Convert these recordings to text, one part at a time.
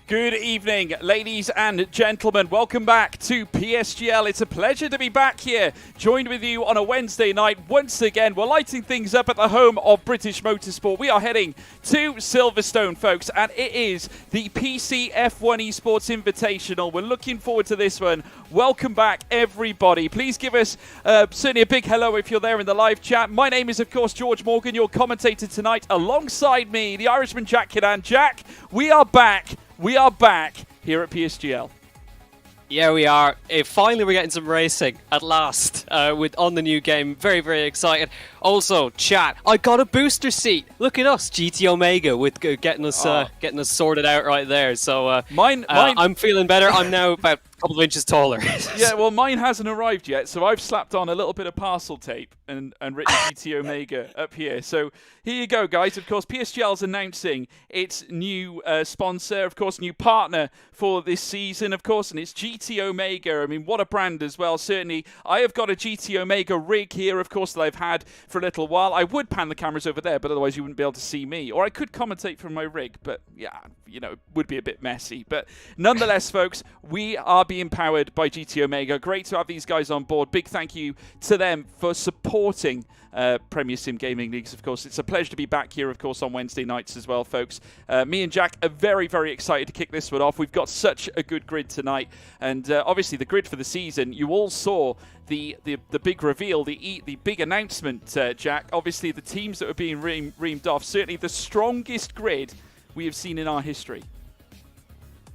Good evening, ladies and gentlemen. Welcome back to PSGL. It's a pleasure to be back here, joined with you on a Wednesday night. Once again, we're lighting things up at the home of British Motorsport. We are heading to Silverstone, folks, and it is the PC F1 Esports Invitational. We're looking forward to this one. Welcome back, everybody. Please give us certainly a big hello if you're there in the live chat. My name is, of course, George Morgan, your commentator tonight. Alongside me, the Irishman Jack Kidan. Jack, we are back. We are back here at PSGL. Yeah, we are. Finally, we're getting some racing at last on the new game. Very, very excited. Also, chat, I got a booster seat. Look at us, GT Omega, with getting us sorted out right there. So mine I'm feeling better. I'm now about a couple of inches taller. Yeah, well, mine hasn't arrived yet, so I've slapped on a little bit of parcel tape and written GT Omega up here. So here you go, guys. Of course, PSGL is announcing its new sponsor, of course, new partner for this season, of course, and it's GT Omega. I mean, what a brand as well, certainly. I have got a GT Omega rig here, of course, that I've had for a little while. I would pan the cameras over there, but otherwise you wouldn't be able to see me. Or I could commentate from my rig, but yeah, you know, it would be a bit messy. But nonetheless, folks, we are being powered by GT Omega. Great to have these guys on board. Big thank you to them for supporting Premier Sim Gaming Leagues, of course. It's a pleasure to be back here, of course, on Wednesday nights as well, folks. Me and Jack are very, very excited to kick this one off. We've got such a good grid tonight. And obviously the grid for the season, you all saw the big reveal, the big announcement, Jack. Obviously the teams that were being reamed off, certainly the strongest grid we have seen in our history.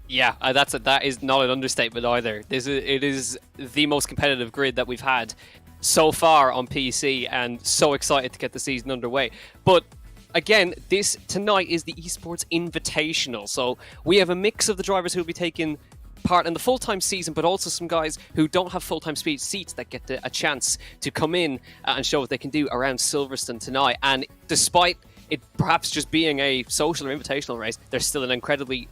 Yeah, that is not an understatement either. It is the most competitive grid that we've had so far on PC, and so excited to get the season underway. But again, this tonight is the Esports Invitational, so we have a mix of the drivers who will be taking part in the full-time season, but also some guys who don't have full-time seats that get a chance to come in and show what they can do around Silverstone tonight. And despite it perhaps just being a social or invitational race, there's still an incredibly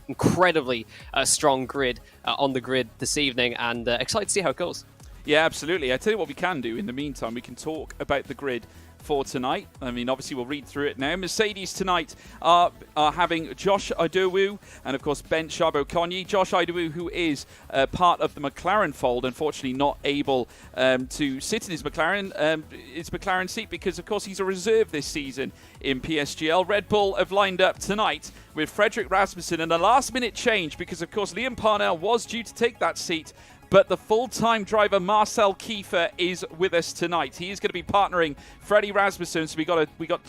strong grid on the grid this evening, and excited to see how it goes. Yeah, absolutely. I tell you what we can do in the meantime. We can talk about the grid for tonight. I mean, obviously, we'll read through it now. Mercedes tonight are having Josh Idowu and, of course, Ben Charbot-Cogny. Josh Idowu, who is part of the McLaren fold, unfortunately not able to sit in his McLaren seat because, of course, he's a reserve this season in PSGL. Red Bull have lined up tonight with Frederick Rasmussen and a last-minute change because, of course, Liam Parnell was due to take that seat. But the full-time driver, Marcel Kiefer, is with us tonight. He is going to be partnering Freddie Rasmussen. So we got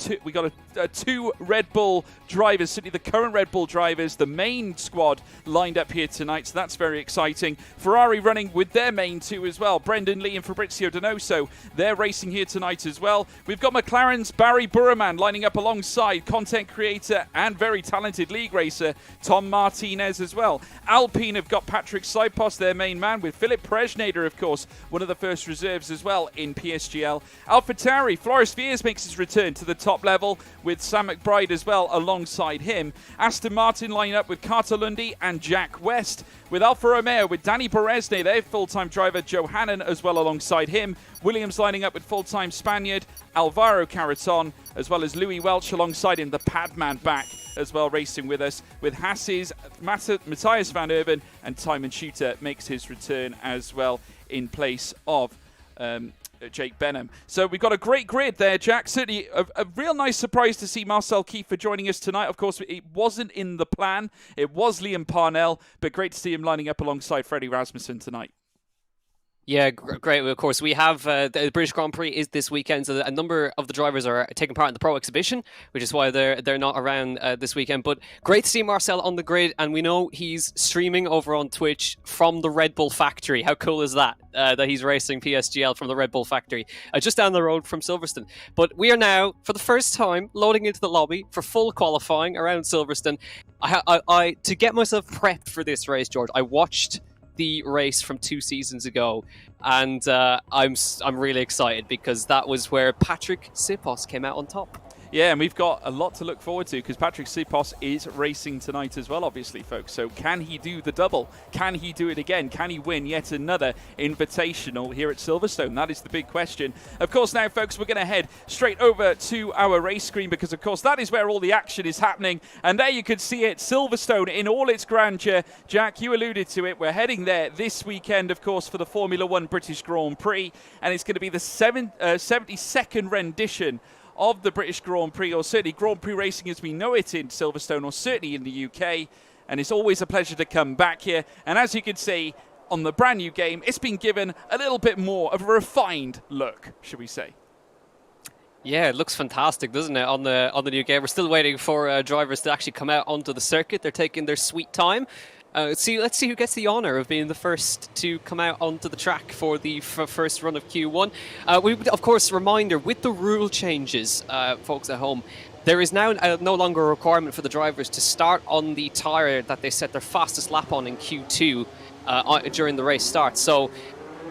two Red Bull drivers, certainly the current Red Bull drivers, the main squad lined up here tonight. So that's very exciting. Ferrari running with their main two as well. Brendan Lee and Fabrizio Donoso, they're racing here tonight as well. We've got McLaren's Barry Burman lining up alongside content creator and very talented league racer Tom Martinez as well. Alpine have got Patrick Sipos, their main man, with Philip Presnader, of course, one of the first reserves as well in PSGL. AlphaTauri, Floris Viers makes his return to the top level with Sam McBride as well alongside him. Aston Martin line up with Carter Lundy and Jack West. With Alfa Romeo, with Danny Beresne, their full-time driver Joe Hannon as well alongside him. Williams lining up with full-time Spaniard Alvaro Caraton, as well as Louis Welch alongside him, the Padman back as well, racing with us. With Haas's Matthias Van Erven, and Tymon Shooter makes his return as well in place of Jake Benham. So we've got a great grid there, Jack. Certainly a real nice surprise to see Marcel Kiefer joining us tonight. Of course, it wasn't in the plan. It was Liam Parnell, but great to see him lining up alongside Freddie Rasmussen tonight. Yeah, great. Of course, we have the British Grand Prix is this weekend, so a number of the drivers are taking part in the Pro Exhibition, which is why they're not around this weekend. But great to see Marcel on the grid, and we know he's streaming over on Twitch from the Red Bull factory. How cool is that? That he's racing PSGL from the Red Bull factory, just down the road from Silverstone. But we are now, for the first time, loading into the lobby for full qualifying around Silverstone. I to get myself prepped for this race, George, I watched the race from 2 seasons ago, and I'm really excited because that was where Patrick Sipos came out on top. Yeah, and we've got a lot to look forward to because Patrick Sipos is racing tonight as well, obviously, folks. So can he do the double? Can he do it again? Can he win yet another invitational here at Silverstone? That is the big question. Of course, now, folks, we're going to head straight over to our race screen because, of course, that is where all the action is happening. And there you can see it, Silverstone in all its grandeur. Jack, you alluded to it. We're heading there this weekend, of course, for the Formula One British Grand Prix. And it's going to be the 72nd rendition of the British Grand Prix, or certainly Grand Prix racing as we know it in Silverstone, or certainly in the UK. And it's always a pleasure to come back here. And as you can see on the brand new game, it's been given a little bit more of a refined look, should we say. Yeah, it looks fantastic, doesn't it, on the new game? We're still waiting for drivers to actually come out onto the circuit. They're taking their sweet time. Let's see who gets the honour of being the first to come out onto the track for the first run of Q1. Of course, reminder, with the rule changes, folks at home, there is now no longer a requirement for the drivers to start on the tyre that they set their fastest lap on in Q2 during the race start. So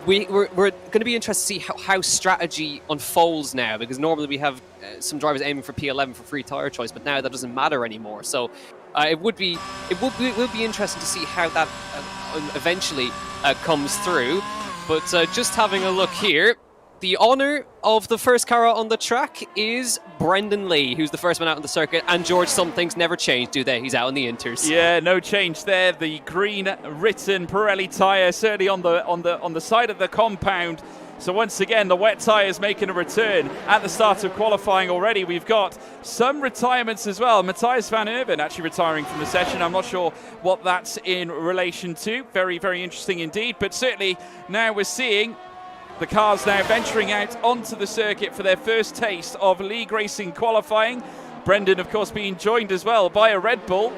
we're going to be interested to see how strategy unfolds now, because normally we have some drivers aiming for P11 for free tyre choice, but now that doesn't matter anymore. So it will be interesting to see how that eventually comes through. But just having a look here, the honour of the first car on the track is Brendan Lee, who's the first one out on the circuit. And George, some things never change, do they? He's out on the inters. Yeah, no change there. The green written Pirelli tyre certainly on the side of the compound. So once again, the wet tyres making a return at the start of qualifying already. We've got some retirements as well. Matthias van Erven actually retiring from the session. I'm not sure what that's in relation to. Very, very interesting indeed. But certainly now we're seeing the cars now venturing out onto the circuit for their first taste of league racing qualifying. Brendan, of course, being joined as well by a Red Bull.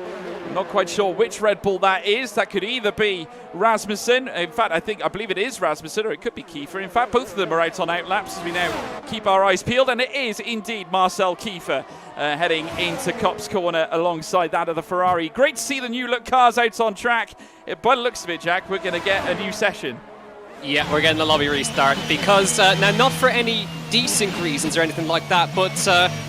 I'm not quite sure which Red Bull that is. That could either be Rasmussen. In fact, I believe it is Rasmussen, or it could be Kiefer. In fact, both of them are out on outlaps as we now keep our eyes peeled. And it is indeed Marcel Kiefer heading into Copse Corner alongside that of the Ferrari. Great to see the new look cars out on track. By the looks of it, Jack, we're going to get a new session. Yeah, we're getting the lobby restart because, now not for any desync reasons or anything like that, but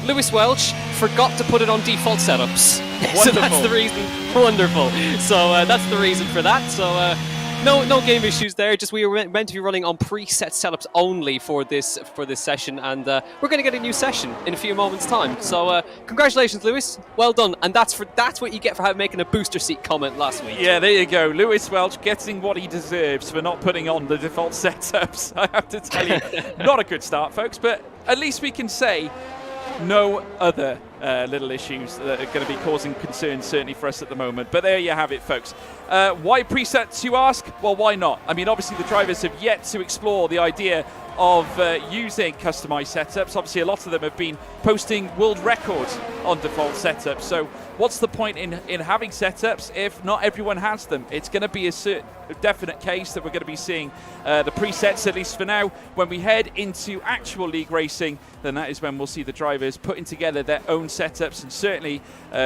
Lewis Welch forgot to put it on default setups. So that's the reason. Wonderful. So that's the reason for that. So no game issues there. Just we were meant to be running on preset setups only for this session, and we're going to get a new session in a few moments' time. So congratulations, Lewis. Well done. And that's what you get for making a booster seat comment last week. Yeah, there you go. Lewis Welch getting what he deserves for not putting on the default setups. I have to tell you, not a good start, folks. But at least we can say no other little issues that are going to be causing concern, certainly for us at the moment. But there you have it, folks. Why presets, you ask? Well, why not? I mean, obviously the drivers have yet to explore the idea of using customized setups. Obviously, a lot of them have been posting world records on default setups. So what's the point in having setups if not everyone has them? It's going to be a definite case that we're going to be seeing the presets, at least for now. When we head into actual league racing, then that is when we'll see the drivers putting together their own setups and certainly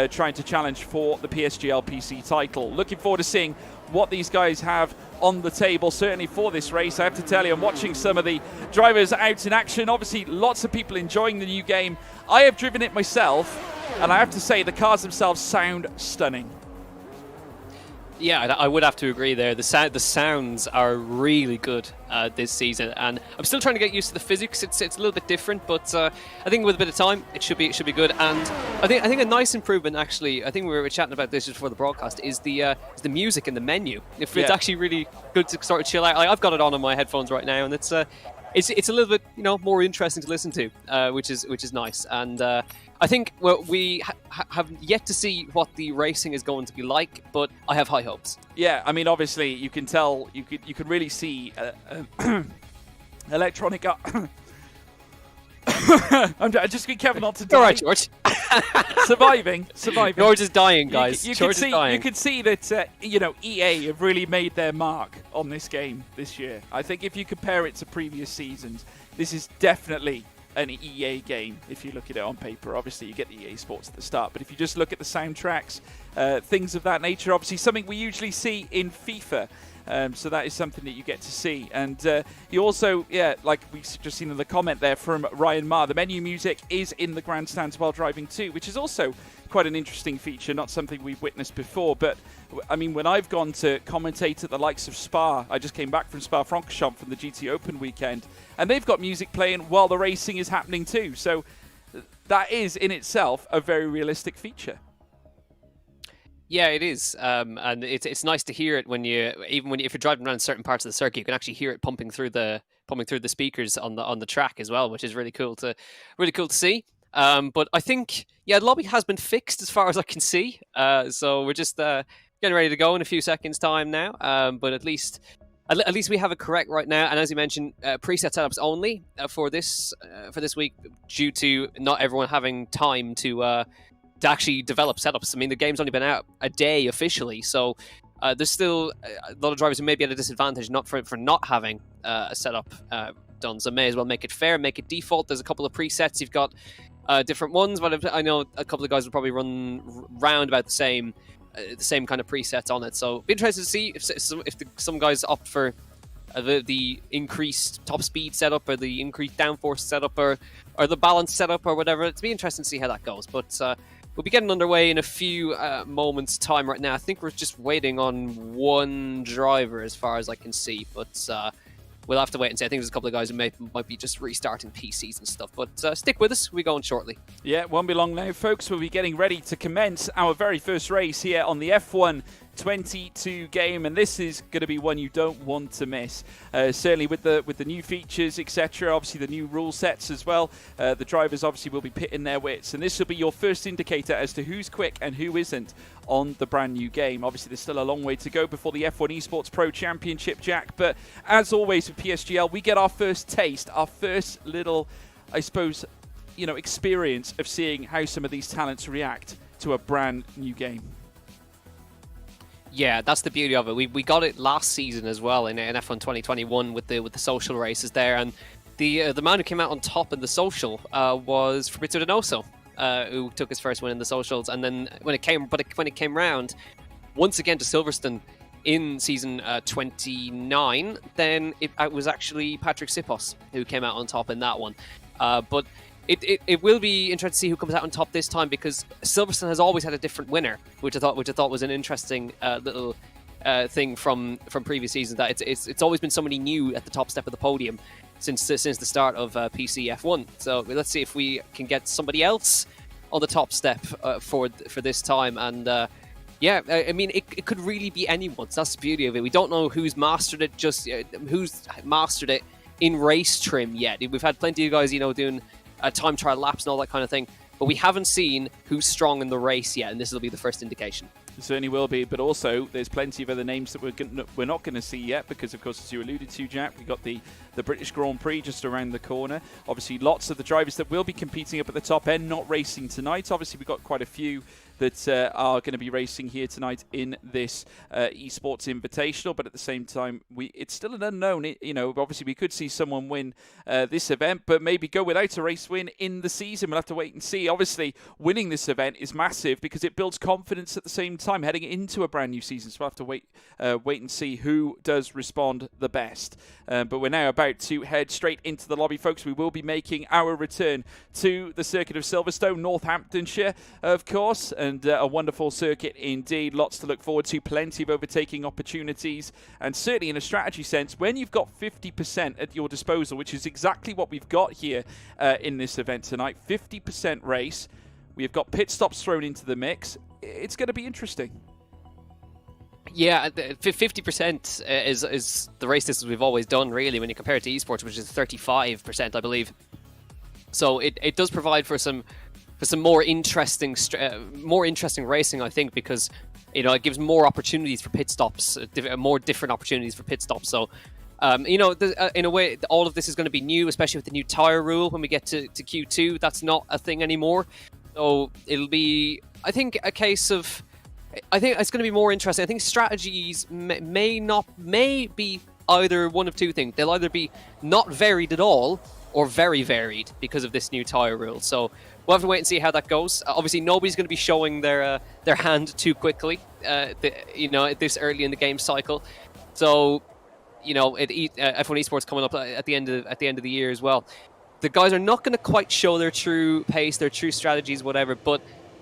trying to challenge for the PSGL PC title. Looking forward to seeing what these guys have on the table, certainly for this race. I have to tell you, I'm watching some of the drivers out in action. Obviously, lots of people enjoying the new game. I have driven it myself, and I have to say the cars themselves sound stunning. Yeah, I would have to agree there. The sounds are really good this season, and I'm still trying to get used to the physics. It's a little bit different, but I think with a bit of time, it should be good. And I think a nice improvement, actually, I think we were chatting about this just before the broadcast, is the music in the menu. It's actually really good to sort of chill out. I've got it on my headphones right now, and it's a little bit more interesting to listen to, which is nice. And I think we have yet to see what the racing is going to be like, but I have high hopes. Yeah, I mean, obviously you can tell, you can really see electronic. I'm just be careful not to die. All right, George. surviving. George is dying, guys. George is dying. You can see that EA have really made their mark on this game this year. I think if you compare it to previous seasons, this is definitely an EA game if you look at it on paper. Obviously, you get the EA Sports at the start, but if you just look at the soundtracks things of that nature. Obviously, something we usually see in FIFA. So that is something that you get to see. And you also, like we've just seen in the comment there from Ryan Marr, the menu music is in the grandstands while driving too, which is also quite an interesting feature, not something we've witnessed before. But, I mean, when I've gone to commentate at the likes of Spa, I just came back from Spa-Francorchamps from the GT Open weekend, and they've got music playing while the racing is happening too. So that is, in itself, a very realistic feature. Yeah, it is, and it's nice to hear it when if you're driving around certain parts of the circuit, you can actually hear it pumping through the speakers on the track as well, which is really cool to see. But I think the lobby has been fixed as far as I can see, so we're just getting ready to go in a few seconds' time now. But at least we have it correct right now, and as you mentioned, preset setups only for this week, due to not everyone having time to actually develop setups. I mean, the game's only been out a day officially, so there's still a lot of drivers who may be at a disadvantage for not having a setup done. So may as well make it fair, make it default. There's a couple of presets. You've got different ones, but I know a couple of guys will probably run round about the same kind of presets on it. So be interested to see if some guys opt for the increased top speed setup, or the increased downforce setup, or the balance setup, or whatever. It'll be interesting to see how that goes. But we'll be getting underway in a few moments' time right now. I think we're just waiting on one driver as far as I can see, but we'll have to wait and see. I think there's a couple of guys who might be just restarting PCs and stuff, but stick with us. We're going shortly. Yeah, it won't be long now, folks. We'll be getting ready to commence our very first race here on the F1 22 game, and this is going to be one you don't want to miss. Certainly with the new features, etc. Obviously the new rule sets as well. The drivers obviously will be pitting their wits, and this will be your first indicator as to who's quick and who isn't on the brand new game. Obviously there's still a long way to go before the F1 Esports Pro Championship, Jack, but as always with PSGL, we get our first taste, our first little, I suppose, experience of seeing how some of these talents react to a brand new game. Yeah, that's the beauty of it. We got it last season as well in F1 2021 with the social races there, and the man who came out on top in the social was Fabrizio Donoso, who took his first win in the socials. And then when it came round once again to Silverstone in season 29, then it was actually Patrick Sipos who came out on top in that one. But it will be interesting to see who comes out on top this time, because Silverstone has always had a different winner, which I thought was an interesting little thing from previous seasons. That it's always been somebody new at the top step of the podium since the start of PC F1. So let's see if we can get somebody else on the top step for this time. And I mean, it could really be anyone. So that's the beauty of it. We don't know who's mastered it in race trim yet. We've had plenty of guys, doing time trial laps and all that kind of thing, but we haven't seen who's strong in the race yet, and this will be the first indication. It certainly will be, but also there's plenty of other names that we're not going to see yet, because of course, as you alluded to, Jack, we got the British Grand Prix just around the corner. Obviously lots of the drivers that will be competing up at the top end not racing tonight. Obviously we've got quite a few that are going to be racing here tonight in this Esports Invitational, but at the same time, it's still an unknown. Obviously we could see someone win this event, but maybe go without a race win in the season. We'll have to wait and see. Obviously, winning this event is massive because it builds confidence at the same time heading into a brand new season. So we'll have to wait and see who does respond the best. But we're now about to head straight into the lobby, folks. We will be making our return to the circuit of Silverstone, Northamptonshire, of course. And a wonderful circuit indeed. Lots to look forward to. Plenty of overtaking opportunities. And certainly in a strategy sense, when you've got 50% at your disposal, which is exactly what we've got here in this event tonight, 50% race. We've got pit stops thrown into the mix. It's going to be interesting. Yeah, 50% is the race distance we've always done, really, when you compare it to esports, which is 35%, I believe. So it does provide for some more interesting racing, I think, because it gives more opportunities for pit stops, more different opportunities for pit stops. So in a way, all of this is going to be new, especially with the new tire rule when we get to Q2. That's not a thing anymore. So it'll be, I think, a case of, I think it's going to be more interesting. I think strategies may be either one of two things. They'll either be not varied at all or very varied because of this new tire rule. So we'll have to wait and see how that goes. Obviously, nobody's going to be showing their hand too quickly, this early in the game cycle. So, F1 Esports coming up at the end of the year as well. The guys are not going to quite show their true pace, their true strategies, whatever. But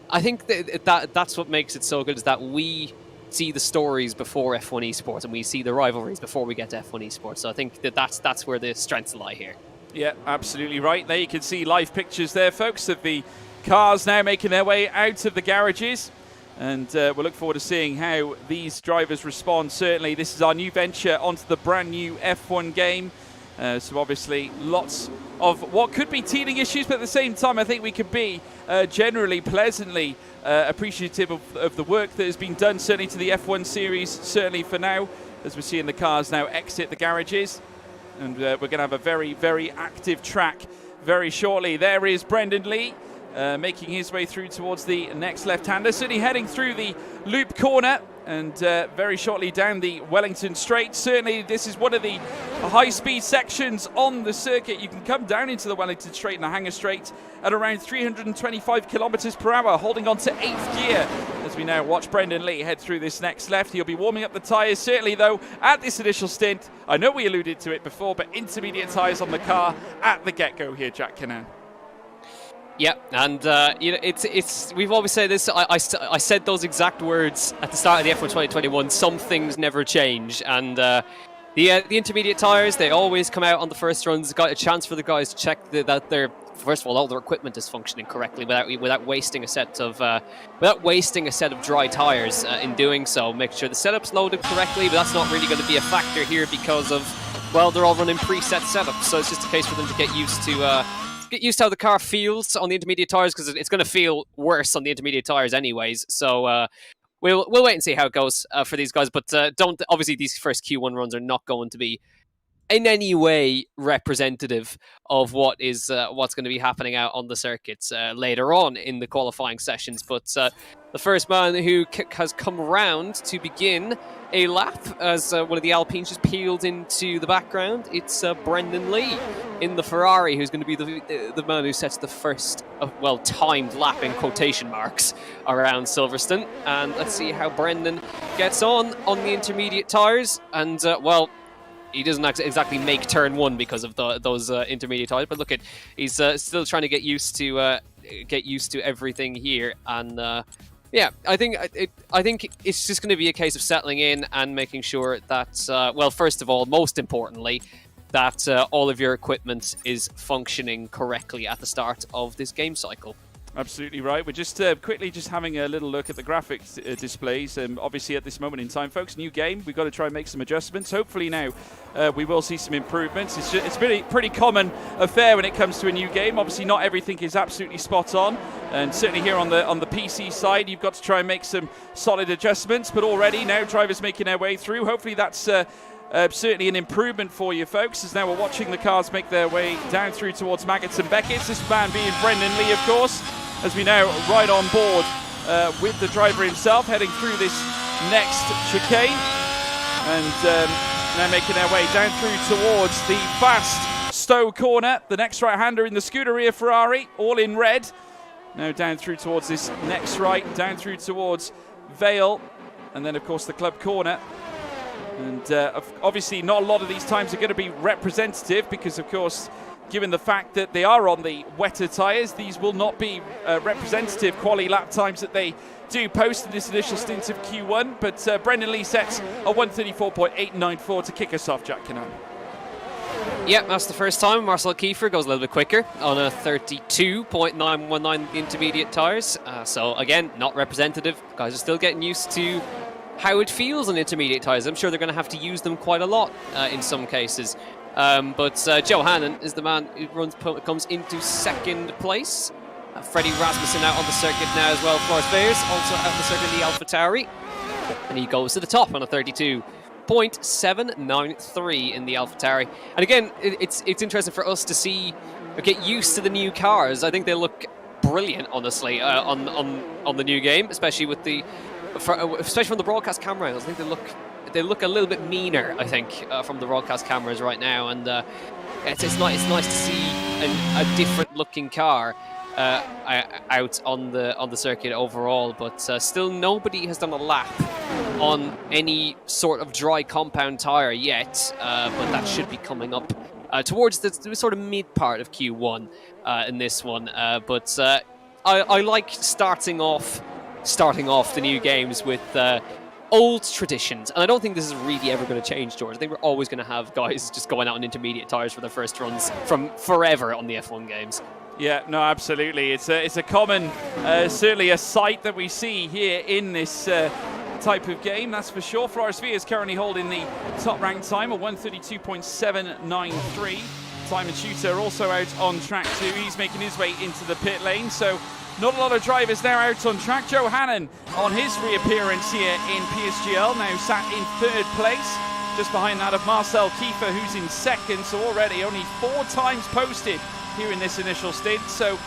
I think that's what makes it so good, is that we see the stories before F1 Esports, and we see the rivalries before we get to F1 Esports. So I think that's where the strengths lie here. Yeah, absolutely right. There you can see live pictures there, folks, of the cars now making their way out of the garages. And we'll look forward to seeing how these drivers respond. Certainly, this is our new venture onto the brand new F1 game. So obviously, lots of what could be teething issues, but at the same time, I think we could be generally pleasantly appreciative of the work that has been done, certainly to the F1 series, certainly for now, as we're seeing the cars now exit the garages. And we're going to have a very, very active track very shortly. There is Brendan Lee making his way through towards the next left-hander, certainly heading through the loop corner and very shortly down the Wellington Straight. Certainly this is one of the high-speed sections on the circuit. You can come down into the Wellington Straight and the Hangar Straight at around 325 kilometers per hour, holding on to 8th gear as we now watch Brendan Lee head through this next left. He'll be warming up the tyres, certainly though, at this initial stint. I know we alluded to it before, but intermediate tyres on the car at the get-go here, Jack Cannan. Yeah, and it's we've always said this. I said those exact words at the start of the F1 2021. Some things never change, and the intermediate tyres, they always come out on the first runs. Got a chance for the guys to check that their, first of all their equipment is functioning correctly without wasting a set of dry tyres in doing so. Make sure the setup's loaded correctly, but that's not really going to be a factor here because of, well, they're all running preset setups. So it's just a case for them to get used to how the car feels on the intermediate tyres, because it's going to feel worse on the intermediate tyres anyways. So we'll wait and see how it goes for these guys. But obviously these first Q1 runs are not going to be in any way representative of what's going to be happening out on the circuits later on in the qualifying sessions. But the first man who has come round to begin a lap as one of the Alpines just peeled into the background, it's Brendan Lee in the Ferrari, who's going to be the man who sets the first timed lap in quotation marks around Silverstone. And let's see how Brendan gets on the intermediate tyres. And he doesn't exactly make turn one because of those intermediate tyres, but he's still trying to get used to everything here. And I think it's just going to be a case of settling in and making sure that, first of all, most importantly, that all of your equipment is functioning correctly at the start of this game cycle. Absolutely right. We're just quickly having a little look at the graphics displays. Obviously, at this moment in time, folks, new game. We've got to try and make some adjustments. Hopefully now we will see some improvements. It's been a pretty common affair when it comes to a new game. Obviously, not everything is absolutely spot on. And certainly here on the PC side, you've got to try and make some solid adjustments. But already now drivers making their way through. Hopefully that's certainly an improvement for you folks, as now we're watching the cars make their way down through towards Maggots and Beckett's. This man being Brendan Lee, of course, as we now ride on board with the driver himself, heading through this next chicane, and now making their way down through towards the fast Stowe corner. The next right-hander in the Scuderia Ferrari, all in red. Now down through towards this next right, down through towards Vale, and then of course the club corner. And obviously not a lot of these times are going to be representative because, of course, given the fact that they are on the wetter tyres, these will not be representative quali lap times that they do post in this initial stint of Q1. But Brendan Lee sets a 1:34.894 to kick us off, Jack Cannan. Yeah, that's the first time. Marcel Kiefer goes a little bit quicker on a 32.919 intermediate tyres. So again, not representative. Guys are still getting used to how it feels on intermediate tyres. I'm sure they're going to have to use them quite a lot in some cases. But Joe Hannon is the man who comes into second place. Freddie Rasmussen out on the circuit now as well. Flores Bears also out on the circuit in the AlphaTauri. And he goes to the top on a 32.793 in the AlphaTauri. And again, it's interesting for us to see or get used to the new cars. I think they look brilliant, honestly, on the new game, especially with especially from the broadcast cameras. I think they look a little bit meaner, I think, from the broadcast cameras right now, and it's nice to see a different looking car out on the circuit overall, but still nobody has done a lap on any sort of dry compound tyre yet, but that should be coming up towards the sort of mid part of Q1 in this one. But I like starting off the new games with old traditions, and I don't think this is really ever going to change, George. I think we're always going to have guys just going out on intermediate tyres for their first runs from forever on the F1 games. Yeah, no, absolutely. It's a common, certainly a sight that we see here in this type of game, that's for sure. Flores V is currently holding the top ranked time of 132.793. Time and Shooter also out on track too. He's making his way into the pit lane, so not a lot of drivers there out on track. Joe Hannon on his reappearance here in PSGL, now sat in third place, just behind that of Marcel Kiefer, who's in second, so already only 4 times posted here in this initial stint. So,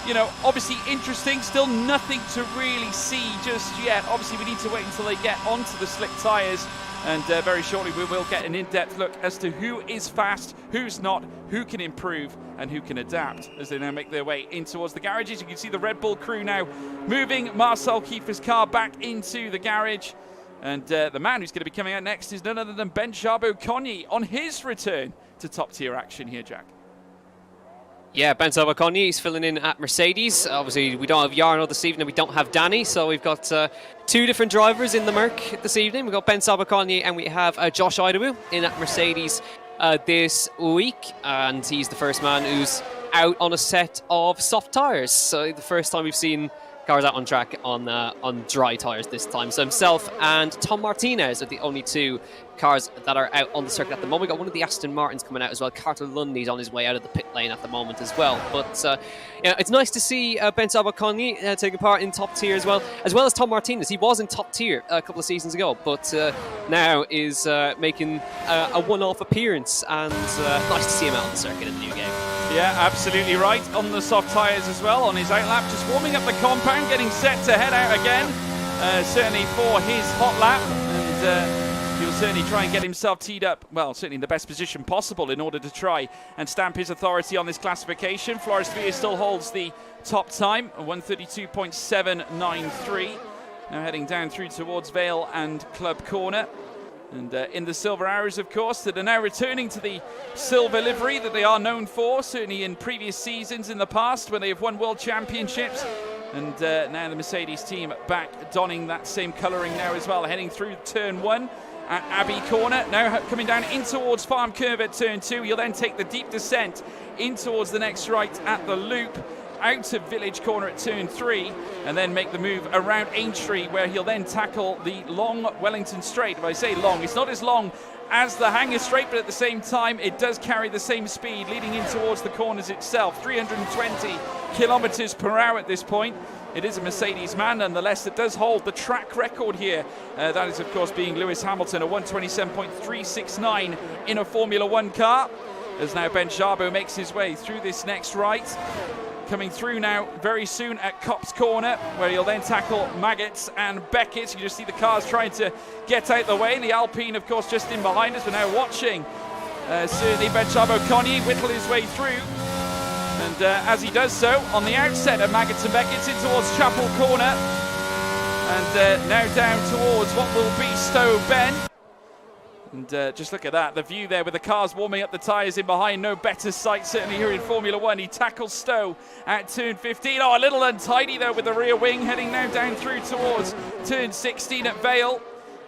you know, obviously interesting, still nothing to really see just yet. Obviously we need to wait until they get onto the slick tyres, and very shortly we will get an in-depth look as to who is fast, who's not, who can improve and who can adapt as they now make their way in towards the garages. You can see the Red Bull crew now moving Marcel Kiefer's car back into the garage, and the man who's going to be coming out next is none other than Ben Charbot-Cogny on his return to top tier action here, Jack. Yeah, Ben Charbot-Cogny is filling in at Mercedes. Obviously, we don't have Jarno this evening, and we don't have Danny, so we've got 2 different drivers in the Merc this evening. We've got Ben Charbot-Cogny and we have Josh Idawu in at Mercedes this week, and he's the first man who's out on a set of soft tyres. So the first time we've seen cars out on track on dry tyres this time. So himself and Tom Martinez are the only 2 cars that are out on the circuit at the moment. We've got one of the Aston Martins coming out as well. Carter Lundy's on his way out of the pit lane at the moment as well. But yeah, it's nice to see Ben Charbot-Cogny taking part in top tier as well as Tom Martinez. He was in top tier a couple of seasons ago, but now is making a one-off appearance, and nice to see him out on the circuit in the new game. Yeah, absolutely right. On the soft tyres as well, on his outlap, just warming up the compound, getting set to head out again, certainly for his hot lap, and he'll certainly try and get himself teed up, well, certainly in the best position possible in order to try and stamp his authority on this classification. Flores V still holds the top time, 132.793. Now heading down through towards Vale and Club Corner. And in the Silver Arrows, of course, that are now returning to the silver livery that they are known for, certainly in previous seasons in the past when they have won world championships. And now the Mercedes team back donning that same colouring now as well, heading through turn 1 at Abbey Corner. Now coming down in towards Farm Curve at turn 2. You'll then take the deep descent in towards the next right at the loop, out of Village Corner at turn 3, and then make the move around Aintree, where he'll then tackle the long Wellington Straight. If I say long, it's not as long as the Hangar Straight, but at the same time it does carry the same speed leading in towards the corners itself. 320 kilometers per hour at this point. It is a Mercedes man nonetheless that does hold the track record here. That is of course being Lewis Hamilton, a 127.369 in a Formula 1 car, as now Ben Charbot makes his way through this next right. Coming through now very soon at Cops Corner, where he'll then tackle Maggots and Beckett. You just see the cars trying to get out the way. The Alpine, of course, just in behind us. We're now watching certainly Ben Charbot-Cogny whittle his way through. And as he does so, on the outset of Maggots and Beckett, in towards Chapel Corner. And now down towards what will be Stowe Bend. And just look at that, the view there with the cars warming up the tyres in behind. No better sight certainly here in Formula 1. He tackles Stowe at turn 15. Oh, a little untidy though with the rear wing, heading now down through towards turn 16 at Vale.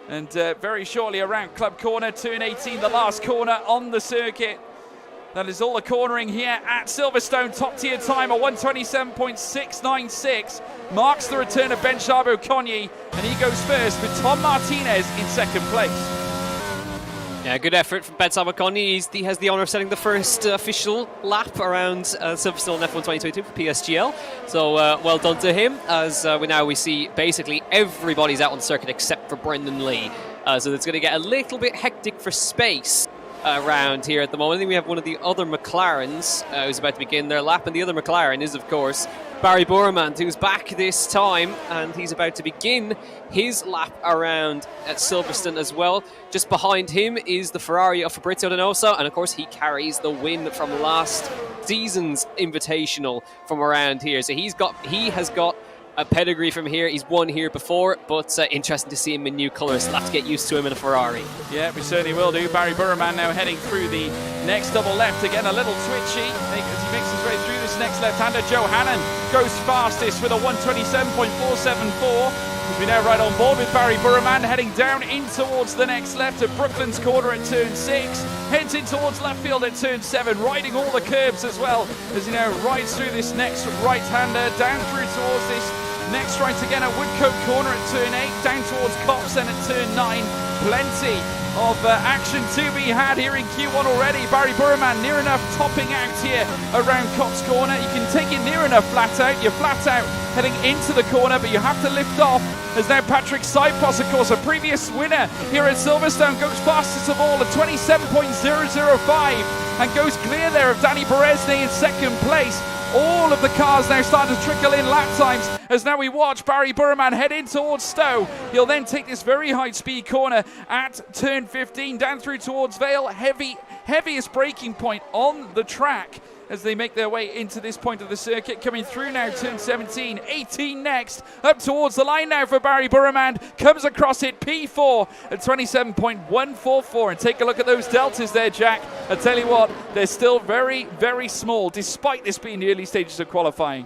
And very shortly around Club Corner, turn 18, the last corner on the circuit. That is all the cornering here at Silverstone. Top tier time of 127.696 marks the return of Ben Charbot-Cogny, and he goes first with Tom Martinez in second place. Yeah, good effort from Ben Charbot-Cogny. He has the honour of setting the first official lap around Silverstone F1 2022 for PSGL. So well done to him, as we see basically everybody's out on the circuit except for Brendan Lee. So it's going to get a little bit hectic for space around here at the moment. I think we have one of the other McLarens who's about to begin their lap, and the other McLaren is, of course, Barry Borremand, who's back this time, and he's about to begin his lap around at Silverstone as well. Just behind him is the Ferrari of Fabrizio Donoso, and of course he carries the win from last season's Invitational from around here. So he has got a pedigree from here. He's won here before, but interesting to see him in new colours. We'll have to get used to him in a Ferrari. Yeah, we certainly will do. Barry Borremand now heading through the next double left. Again, a little twitchy as he makes his way through this next left-hander. Joe Hannon goes fastest with a 127.474. We're now right on board with Barry Borremand heading down in towards the next left at Brooklands corner at turn 6. Heads in towards left field at turn 7, riding all the curbs as well as he now rides through this next right-hander, down through towards this next right again at Woodcote corner at turn 8, down towards Cops and at turn 9. Plenty of action to be had here in Q1 already. Barry Borremand near enough topping out here around Cops corner. You can take it near enough flat out. You're flat out heading into the corner, but you have to lift off as now Patrick Saipos, of course, a previous winner here at Silverstone, goes fastest of all at 27.005 and goes clear there of Danny Beresny in second place. All of the cars now starting to trickle in lap times as now we watch Barry Borremand head in towards Stowe. He'll then take this very high speed corner at turn 15 down through towards Vale. Heaviest braking point on the track as they make their way into this point of the circuit. Coming through now, turn 17, 18 next, up towards the line now for Barry Borremand. Comes across it, P4 at 27.144. And take a look at those deltas there, Jack. I tell you what, they're still very, very small, despite this being the early stages of qualifying.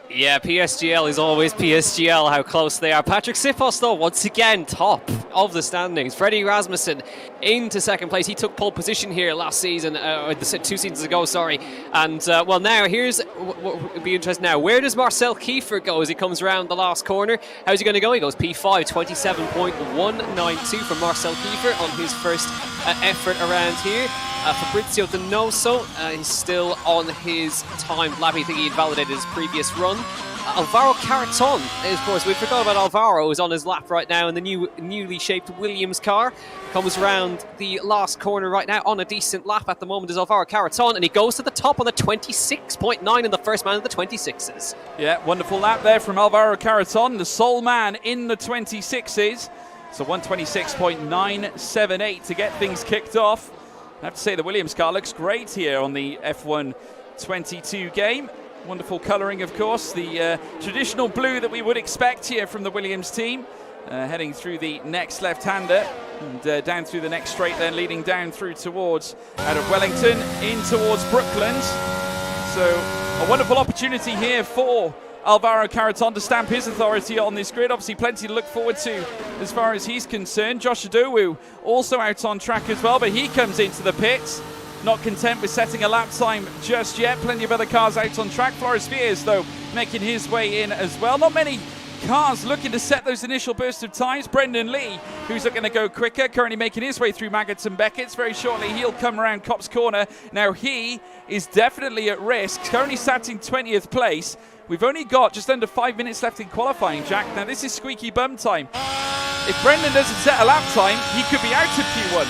Yeah, PSGL is always PSGL, how close they are. Patrick Sipos, though, once again, top of the standings. Freddie Rasmussen into second place. He took pole position here last season, or 2 seasons ago, sorry. And, well, now, here's what would be interesting now. Where does Marcel Kiefer go as he comes around the last corner? How's he going to go? He goes P5, 27.192 from Marcel Kiefer on his first effort around here. Fabrizio Donoso is still on his timed lap. I think he invalidated his previous run. Alvaro Caraton, of course, we forgot about Alvaro, is on his lap right now in the newly shaped Williams car. Comes around the last corner right now on a decent lap at the moment is Alvaro Caraton, and he goes to the top on the 26.9 in the first man of the 26s. Yeah, wonderful lap there from Alvaro Caraton, the sole man in the 26s. So 126.978 to get things kicked off. I have to say the Williams car looks great here on the F1 22 game. Wonderful colouring, of course. The traditional blue that we would expect here from the Williams team. Heading through the next left-hander and down through the next straight, then leading down through towards out of Wellington in towards Brooklands. So a wonderful opportunity here for Alvaro Caraton to stamp his authority on this grid. Obviously plenty to look forward to as far as he's concerned. Josh Adowu also out on track as well, but he comes into the pits. Not content with setting a lap time just yet. Plenty of other cars out on track. Floris Viers, though, making his way in as well. Not many cars looking to set those initial bursts of times. Brendan Lee, who's looking to go quicker, currently making his way through Maggots and Beckett's. Very shortly, he'll come around Copse Corner. Now, he is definitely at risk. Currently sat in 20th place. We've only got just under 5 minutes left in qualifying, Jack. Now, this is squeaky bum time. If Brendan doesn't set a lap time, he could be out of Q1.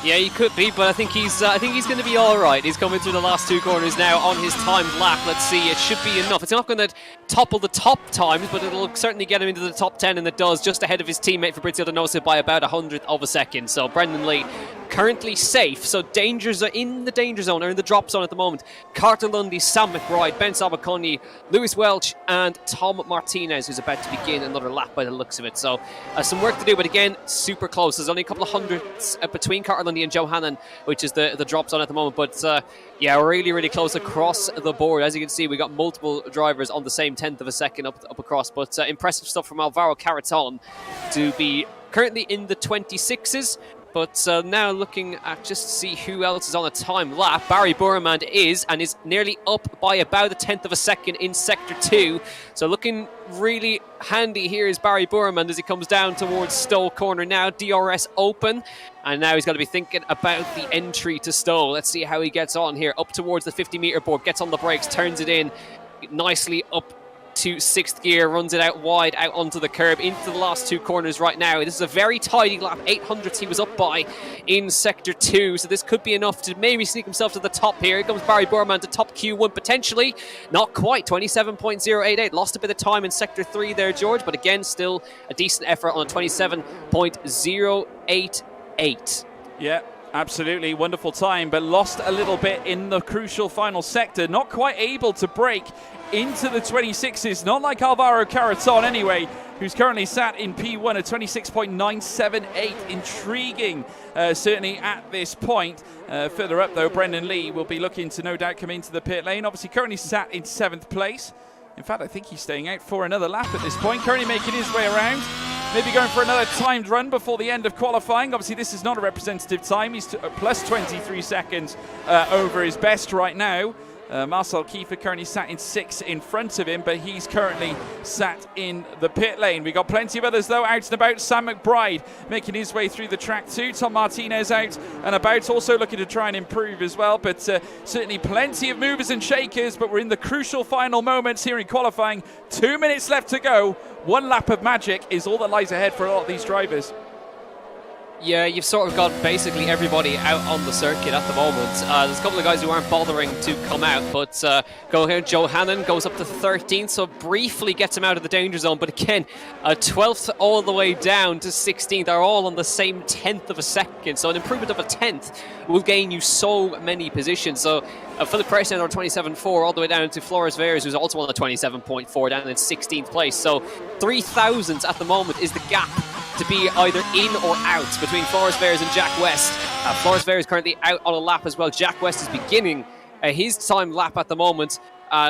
Yeah, he could be, but I think he's going to be all right. He's coming through the last 2 corners now on his timed lap. Let's see, it should be enough. It's not going to topple the top times, but it'll certainly get him into the top 10, and it does, just ahead of his teammate Fabrizio Donoso by about 100th of a second. So Brendan Lee currently safe, so dangers are in the danger zone, or in the drop zone at the moment. Carter Lundy, Sam McBride, Ben Sabaconyi, Lewis Welch, and Tom Martinez, who's about to begin another lap by the looks of it. So some work to do, but again, super close. There's only a couple of hundredths between Carter Lundy and Joe Hannon, which is the drop zone at the moment. But yeah, really, really close across the board. As you can see, we got multiple drivers on the same 10th of a second up across. But impressive stuff from Alvaro Caraton to be currently in the 26s. But now looking at just to see who else is on a time lap. Barry Borremand is nearly up by about 1/10 of a second in Sector 2. So looking really handy here is Barry Borremand as he comes down towards Stowe Corner now. DRS open. And now he's got to be thinking about the entry to Stowe. Let's see how he gets on here. Up towards the 50-metre board. Gets on the brakes. Turns it in nicely up into 6th gear, runs it out wide, out onto the curb, into the last 2 corners right now. This is a very tidy lap, 800ths he was up by in Sector 2, so this could be enough to maybe sneak himself to the top here. Here comes Barry Burman to top Q1, potentially. Not quite, 27.088. Lost a bit of time in Sector 3 there, George, but again, still a decent effort on a 27.088. Yeah. Absolutely wonderful time, but lost a little bit in the crucial final sector. Not quite able to break into the 26s, not like Alvaro Caraton anyway, who's currently sat in P1 at 26.978. Intriguing, certainly at this point. Further up though, Brendan Lee will be looking to no doubt come into the pit lane. Obviously currently sat in 7th place. In fact, I think he's staying out for another lap at this point, currently making his way around. Maybe going for another timed run before the end of qualifying. Obviously, this is not a representative time. He's plus 23 seconds over his best right now. Marcel Kiefer currently sat in 6 in front of him, but he's currently sat in the pit lane. We got plenty of others, though, out and about. Sam McBride making his way through the track too. Tom Martinez out and about, also looking to try and improve as well. But certainly plenty of movers and shakers, but we're in the crucial final moments here in qualifying. 2 minutes left to go. 1 lap of magic is all that lies ahead for a lot of these drivers. Yeah, you've sort of got basically everybody out on the circuit at the moment. There's a couple of guys who aren't bothering to come out, but go here. Joe Hannon goes up to 13th, so briefly gets him out of the danger zone. But again, 12th all the way down to 16th are all on the same 10th of a second. So an improvement of a 10th will gain you so many positions. So Philip Preston on 27.4 all the way down to Flores Veres, who's also on the 27.4 down in 16th place. So 3 thousandths at the moment is the gap to be either in or out between Flores Veres and Jack West. Flores Veres currently out on a lap as well. Jack West is beginning his time lap at the moment,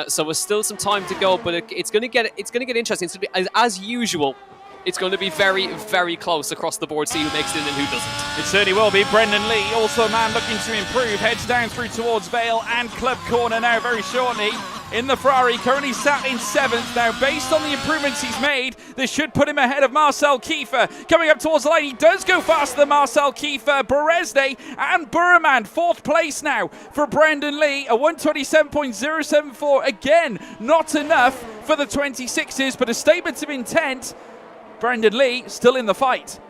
so there's still some time to go. But it's going to get interesting. It's going to be, as usual, it's going to be very, very close across the board. See who makes it in and who doesn't. It certainly will be. Brendan Lee, also a man looking to improve, heads down through towards Vale and Club Corner now very shortly. In the Ferrari, currently sat in 7th. Now, based on the improvements he's made, this should put him ahead of Marcel Kiefer. Coming up towards the line, he does go faster than Marcel Kiefer. Beresde and Burman, 4th place now for Brendan Lee. A 127.074. Again, not enough for the 26s, but a statement of intent. Brendan Lee still in the fight.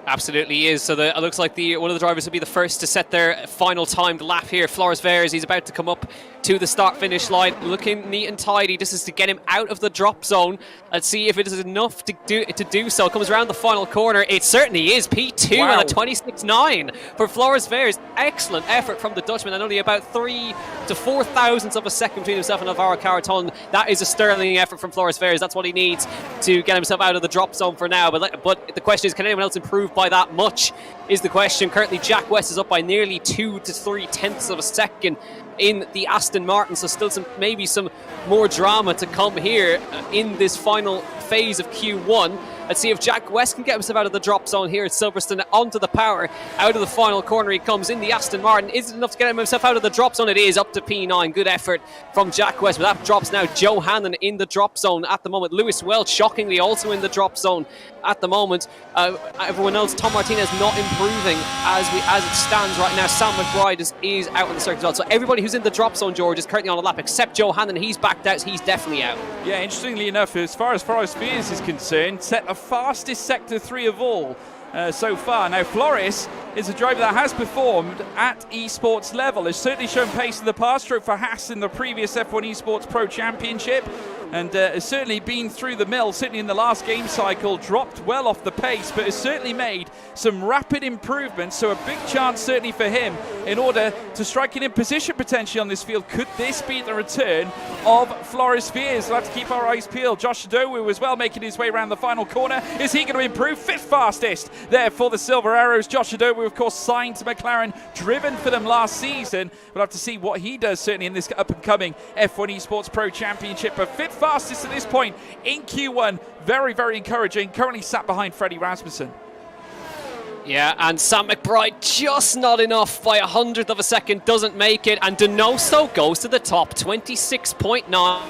Absolutely is. So it looks like one of the drivers will be the first to set their final timed lap here. Flores Veres, he's about to come up to the start-finish line, looking neat and tidy. This is to get him out of the drop zone. Let's see if it is enough to do so. Comes around the final corner. It certainly is. P2 wow. and a 26.9 for Flores Veres. Excellent effort from the Dutchman, and only about 3 to 4 thousandths of a second between himself and Alvaro Caraton. That is a sterling effort from Flores Veres. That's what he needs to get himself out of the drop zone for now. But the question is, can anyone else improve by that much is the question. Currently Jack West is up by nearly 2 to 3 tenths of a second in the Aston Martin, so still maybe some more drama to come here in this final phase of Q1. Let's see if Jack West can get himself out of the drop zone here at Silverstone, onto the power. Out of the final corner he comes in the Aston Martin. Is it enough to get himself out of the drop zone? It is, up to P9. Good effort from Jack West, but that drops now Joe Hannon in the drop zone at the moment. Lewis Welch, shockingly, also in the drop zone at the moment. Everyone else, Tom Martinez not improving as it stands right now. Sam McBride is out on the circuit as well. So everybody who's in the drop zone, George, is currently on a lap except Joe Hannon. He's backed out, so he's definitely out. Yeah, interestingly enough, as far as Flores Veres is concerned, set the fastest Sector 3 of all so far. Now, Flores is a driver that has performed at esports level, has certainly shown pace in the past, stroke for Haas in the previous F1 Esports Pro Championship, and has certainly been through the mill, certainly in the last game cycle, dropped well off the pace, but has certainly made some rapid improvements, so a big chance certainly for him in order to strike in position potentially on this field. Could this be the return of Flores Veres? We'll have to keep our eyes peeled. Josh Dowu as well making his way around the final corner. Is he going to improve? 5th fastest there for the Silver Arrows. Josh Dowu, of course, signed to McLaren, driven for them last season. We'll have to see what he does certainly in this up-and-coming F1 Esports Pro Championship, but 5th fastest at this point in Q1. Very, very encouraging. Currently sat behind Freddie Rasmussen. Yeah, and Sam McBride just not enough by 100th of a second, doesn't make it, and Donoso goes to the top, 26.9.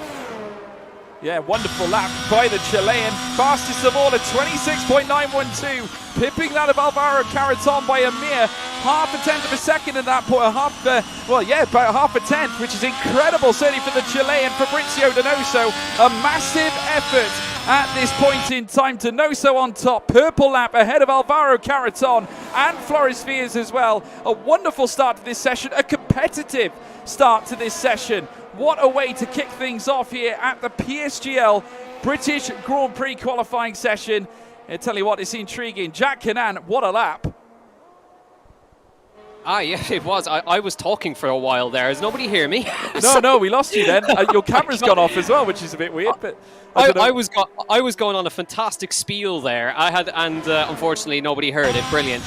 Yeah, wonderful lap by the Chilean. Fastest of all at 26.912, pipping that of Alvaro Caraton by a mere half a tenth of a second at that point, about half a tenth, which is incredible, certainly for the Chilean Fabrizio Donoso. A massive effort at this point in time. Donoso on top, purple lap ahead of Alvaro Caraton and Flores Fiers as well. A wonderful start to this session, a competitive start to this session. What a way to kick things off here at the PSGL British Grand Prix qualifying session. I tell you what, it's intriguing. Jack Canaan, what a lap. Yeah, it was. I was talking for a while there. Does nobody hear me? No, we lost you then. Your camera's gone off as well, which is a bit weird. But I was going on a fantastic spiel there. Unfortunately nobody heard it. Brilliant.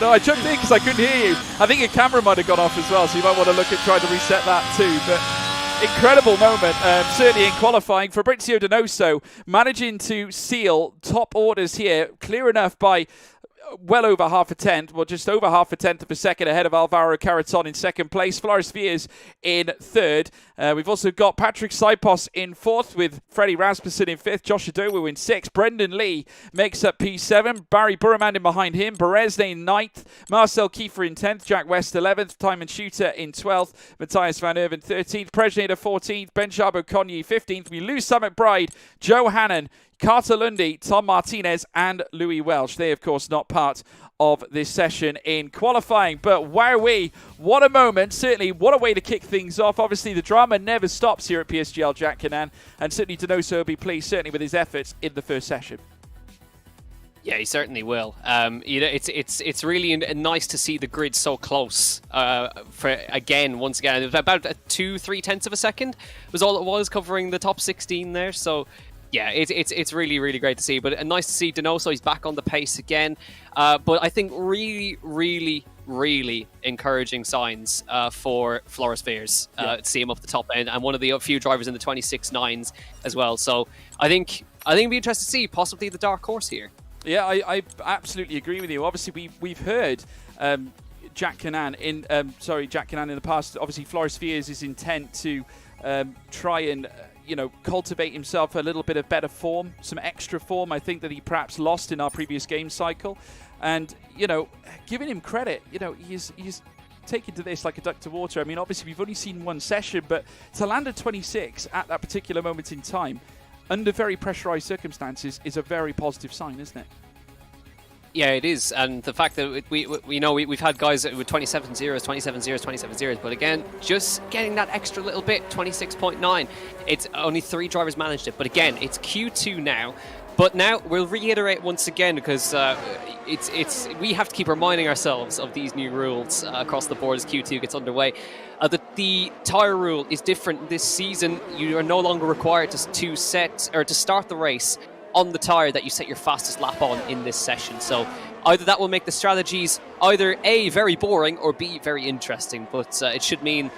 No, I jumped in because I couldn't hear you. I think your camera might have gone off as well, so you might want to look at trying to reset that too. But incredible moment, certainly in qualifying. Fabrizio Donoso managing to seal top orders here, clear enough by well over half a tenth, well, just over half a tenth of a second ahead of Alvaro Caraton in second place, Flores Fiers in third. We've also got Patrick Saipos in fourth with Freddie Rasmussen in fifth, Josh Adowu in sixth, Brendan Lee makes up P7, Barry Burman in behind him, Beresne in ninth, Marcel Kiefer in 10th, Jack West 11th, Timon Shooter in 12th, Matthias Van Erven 13th, Prejnader 14th, Ben Chabo Conye 15th. We lose Sam McBride, Joe Hannon, Carter Lundy, Tom Martinez and Louis Welsh. They, of course, not part of this session in qualifying. But wowee, what a moment. Certainly, what a way to kick things off. Obviously, the drama never stops here at PSGL, Jack Canaan. And certainly, Donoso will be pleased, certainly, with his efforts in the first session. Yeah, he certainly will. It's really nice to see the grid so close. Once again, it was about 2-3 tenths of a second was all it was, covering the top 16 there. So yeah, it's really, really great to see. But nice to see Donoso. He's back on the pace again. But I think really, really, really encouraging signs for Flores Fiers to see him up the top end, and one of the few drivers in the 26.9s as well. So I think it'd be interesting to see possibly the dark horse here. Yeah, I absolutely agree with you. Obviously, we've heard Jack Canaan in the past. Obviously, Flores Fiers' intent to try and cultivate himself a little bit of better form, some extra form. I think that he perhaps lost in our previous game cycle, and giving him credit, he's taken to this like a duck to water. I mean, obviously we've only seen one session, but to land a 26 at that particular moment in time, under very pressurized circumstances, is a very positive sign, isn't it? Yeah, it is, and the fact that we've had guys with 27 zeros, 27 zeros, 27 zeros, but again, just getting that extra little bit, 26.9. It's only 3 drivers managed it, but again, it's Q2 now. But now we'll reiterate once again, because we have to keep reminding ourselves of these new rules across the board as Q2 gets underway. The tyre rule is different this season. You are no longer required to start the race on the tyre that you set your fastest lap on in this session. So either that will make the strategies either A, very boring, or B, very interesting. But it should mean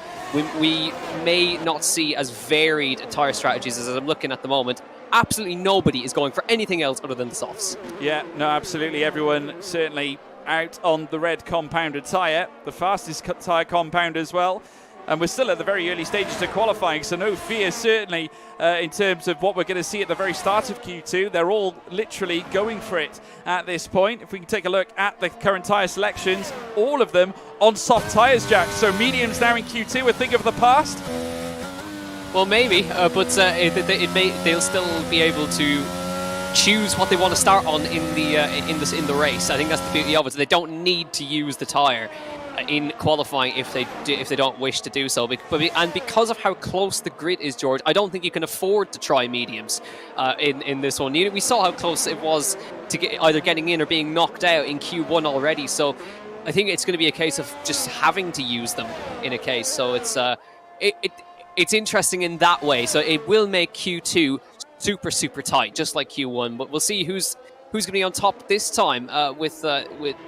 we may not see as varied tyre strategies as I'm looking at the moment. Absolutely nobody is going for anything else other than the softs. Yeah, no, absolutely. Everyone certainly out on the red compounded tyre, the fastest tyre compound as well. And we're still at the very early stages of qualifying, so no fear certainly in terms of what we're going to see at the very start of Q2. They're all literally going for it at this point. If we can take a look at the current tyre selections, all of them on soft tyres, Jack. So mediums now in Q2, a thing of the past? Well, maybe, but they'll still be able to choose what they want to start on in the race. I think that's the beauty of it. They don't need to use the tyre in qualifying if they don't wish to do so. And because of how close the grid is, George, I don't think you can afford to try mediums in this one. We saw how close it was to either getting in or being knocked out in Q1 already. So I think it's going to be a case of just having to use them in a case. So it's interesting in that way. So it will make Q2 super, super tight, just like Q1. But we'll see who's going to be on top this time with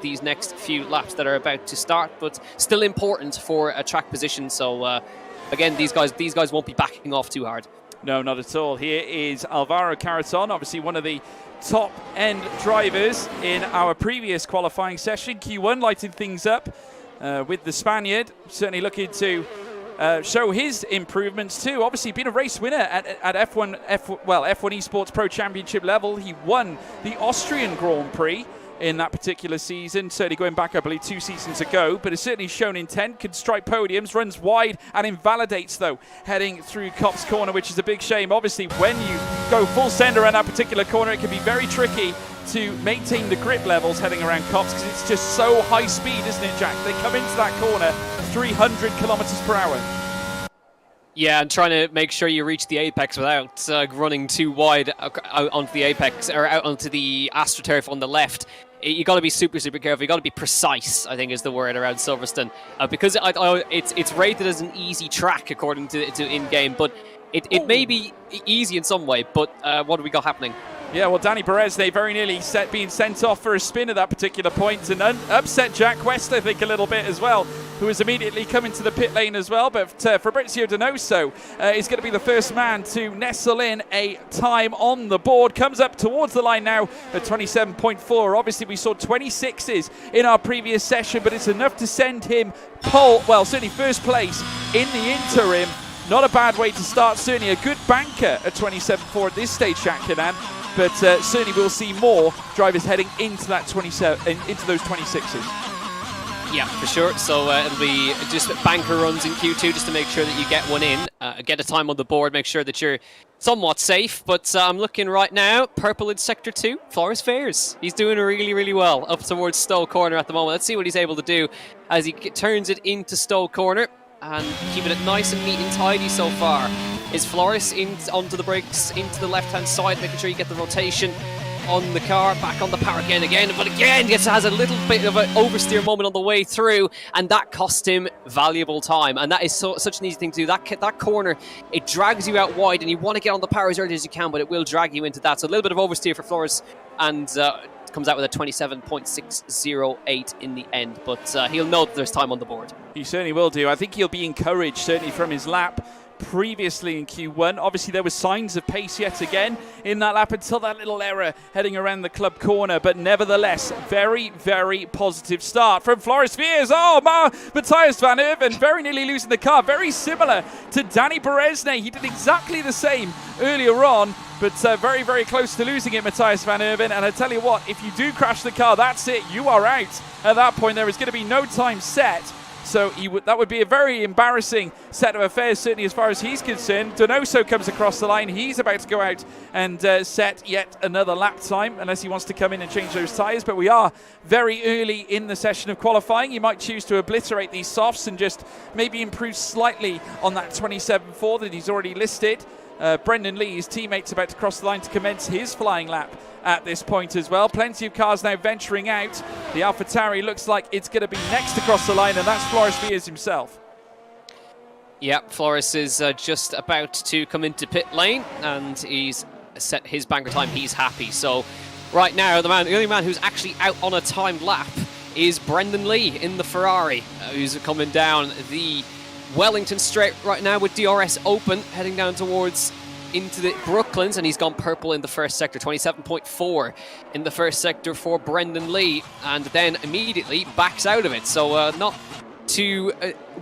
these next few laps that are about to start, but still important for a track position. So again, these guys won't be backing off too hard. No, not at all. Here is Alvaro Caraton, obviously one of the top end drivers in our previous qualifying session. Q1 lighting things up with the Spaniard, certainly looking to show his improvements too. Obviously been a race winner at F1 Esports Pro Championship level. He won the Austrian Grand Prix in that particular season, certainly going back, I believe, 2 seasons ago, but has certainly shown intent, can strike podiums, runs wide and invalidates, though, heading through Cop's corner, which is a big shame. Obviously, when you go full send around that particular corner, it can be very tricky to maintain the grip levels heading around Cops, because it's just so high speed, isn't it, Jack? They come into that corner 300 kilometers per hour. Yeah, and trying to make sure you reach the apex without running too wide out onto the apex, or out onto the AstroTurf on the left. You got to be super, super careful. You got to be precise, I think is the word around Silverstone, because it's rated as an easy track according to in-game, but it may be easy in some way. But what do we got happening? Yeah, well, Danny Perez, they very nearly being sent off for a spin at that particular point, and upset Jack West, I think, a little bit as well, who was immediately coming to the pit lane as well. But Fabrizio Donoso is going to be the first man to nestle in a time on the board. Comes up towards the line now at 27.4. Obviously, we saw 26s in our previous session, but it's enough to send him certainly first place in the interim. Not a bad way to start, certainly a good banker at 27.4 at this stage, Jack Canan. But certainly we'll see more drivers heading into that 27, into those 26s. Yeah, for sure. So it'll be just banker runs in Q2 just to make sure that you get one in, get a time on the board, make sure that you're somewhat safe. But I'm looking right now, purple in Sector 2, Floris Fairs. He's doing really, really well up towards Stowe Corner at the moment. Let's see what he's able to do as he turns it into Stowe Corner. And keeping it nice and neat and tidy so far. Is Floris onto the brakes, into the left-hand side, making sure you get the rotation on the car, back on the power again, but again has a little bit of an oversteer moment on the way through, and that cost him valuable time. And that is such an easy thing to do. That corner, it drags you out wide, and you want to get on the power as early as you can, but it will drag you into that. So a little bit of oversteer for Floris, and comes out with a 27.608 in the end, but he'll know that there's time on the board. He certainly will do. I think he'll be encouraged, certainly from his lap previously in Q1. Obviously, there were signs of pace yet again in that lap until that little error heading around the club corner, but nevertheless, very, very positive start from Floris Fairs. Matthias van Erven very nearly losing the car, very similar to Danny Beresne. He did exactly the same earlier on, but very, very close to losing it, Matthias van Erven. And I tell you what, if you do crash the car, that's it. You are out. At that point, there is going to be no time set. So that would be a very embarrassing set of affairs, certainly as far as he's concerned. Donoso comes across the line. He's about to go out and set yet another lap time, unless he wants to come in and change those tyres. But we are very early in the session of qualifying. You might choose to obliterate these softs and just maybe improve slightly on that 27.4 that he's already listed. Brendan Lee, his teammate's about to cross the line to commence his flying lap at this point as well. Plenty of cars now venturing out. The AlphaTauri looks like it's going to be next across the line, and that's Floris Fairs himself. Yeah, Floris is just about to come into pit lane, and he's set his banker time. He's happy. So right now, the only man who's actually out on a timed lap is Brendan Lee in the Ferrari, who's coming down the Wellington straight right now with DRS open, heading down towards into the Brooklands, and he's gone purple in the first sector, 27.4 in the first sector for Brendan Lee, and then immediately backs out of it. So not too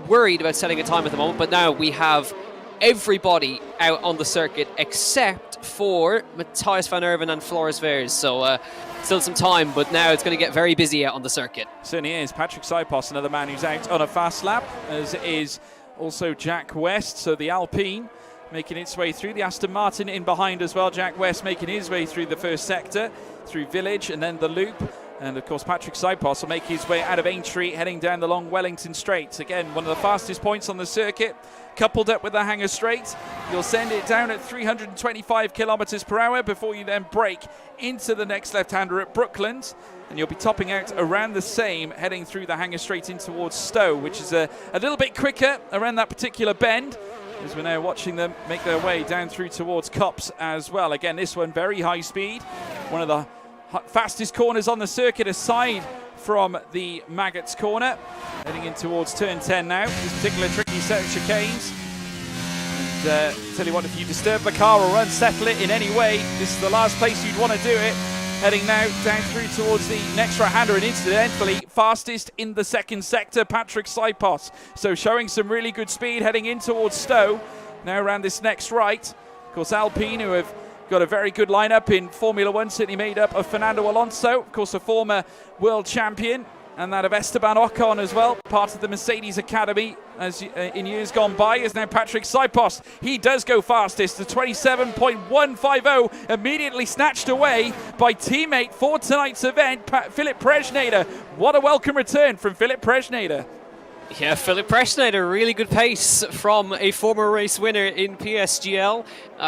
worried about setting a time at the moment, but now we have everybody out on the circuit except for Matthias van Erven and Floris Fairs. So still some time, but now it's going to get very busy out on the circuit. Certainly is. Patrick Saipos, another man who's out on a fast lap, as is also Jack West. So the Alpine making its way through, the Aston Martin in behind as well. Jack West making his way through the first sector, through Village and then the Loop. And of course, Patrick Saipos will make his way out of Aintree, heading down the long Wellington Straight. Again, one of the fastest points on the circuit, coupled up with the Hanger Straight. You'll send it down at 325 kilometers per hour before you then brake into the next left-hander at Brooklands. And you'll be topping out around the same, heading through the Hanger Straight in towards Stowe, which is a little bit quicker around that particular bend, as we're now watching them make their way down through towards Copse as well. Again, this one very high speed, one of the fastest corners on the circuit aside from the Maggots corner. Heading in towards turn 10 now, this particular tricky set of chicanes. And tell you what, if you disturb the car or unsettle it in any way, this is the last place you'd want to do it. Heading now down through towards the next right-hander, and incidentally, fastest in the second sector, Patrick Saipos. So showing some really good speed heading in towards Stowe. Now around this next right. Of course, Alpine, who have got a very good lineup in Formula One, certainly made up of Fernando Alonso, of course a former world champion, and that of Esteban Ocon as well, part of the Mercedes Academy as in years gone by, is now Patrick Sipos. He does go fastest, the 27.150, immediately snatched away by teammate for tonight's event, Philip Presnader. What a welcome return from Philip Presnader. Yeah, Philip Presnader, really good pace from a former race winner in PSGL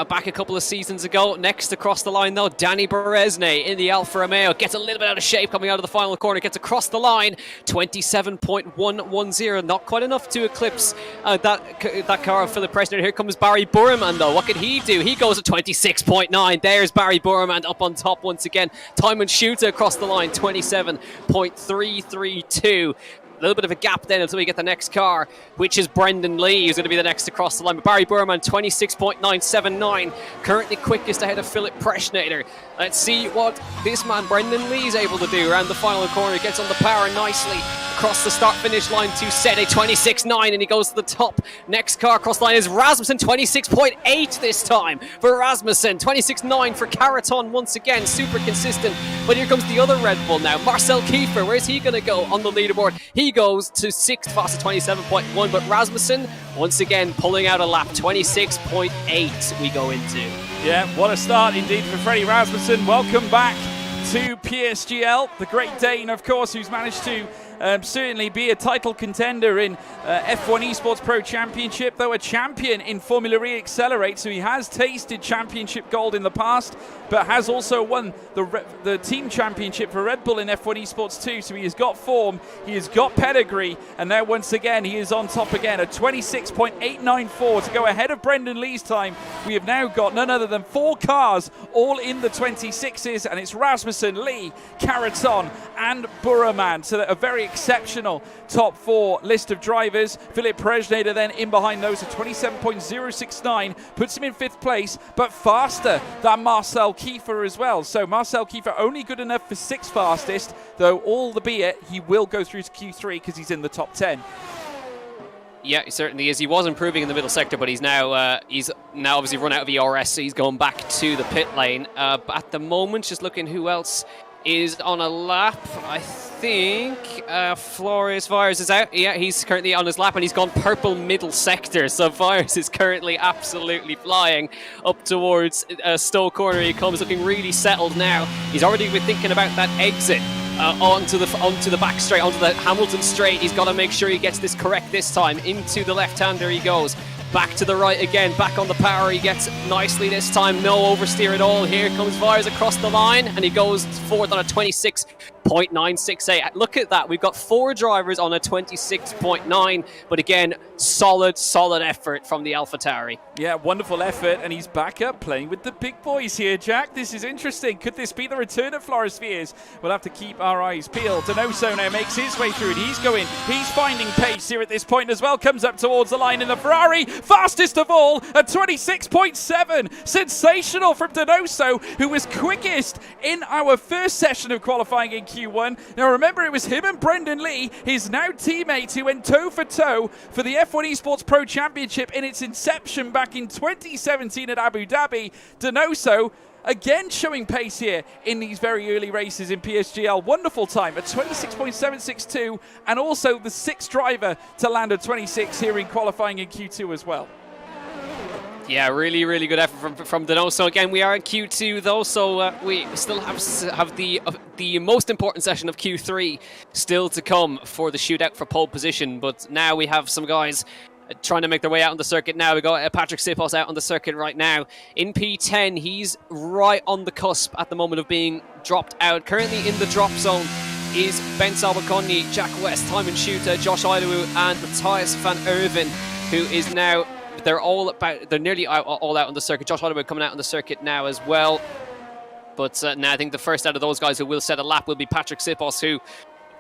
back a couple of seasons ago. Next across the line though, Danny Beresne in the Alfa Romeo gets a little bit out of shape coming out of the final corner, gets across the line, 27.110, not quite enough to eclipse that car of Philip Presnader. Here comes Barry Burman though, what could he do? He goes at 26.9, there's Barry Burman up on top once again. Timon Schutter across the line, 27.332. A little bit of a gap then until we get the next car, which is Brendan Lee, who's going to be the next across the line. But Barry Burman, 26.979, currently quickest ahead of Philip Presnader. Let's see what this man Brendan Lee is able to do around the final corner. He gets on the power nicely across the start-finish line to set a 26.9, and he goes to the top. Next car across the line is Rasmussen, 26.8 this time for Rasmussen. 26.9 for Caraton once again, super consistent. But here comes the other Red Bull now, Marcel Kiefer. Where's he going to go on the leaderboard? He goes to 6th, fast at 27.1, but Rasmussen once again pulling out a lap, 26.8 we go into. Yeah, what a start indeed for Freddie Rasmussen. Welcome back to PSGL, the Great Dane, of course, who's managed to certainly be a title contender in F1 Esports Pro Championship, though a champion in Formula E Accelerate, so he has tasted championship gold in the past, but has also won the team championship for Red Bull in F1 Esports 2, so he has got form, he has got pedigree, and now once again he is on top again, a 26.894 to go ahead of Brendan Lee's time. We have now got none other than 4 cars all in the 26s, and it's Rasmussen, Lee, Caraton and Burraman, so that a very exceptional top 4 list of drivers. Philip Presnader then in behind those at 27.069, puts him in 5th place, but faster than Marcel Kiefer as well. So Marcel Kiefer only good enough for 6th fastest, though albeit he will go through to Q3 because he's in the top 10. Yeah, he certainly is. He was improving in the middle sector, but he's now obviously run out of ERS, so he's going back to the pit lane. But at the moment, just looking who else is on a lap. I think Flores Vires is out. Yeah, he's currently on his lap and he's gone purple middle sector. So Vires is currently absolutely flying up towards Stowe Corner. He comes looking really settled now. He's already been thinking about that exit onto the back straight, onto the Hamilton straight. He's got to make sure he gets this correct this time. Into the left-hander he goes. Back to the right again, back on the power, he gets nicely this time, no oversteer at all. Here comes Vires across the line, and he goes 4th on a 26.968. Look at that, we've got 4 drivers on a 26.9, but again, solid effort from the AlphaTauri. Yeah, wonderful effort, and he's back up playing with the big boys here, Jack. This is interesting. Could this be the return of Flores Viers? We'll have to keep our eyes peeled. Donoso now makes his way through, and he's finding pace here at this point as well, comes up towards the line in the Ferrari, fastest of all at 26.7. Sensational from Donoso, who was quickest in our first session of qualifying in Q1. Now remember, it was him and Brendan Lee, his now teammate, who went toe for toe for the F1 Esports Pro Championship in its inception back in 2017 at Abu Dhabi. Donoso again showing pace here in these very early races in PSGL. Wonderful time at 26.762, and also the 6th driver to land at 26 here in qualifying in Q2 as well. Yeah, really good effort from Donoso. Again, we are in Q2 though, so we still have the most important session of Q3 still to come for the shootout for pole position. But now we have some guys trying to make their way out on the circuit now. We got Patrick Sipos out on the circuit right now. In P10, he's right on the cusp at the moment of being dropped out. Currently in the drop zone is Ben Salbaconyi, Jack West, Timon Schutter, Josh Idawu, and Matthias van Erven, who is now, they're nearly all out on the circuit. Josh Idawu coming out on the circuit now as well. But now I think the first out of those guys who will set a lap will be Patrick Sipos, who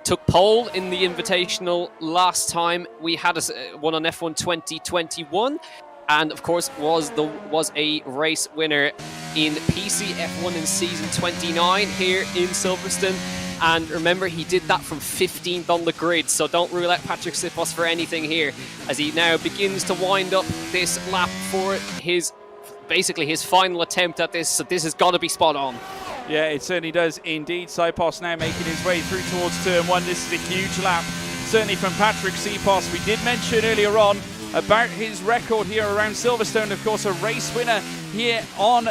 took pole in the Invitational last time we had one on F1 2021, and of course was a race winner in PC F1 in season 29 here in Silverstone. And remember, he did that from 15th on the grid, so don't rule out Patrick Sipos for anything here as he now begins to wind up this lap for his basically his final attempt at this, so this has got to be spot on. Yeah, it certainly does indeed. Sipos now making his way through towards turn one. This is a huge lap, certainly from Patrick Sipos. We did mention earlier on about his record here around Silverstone. Of course, a race winner here on,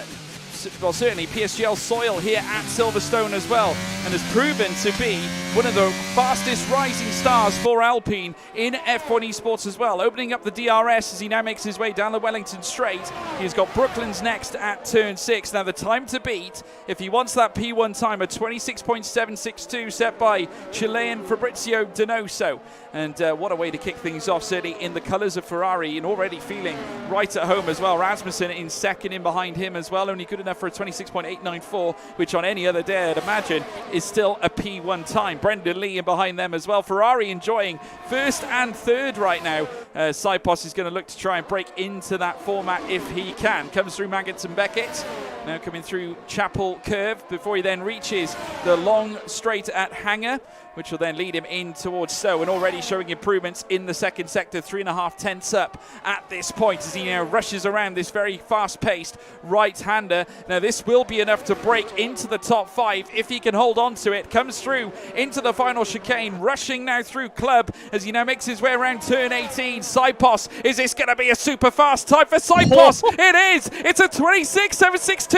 well, certainly PSGL soil here at Silverstone as well, and has proven to be one of the fastest rising stars for Alpine in F1 Esports as well. Opening up the DRS as he now makes his way down the Wellington Straight. He's got Brooklands next at turn 6. Now the time to beat, if he wants that P1 time, a 26.762 set by Chilean Fabrizio Donoso. And what a way to kick things off, certainly in the colours of Ferrari, and already feeling right at home as well. Rasmussen in second in behind him as well, only good enough for a 26.894, which on any other day I'd imagine is still a P1 time. Brendan Lee in behind them as well. Ferrari enjoying first and third right now. Sipos is going to look to try and break into that format if he can. Comes through Maggots and Beckett. Now coming through Chapel Curve before he then reaches the long straight at Hanger, which will then lead him in towards Stowe, and already showing improvements in the second sector, 3.5 tenths up at this point as he now rushes around this very fast-paced right-hander. Now this will be enough to break into the top 5 if he can hold on to it. Comes through into the final chicane, rushing now through Club as he now makes his way around turn 18. Sipos, is this going to be a super fast time for Sipos? It is! It's a 26.762,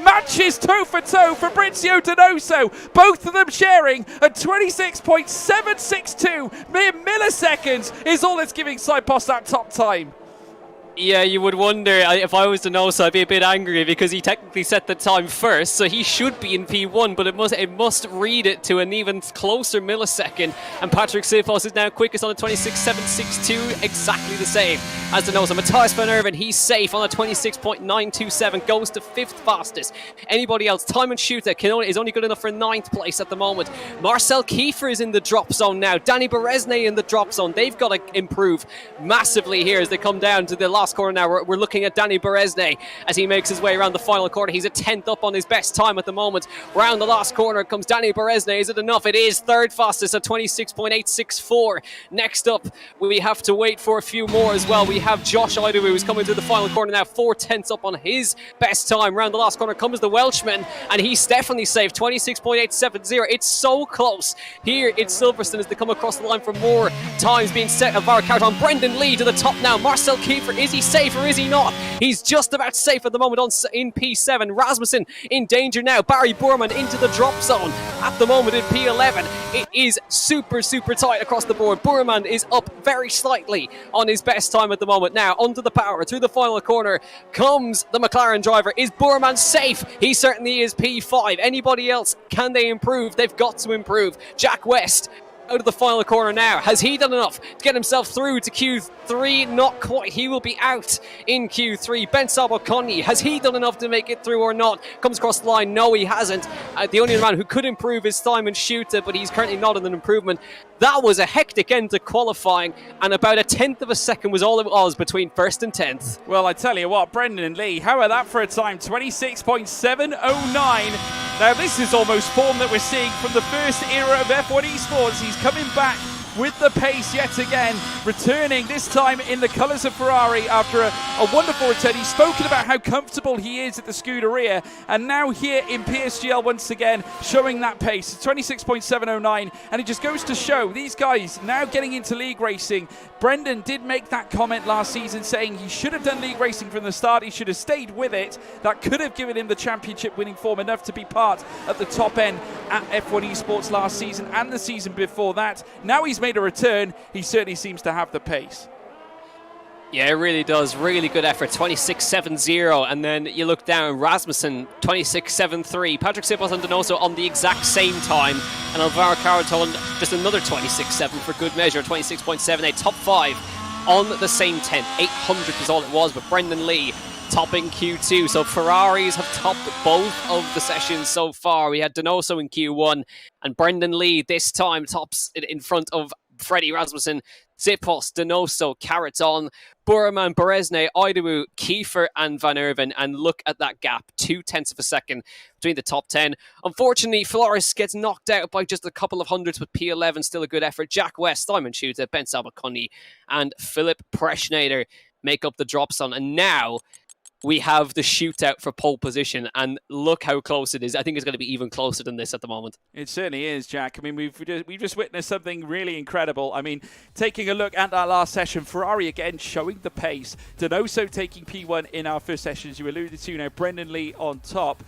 matches toe for toe for Fabrizio Donoso, both of them sharing a 26.762. Mere milliseconds is all that's giving Sipos that top time. Yeah, you would wonder, if I was to know, so I'd be a bit angry because he technically set the time first, so he should be in P1, but it must read it to an even closer millisecond. And Patrick Sipos is now quickest on a 26.762, exactly the same as Donoso. Matthias van Erven, he's safe on a 26.927, goes to 5th fastest. Anybody else, Timon Schutter is only good enough for 9th place at the moment. Marcel Kiefer is in the drop zone now. Danny Berezne in the drop zone. They've got to improve massively here as they come down to the last corner now. We're looking at Danny Berezne as he makes his way around the final corner. He's a 10th up on his best time at the moment. Round the last corner comes Danny Berezne. Is it enough? It is. 3rd fastest at 26.864. Next up, we have to wait for a few more as well. We have Josh Idowu who's coming through the final corner now, 4 tenths up on his best time. Round the last corner comes the Welshman, and he's definitely safe. 26.870. It's so close here in Silverstone as they come across the line for more times being set of Varric on. Brendan Lee to the top now. Marcel Kiefer, is he safe or is he not? He's just about safe at the moment in P7. Rasmussen in danger now. Barry Boorman into the drop zone at the moment in P11. It is super tight across the board. Boorman is up very slightly on his best time at the moment. Now under the power through the final corner comes the McLaren driver. Is Boorman safe? He certainly is. P5. Anybody else? Can they improve? They've got to improve. Jack West out of the final corner now. Has he done enough to get himself through to Q3? Not quite. He will be out in Q3. Ben Sabokoni, has he done enough to make it through or not? Comes across the line. No, he hasn't. The only man who could improve is Simon Schutter, but he's currently not in an improvement. That was a hectic end to qualifying, and about a 10th of a second was all it was between 1st and 10th. Well, I tell you what, Brendan Lee, how about that for a time? 26.709. Now, this is almost form that we're seeing from the first era of F1 Esports. He's coming back with the pace yet again, returning this time in the colours of Ferrari after a wonderful return. He's spoken about how comfortable he is at the Scuderia, and now here in PSGL once again showing that pace, 26.709, and it just goes to show these guys now getting into league racing. Brendan did make that comment last season saying he should have done league racing from the start, he should have stayed with it. That could have given him the championship winning form enough to be part at the top end at F1 Esports last season and the season before that. Now he's made a return, he certainly seems to have the pace. Yeah, it really does. Really good effort. 26.70. And then you look down, Rasmussen, 26.73. Patrick Sipos and Donoso on the exact same time. And Alvaro Caraton, just another 26.7 for good measure. 26.78. Top 5 on the same 10th. 800 is all it was, but Brendan Lee topping Q2. So Ferraris have topped both of the sessions so far. We had Donoso in Q1, and Brendan Lee this time tops it in front of Freddie Rasmussen, Sipos, Donoso, Caraton, Boorman, Berezne, Idowu, Kiefer and Van Erven. And look at that gap, 0.2 of a second between the top 10. Unfortunately, Flores gets knocked out by just a couple of hundredths with P11. Still a good effort. Jack West, Simon Schutter, Ben Sabakoni and Philip Preschnader make up the drop zone. And now we have the shootout for pole position, and look how close it is. I think it's going to be even closer than this at the moment. It certainly is, Jack. I mean, we've just witnessed something really incredible. I mean, taking a look at that last session, Ferrari again showing the pace. Donoso taking P1 in our first session, as you alluded to. Now, Brendan Lee on top.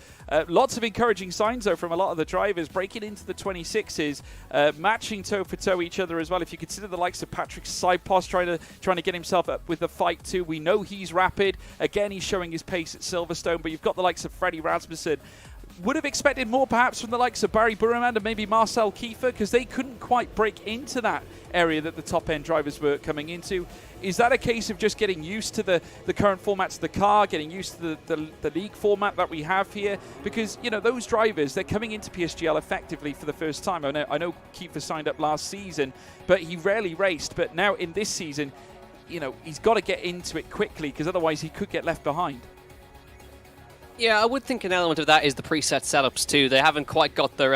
Lots of encouraging signs, though, from a lot of the drivers breaking into the 26s, matching toe for toe each other as well. If you consider the likes of Patrick Saipos trying to get himself up with the fight too, we know he's rapid. Again, he's showing his pace at Silverstone, but you've got the likes of Freddie Rasmussen. Would have expected more perhaps from the likes of Barry Burman and maybe Marcel Kiefer, because they couldn't quite break into that area that the top-end drivers were coming into. Is that a case of just getting used to the current formats of the car, getting used to the league format that we have here? Because, you know, those drivers, they're coming into PSGL effectively for the first time. I know Kiefer signed up last season, but he rarely raced. But now in this season, you know, he's got to get into it quickly, because otherwise he could get left behind. Yeah, I would think an element of that is the preset setups too. They haven't quite got their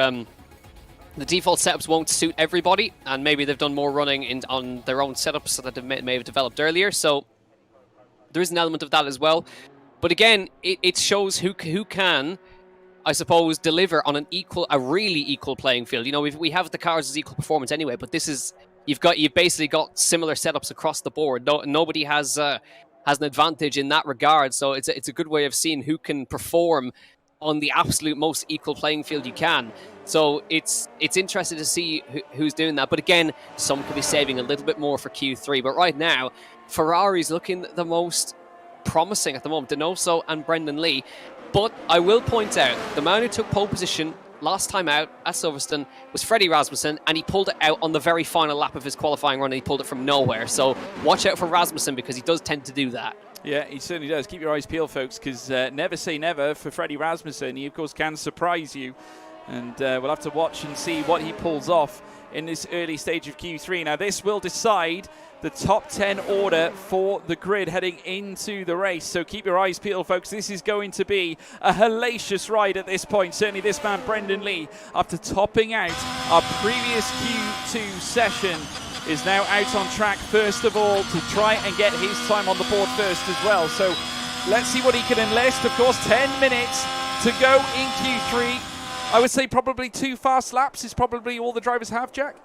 the default setups won't suit everybody, and maybe they've done more running on their own setups that they may have developed earlier. So there is an element of that as well. But again, it shows who can, I suppose, deliver on a really equal playing field. You know, we have the cars as equal performance anyway, but this is you've basically got similar setups across the board. Nobody has an advantage in that regard. So it's a good way of seeing who can perform on the absolute most equal playing field you can. So it's interesting to see who's doing that. But again, some could be saving a little bit more for Q3. But right now, Ferrari's looking the most promising at the moment, Donoso and Brendan Lee. But I will point out, the man who took pole position last time out at Silverstone was Freddie Rasmussen, and he pulled it out on the very final lap of his qualifying run, and he pulled it from nowhere. So watch out for Rasmussen, because he does tend to do that. Yeah, he certainly does. Keep your eyes peeled, folks, because never say never for Freddie Rasmussen. He, of course, can surprise you. And we'll have to watch and see what he pulls off in this early stage of Q3. Now, this will decide the top 10 order for the grid heading into the race. So keep your eyes peeled, folks. This is going to be a hellacious ride at this point. Certainly this man, Brendan Lee, after topping out our previous Q2 session, is now out on track, first of all, to try and get his time on the board first as well. So let's see what he can enlist. Of course, 10 minutes to go in Q3. I would say probably 2 fast laps is probably all the drivers have, Jack.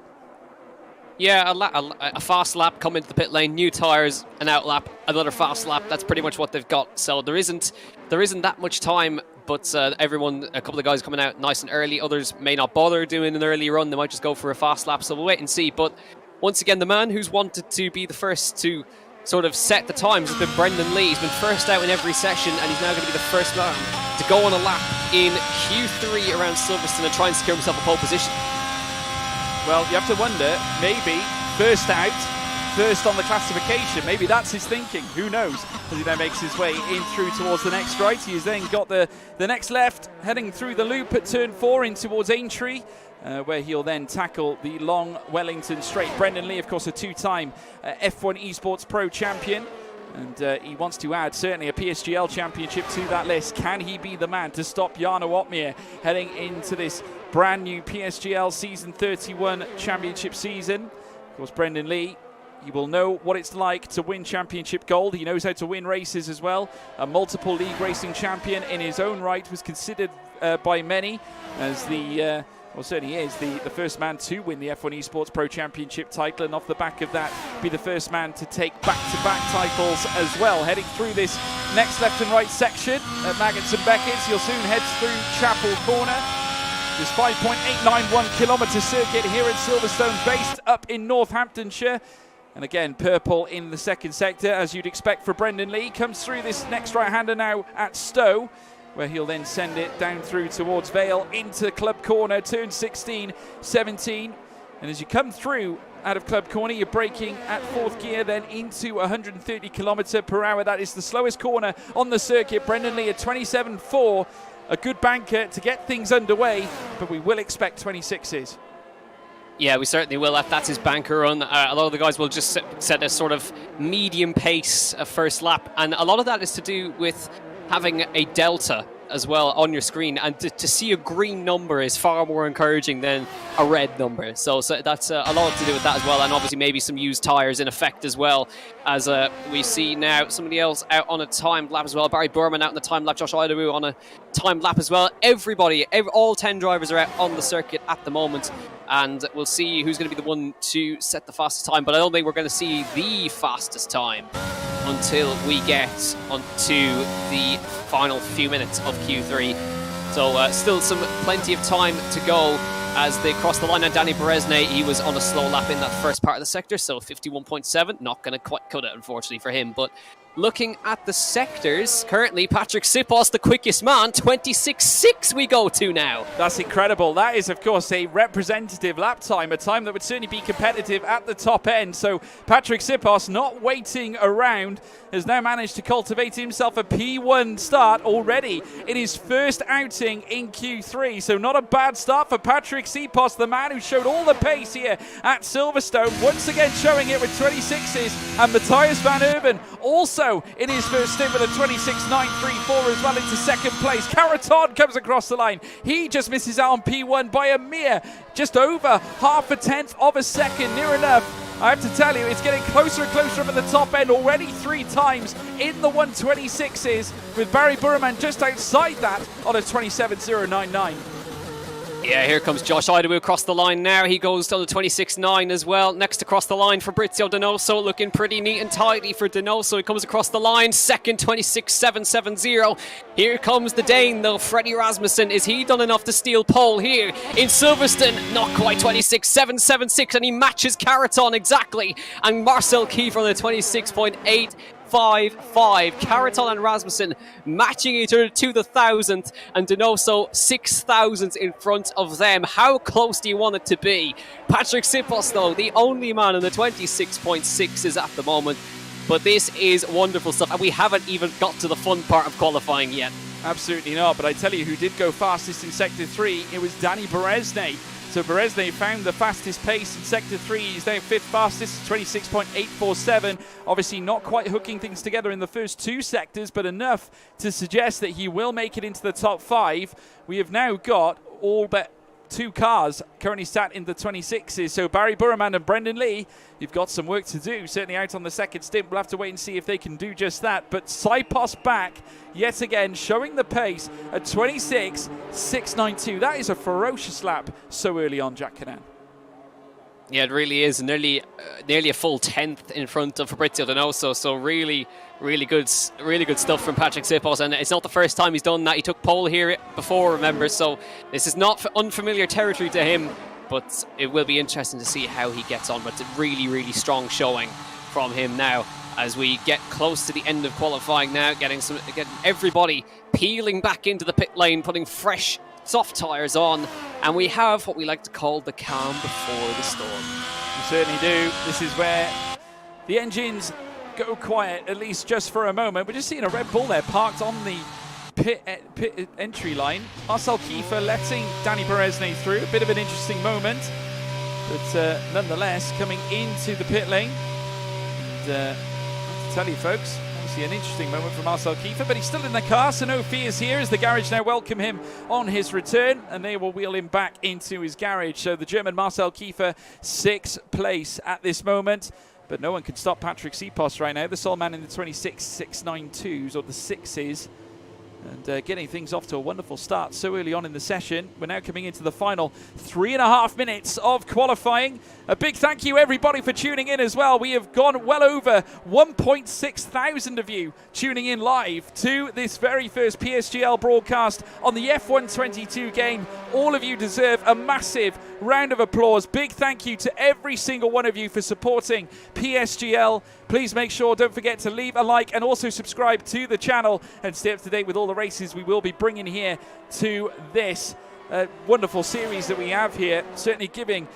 Yeah, a fast lap, come into the pit lane, new tyres, an out lap, another fast lap. That's pretty much what they've got. So there isn't that much time, but a couple of guys coming out nice and early. Others may not bother doing an early run. They might just go for a fast lap. So we'll wait and see. But once again, the man who's wanted to be the first to sort of set the times has been Brendan Lee. He's been first out in every session, and he's now going to be the first man to go on a lap in Q3 around Silverstone and try and secure himself a pole position. Well, you have to wonder, maybe first out, first on the classification. Maybe that's his thinking. Who knows? As he then makes his way in through towards the next right. He's then got the next left, heading through the loop at turn 4 in towards Aintree, where he'll then tackle the long Wellington straight. Brendan Lee, of course, a 2-time F1 Esports Pro champion. And he wants to add certainly a PSGL championship to that list. Can he be the man to stop Jarno Opmeer heading into this brand new PSGL Season 31 championship season? Of course, Brendan Lee, he will know what it's like to win championship gold. He knows how to win races as well. A multiple league racing champion in his own right, was considered by many as well, certainly is the first man to win the F1 Esports Pro Championship title, and off the back of that, be the first man to take back-to-back titles as well. Heading through this next left and right section at Maggots and Beckett's, you'll soon head through Chapel Corner. This 5.891 kilometre circuit here at Silverstone, based up in Northamptonshire. And again, purple in the second sector, as you'd expect for Brendan Lee. Comes through this next right-hander now at Stowe, where he'll then send it down through towards Vale into Club Corner, turn 16, 17. And as you come through out of Club Corner, you're braking at 4th gear, then into 130 kilometre per hour. That is the slowest corner on the circuit. Brendan Lee at 27.4, a good banker to get things underway, but we will expect 26s. Yeah, we certainly will. That's his banker run. A lot of the guys will just set a sort of medium pace first lap, and a lot of that is to do with having a delta as well on your screen, and to see a green number is far more encouraging than a red number. So that's a lot to do with that as well, and obviously maybe some used tyres in effect as well, as we see now somebody else out on a timed lap as well. Barry Burman out on the timed lap, Josh Idawu on a timed lap as well. All 10 drivers are out on the circuit at the moment, and we'll see who's going to be the one to set the fastest time, but I don't think we're going to see the fastest time until we get onto the final few minutes of Q3. So still plenty of time to go as they cross the line. And Danny Berezne, he was on a slow lap in that first part of the sector, so 51.7, not going to quite cut it, unfortunately, for him. But looking at the sectors, currently Patrick Sipos, the quickest man, 26.6 we go to now. That's incredible. That is, of course, a representative lap time, a time that would certainly be competitive at the top end. So Patrick Sipos, not waiting around, has now managed to cultivate himself a P1 start already in his first outing in Q3. So not a bad start for Patrick Sipos, the man who showed all the pace here at Silverstone, once again showing it with 26s, and Matthias van Urban also in his first stint with a 26.934 as well into second place. Caraton comes across the line. He just misses out on P1 by a mere just over half a tenth of a second, near enough. I have to tell you, it's getting closer and closer up at the top end already 3 times in the 126s, with Barry Burman just outside that on a 27.099. Yeah, here comes Josh Idawu across the line now. He goes to the 26.9 as well. Next across the line, Fabrizio Donoso, looking pretty neat and tidy for Donoso. He comes across the line, second, 26.770. Here comes the Dane, though, Freddie Rasmussen. Is he done enough to steal pole here in Silverstone? Not quite, 26.776, and he matches Caraton exactly. And Marcel Kiefer on the 26.8. 5.5. Caraton and Rasmussen matching each other to the 1,000th, and Donoso 6,000 in front of them. How close do you want it to be? Patrick Sipos, though, the only man in the 26.6s at the moment. But this is wonderful stuff, and we haven't even got to the fun part of qualifying yet. Absolutely not, but I tell you who did go fastest in Sector 3, it was Danny Berezne. So Berezne found the fastest pace in Sector 3. He's now 5th fastest, 26.847. Obviously not quite hooking things together in the first 2 sectors, but enough to suggest that he will make it into the top 5. We have now got all but 2 cars currently sat in the 26s. So Barry Burman and Brendan Lee, you've got some work to do. Certainly out on the second stint. We'll have to wait and see if they can do just that. But Sipos back yet again, showing the pace at 26.692. That is a ferocious lap so early on, Jack Canan. Yeah, it really is. Nearly a full 10th in front of Fabrizio Donoso. So really good stuff from Patrick Sipos. And it's not the first time he's done that. He took pole here before, remember. So this is not unfamiliar territory to him. But it will be interesting to see how he gets on. But it's a really strong showing from him now, as we get close to the end of qualifying now, getting everybody peeling back into the pit lane, putting fresh soft tyres on, and we have what we like to call the calm before the storm. We certainly do. This is where the engines go quiet, at least just for a moment. We're just seeing a Red Bull there parked on the pit entry line. Marcel Kiefer letting Danny Berezne through. A bit of an interesting moment, but nonetheless coming into the pit lane. And, tell you folks, obviously an interesting moment for Marcel Kiefer, but he's still in the car, so no fears here as the garage now welcome him on his return, and they will wheel him back into his garage. So the German Marcel Kiefer, 6th place at this moment, but no one can stop Patrick Sipos right now, the sole man in the 26.692s, or the 6s, and getting things off to a wonderful start so early on in the session. We're now coming into the final 3.5 minutes of qualifying. A big thank you everybody for tuning in as well. We have gone well over 1.6 thousand of you tuning in live to this very first PSGL broadcast on the F122 game. All of you deserve a massive round of applause. Big thank you to every single one of you for supporting PSGL. Please make sure, don't forget to leave a like and also subscribe to the channel and stay up to date with all the races we will be bringing here to this wonderful series that we have here, certainly giving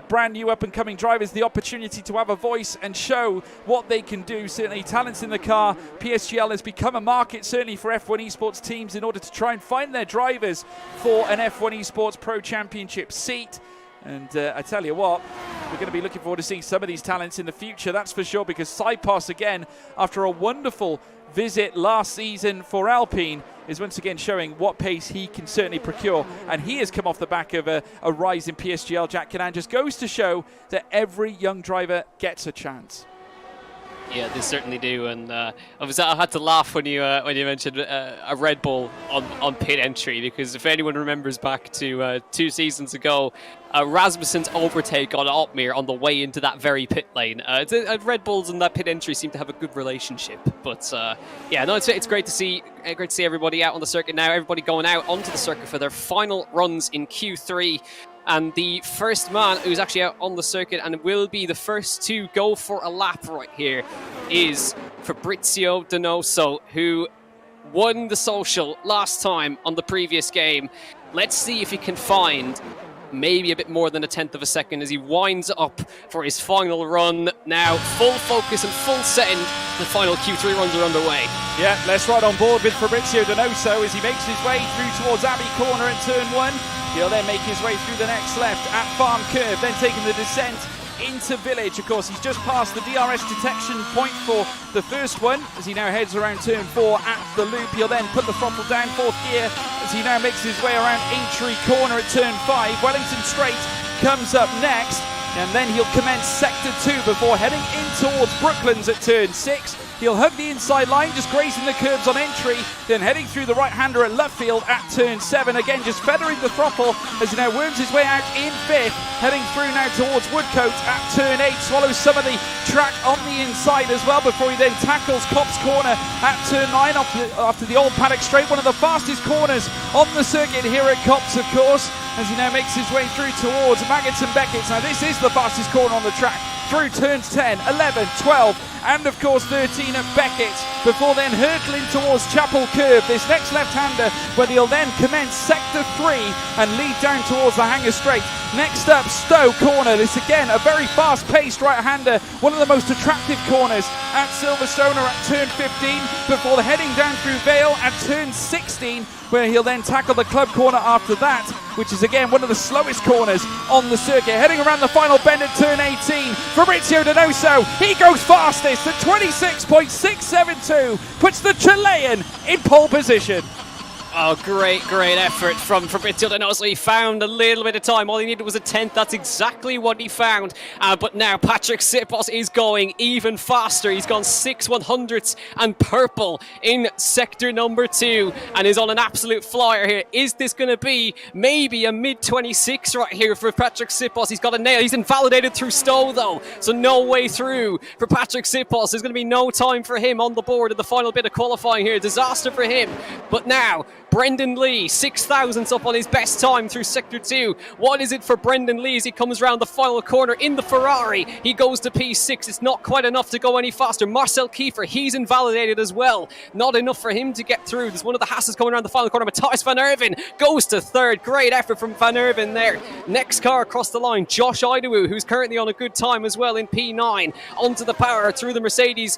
brand new up and coming drivers the opportunity to have a voice and show what they can do. Certainly talents in the car. PSGL has become a market certainly for F1 esports teams in order to try and find their drivers for an F1 esports pro championship seat. And I tell you what, we're going to be looking forward to seeing some of these talents in the future, that's for sure, because Sipos, again, after a wonderful visit last season for Alpine, is once again showing what pace he can certainly procure. And he has come off the back of a rise in PSGL. Jack Canan just goes to show that every young driver gets a chance. Yeah, they certainly do, and I had to laugh when you mentioned a Red Bull on pit entry, because if anyone remembers back to 2 seasons ago, Rasmussen's overtake on Altmir on the way into that very pit lane. Red Bulls and that pit entry seem to have a good relationship, but yeah, no, it's great to see everybody out on the circuit now. Everybody going out onto the circuit for their final runs in Q3. And the first man who's actually out on the circuit and will be the first to go for a lap right here is Fabrizio Donoso, who won the social last time on the previous game. Let's see if he can find maybe a bit more than 1/10 of a second as he winds up for his final run. Now, full focus and full setting. The final Q3 runs are underway. Yeah, let's ride on board with Fabrizio Donoso as he makes his way through towards Abbey Corner in turn 1. He'll then make his way through the next left at Farm Curve, then taking the descent into Village. Of course, he's just passed the DRS detection point for the first one as he now heads around turn 4 at the loop. He'll then put the throttle down 4th gear as he now makes his way around Aintree Corner at turn 5. Wellington Straight comes up next, and then he'll commence sector 2 before heading in towards Brooklands at turn 6. He'll hug the inside line, just grazing the curbs on entry, then heading through the right-hander at Luffield at turn 7. Again, just feathering the throttle as he now worms his way out in 5th, heading through now towards Woodcote at turn 8. Swallows some of the track on the inside as well before he then tackles Copse Corner at turn 9 after the old paddock straight. One of the fastest corners on the circuit here at Copse, of course, as he now makes his way through towards Maggots and Beckett's. Now, this is the fastest corner on the track through turns 10, 11, 12, and of course 13 at Beckett, before then hurtling towards Chapel Curve, this next left-hander, where he'll then commence sector 3 and lead down towards the Hanger Straight. Next up, Stowe Corner. This again a very fast-paced right-hander, one of the most attractive corners at Silverstone at turn 15, before heading down through Vale at turn 16, where he'll then tackle the club corner after that, which is again one of the slowest corners on the circuit. Heading around the final bend at turn 18, Fabrizio Donoso, he goes fastest at 26.672, puts the Chilean in pole position. Oh, great effort from Fabrizio Donoso. He found a little bit of time. All he needed was 1/10. That's exactly what he found. But now Patrick Sipos is going even faster. He's gone 6/100ths and purple in sector number 2 and is on an absolute flyer here. Is this going to be maybe a mid-26 right here for Patrick Sipos? He's got a nail. He's invalidated through Stowe, though, so no way through for Patrick Sipos. There's going to be no time for him on the board in the final bit of qualifying here. Disaster for him. But now Brendan Lee, 6,000ths up on his best time through sector 2. What is it for Brendan Lee as he comes around the final corner in the Ferrari? He goes to P6. It's not quite enough to go any faster. Marcel Kiefer, he's invalidated as well. Not enough for him to get through. There's one of the Hasses coming around the final corner. Matthijs van Erven goes to 3rd. Great effort from van Erven there. Next car across the line, Josh Idawu, who's currently on a good time as well in P9. Onto the power through the Mercedes.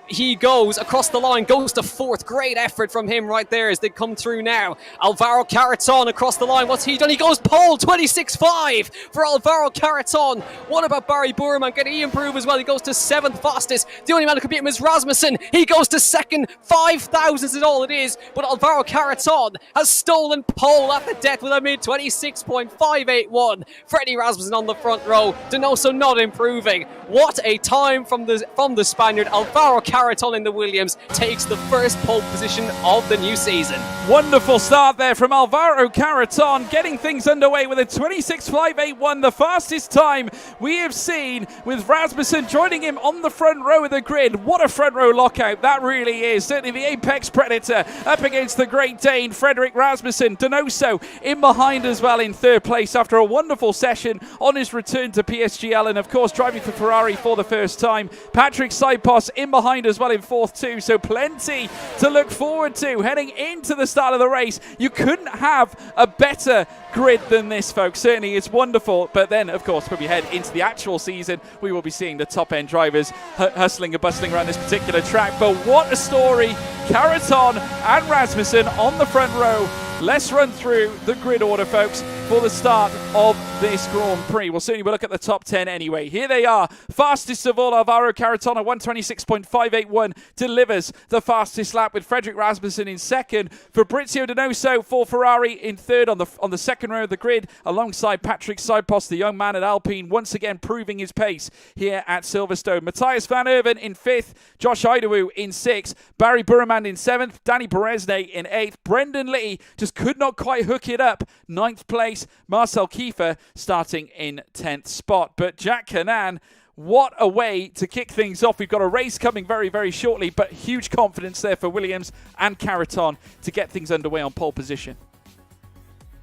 He goes across the line, goes to 4th. Great effort from him right there as they come through now. Alvaro Caraton across the line. What's he done? He goes pole, 26.5 for Alvaro Caraton. What about Barry Burman? Can he improve as well? He goes to 7th fastest. The only man who could beat him is Rasmussen. He goes to 2nd. 5,000 is all it is. But Alvaro Caraton has stolen pole at the death with a mid 26.581. Freddie Rasmussen on the front row. Donoso not improving. What a time from the Spaniard. Alvaro Caraton in the Williams takes the first pole position of the new season. Wonderful start there from Alvaro Caraton, getting things underway with a 26.581, the fastest time we have seen, with Rasmussen joining him on the front row of the grid. What a front row lockout that really is. Certainly the apex predator up against the Great Dane, Frederick Rasmussen. Donoso in behind as well in 3rd place after a wonderful session on his return to PSGL, and of course driving for Ferrari for the first time. Patrick Sipos in behind as well in 4th too, so plenty to look forward to heading into the start of the race. You couldn't have a better grid than this, folks. Certainly it's wonderful, but then of course when we head into the actual season, we will be seeing the top end drivers hustling and bustling around this particular track. But what a story. Caraton and Rasmussen on the front row. Let's run through the grid order, folks. for the start of this Grand Prix. Well, certainly we'll look at the top 10 anyway. Here they are. Fastest of all, Alvaro Caratana, 126.581, delivers the fastest lap with Frederick Rasmussen in second. Fabrizio Donoso for Ferrari in third on the second row of the grid, alongside Patrick Sipos, the young man at Alpine, once again proving his pace here at Silverstone. Matthias Van Erven in fifth, Josh Idowu in sixth, Barry Burman in seventh, Danny Perezne in eighth, Brendan Lee just could not quite hook it up, ninth place, Marcel Kiefer starting in 10th spot. But Jack Canan, what a way to kick things off. We've got a race coming very, very shortly, but huge confidence there for Williams and Caraton to get things underway on pole position.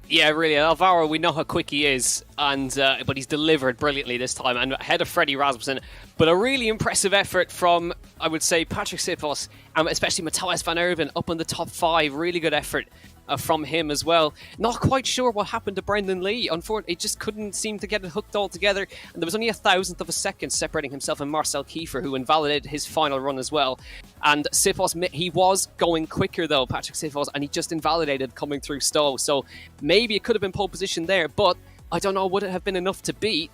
Yeah, really. Alvaro, we know how quick he is, but he's delivered brilliantly this time, and ahead of Freddie Rasmussen. But a really impressive effort from, I would say, Patrick Sipos, and especially Matthias Van Erven up in the top 5. Really good effort from him as well. Not quite sure what happened to Brendan Lee. Unfortunately, it just couldn't seem to get it hooked all together. And there was only a thousandth of a second separating himself and Marcel Kiefer, who invalidated his final run as well. And Sipos, he was going quicker though, Patrick Sipos, and he just invalidated coming through Stowe. So maybe it could have been pole position there, but I don't know, would it have been enough to beat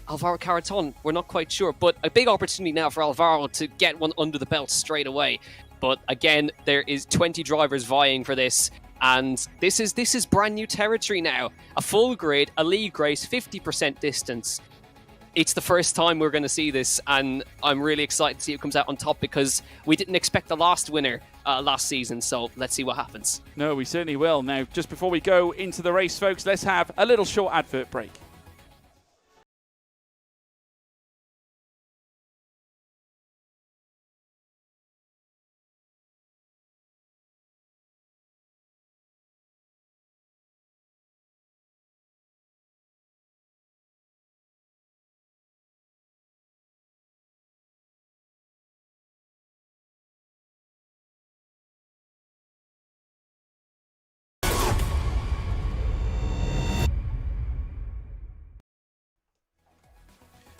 Alvaro Caraton? We're not quite sure, but a big opportunity now for Alvaro to get one under the belt straight away. But again, there is 20 drivers vying for this. And this is brand new territory now. A full grid, a league race, 50% distance. It's the first time we're going to see this, and I'm really excited to see who comes out on top, because we didn't expect the last winner last season, so let's see what happens. No, we certainly will. Now, just before we go into the race, folks, let's have a little short advert break.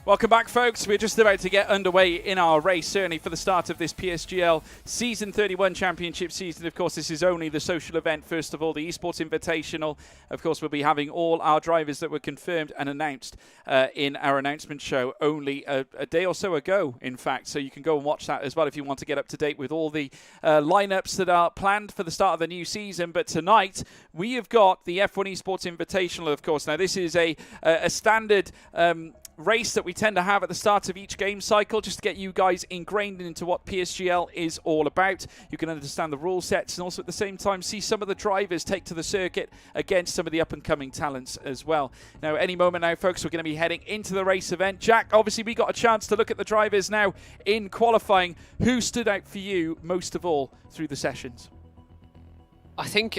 Welcome back, folks. We're just about to get underway in our race, certainly for the start of this PSGL Season 31 Championship season. Of course, this is only the social event, first of all, the Esports Invitational. Of course, we'll be having all our drivers that were confirmed and announced in our announcement show only a day or so ago, in fact. So you can go and watch that as well if you want to get up to date with all the lineups that are planned for the start of the new season. But tonight, we have got the F1 Esports Invitational, of course. Now, this is a standard race that we tend to have at the start of each game cycle, just to get you guys ingrained into what PSGL is all about. You can understand the rule sets and also at the same time see some of the drivers take to the circuit against some of the up-and-coming talents as well. Now, any moment now, folks, we're going to be heading into the race event. Jack, obviously we got a chance to look at the drivers now in qualifying. Who stood out for you most of all through the sessions? I think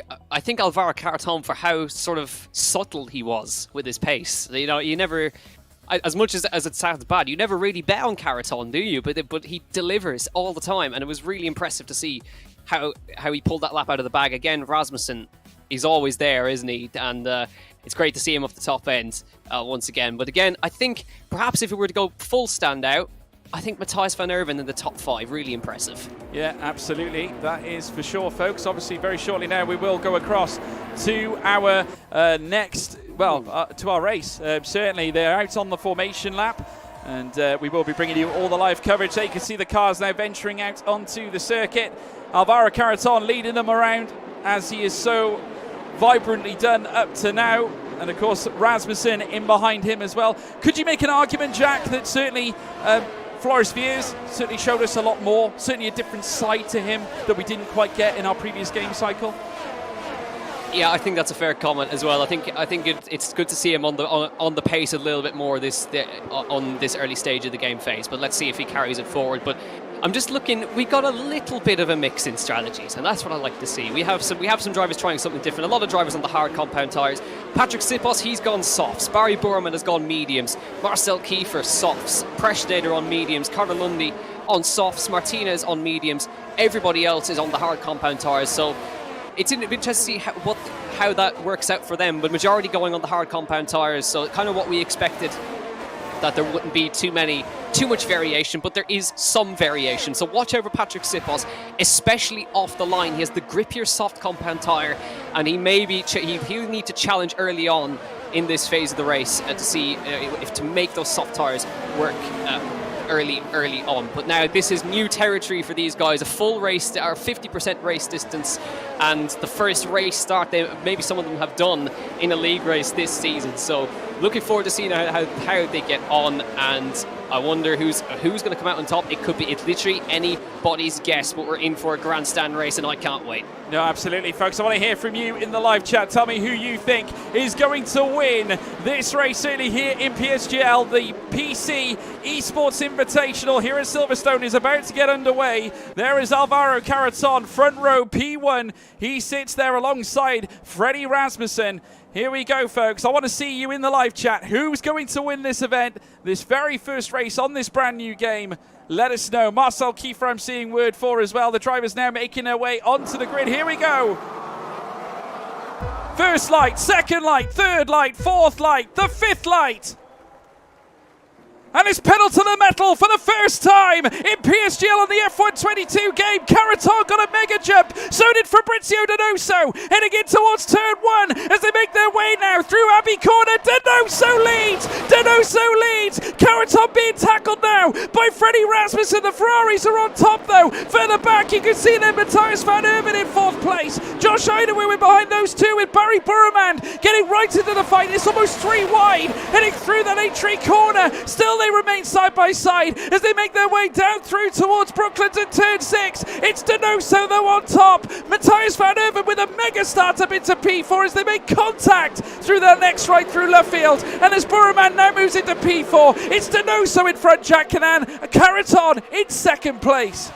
Alvaro Caraton, for how sort of subtle he was with his pace. You know, you never, as much as it sounds bad, you never really bet on Caraton, do you? But he delivers all the time, and it was really impressive to see how he pulled that lap out of the bag. Again, Rasmussen, he's always there, isn't he? And it's great to see him off the top end once again. But again, I think perhaps if we were to go full standout, I think Matthias Van Erven in the top 5, really impressive. Yeah, absolutely. That is for sure, folks. Obviously, very shortly now, we will go across to our to our race. Certainly, they're out on the formation lap, and we will be bringing you all the live coverage. So you can see the cars now venturing out onto the circuit. Alvaro Caraton leading them around, as he is so vibrantly done up to now. And, of course, Rasmussen in behind him as well. Could you make an argument, Jack, that certainly Floris Viers certainly showed us a lot more, certainly a different side to him that we didn't quite get in our previous game cycle? Yeah, I think that's a fair comment as well. I think it's good to see him on the pace a little bit more on this early stage of the game phase. But let's see if he carries it forward. But I'm just looking. We got a little bit of a mix in strategies, and that's what I like to see. We have some drivers trying something different. A lot of drivers on the hard compound tires. Patrick Sipos, he's gone softs. Barry Burman has gone mediums. Marcel Kiefer, softs. Predator on mediums. Carter Lundy on softs. Martinez on mediums. Everybody else is on the hard compound tires. So it's interesting to see how that works out for them, but majority going on the hard compound tires, so kind of what we expected, that there wouldn't be too much variation, but there is some variation. So watch over Patrick Sipos, especially off the line. He has the grippier soft compound tire, and he'll need to challenge early on in this phase of the race to see if to make those soft tyres work early on. But now this is new territory for these guys, a full race, or 50% race distance, and the first race start maybe some of them have done in a league race this season. So looking forward to seeing how they get on, and I wonder who's going to come out on top. It's literally anybody's guess, but we're in for a grandstand race, and I can't wait. No, absolutely, folks. I want to hear from you in the live chat. Tell me who you think is going to win this race, certainly here in PSGL. The PC Esports Invitational here at Silverstone is about to get underway. There is Alvaro Caraton, front row P1. He sits there alongside Freddie Rasmussen. Here we go, folks. I want to see you in the live chat. Who's going to win this event, this very first race on this brand new game? Let us know. Marcel Kiefer, I'm seeing word for as well. The drivers now making their way onto the grid. Here we go. First light, second light, third light, fourth light, the fifth light. And it's pedal to the metal for the first time in PSGL on the F122 game. Caraton got a mega jump. So did Fabrizio Donoso. Heading in towards turn one as they make their way now through Abbey Corner. Donoso leads. Caraton being tackled now by Freddie Rasmussen. The Ferraris are on top though. Further back you can see them Matthias van Erven in fourth place. Josh Idawu in behind those two with Barry Burman getting right into the fight. It's almost three wide. Heading through that entry corner. Still they remain side by side as they make their way down through towards Brooklands and turn 6. It's Donoso though on top. Matthias van Erven with a mega start up into P4 as they make contact through their next right through Luffield. And as Burman now moves into P4, it's Donoso in front, Jack Canan, Caraton in second place.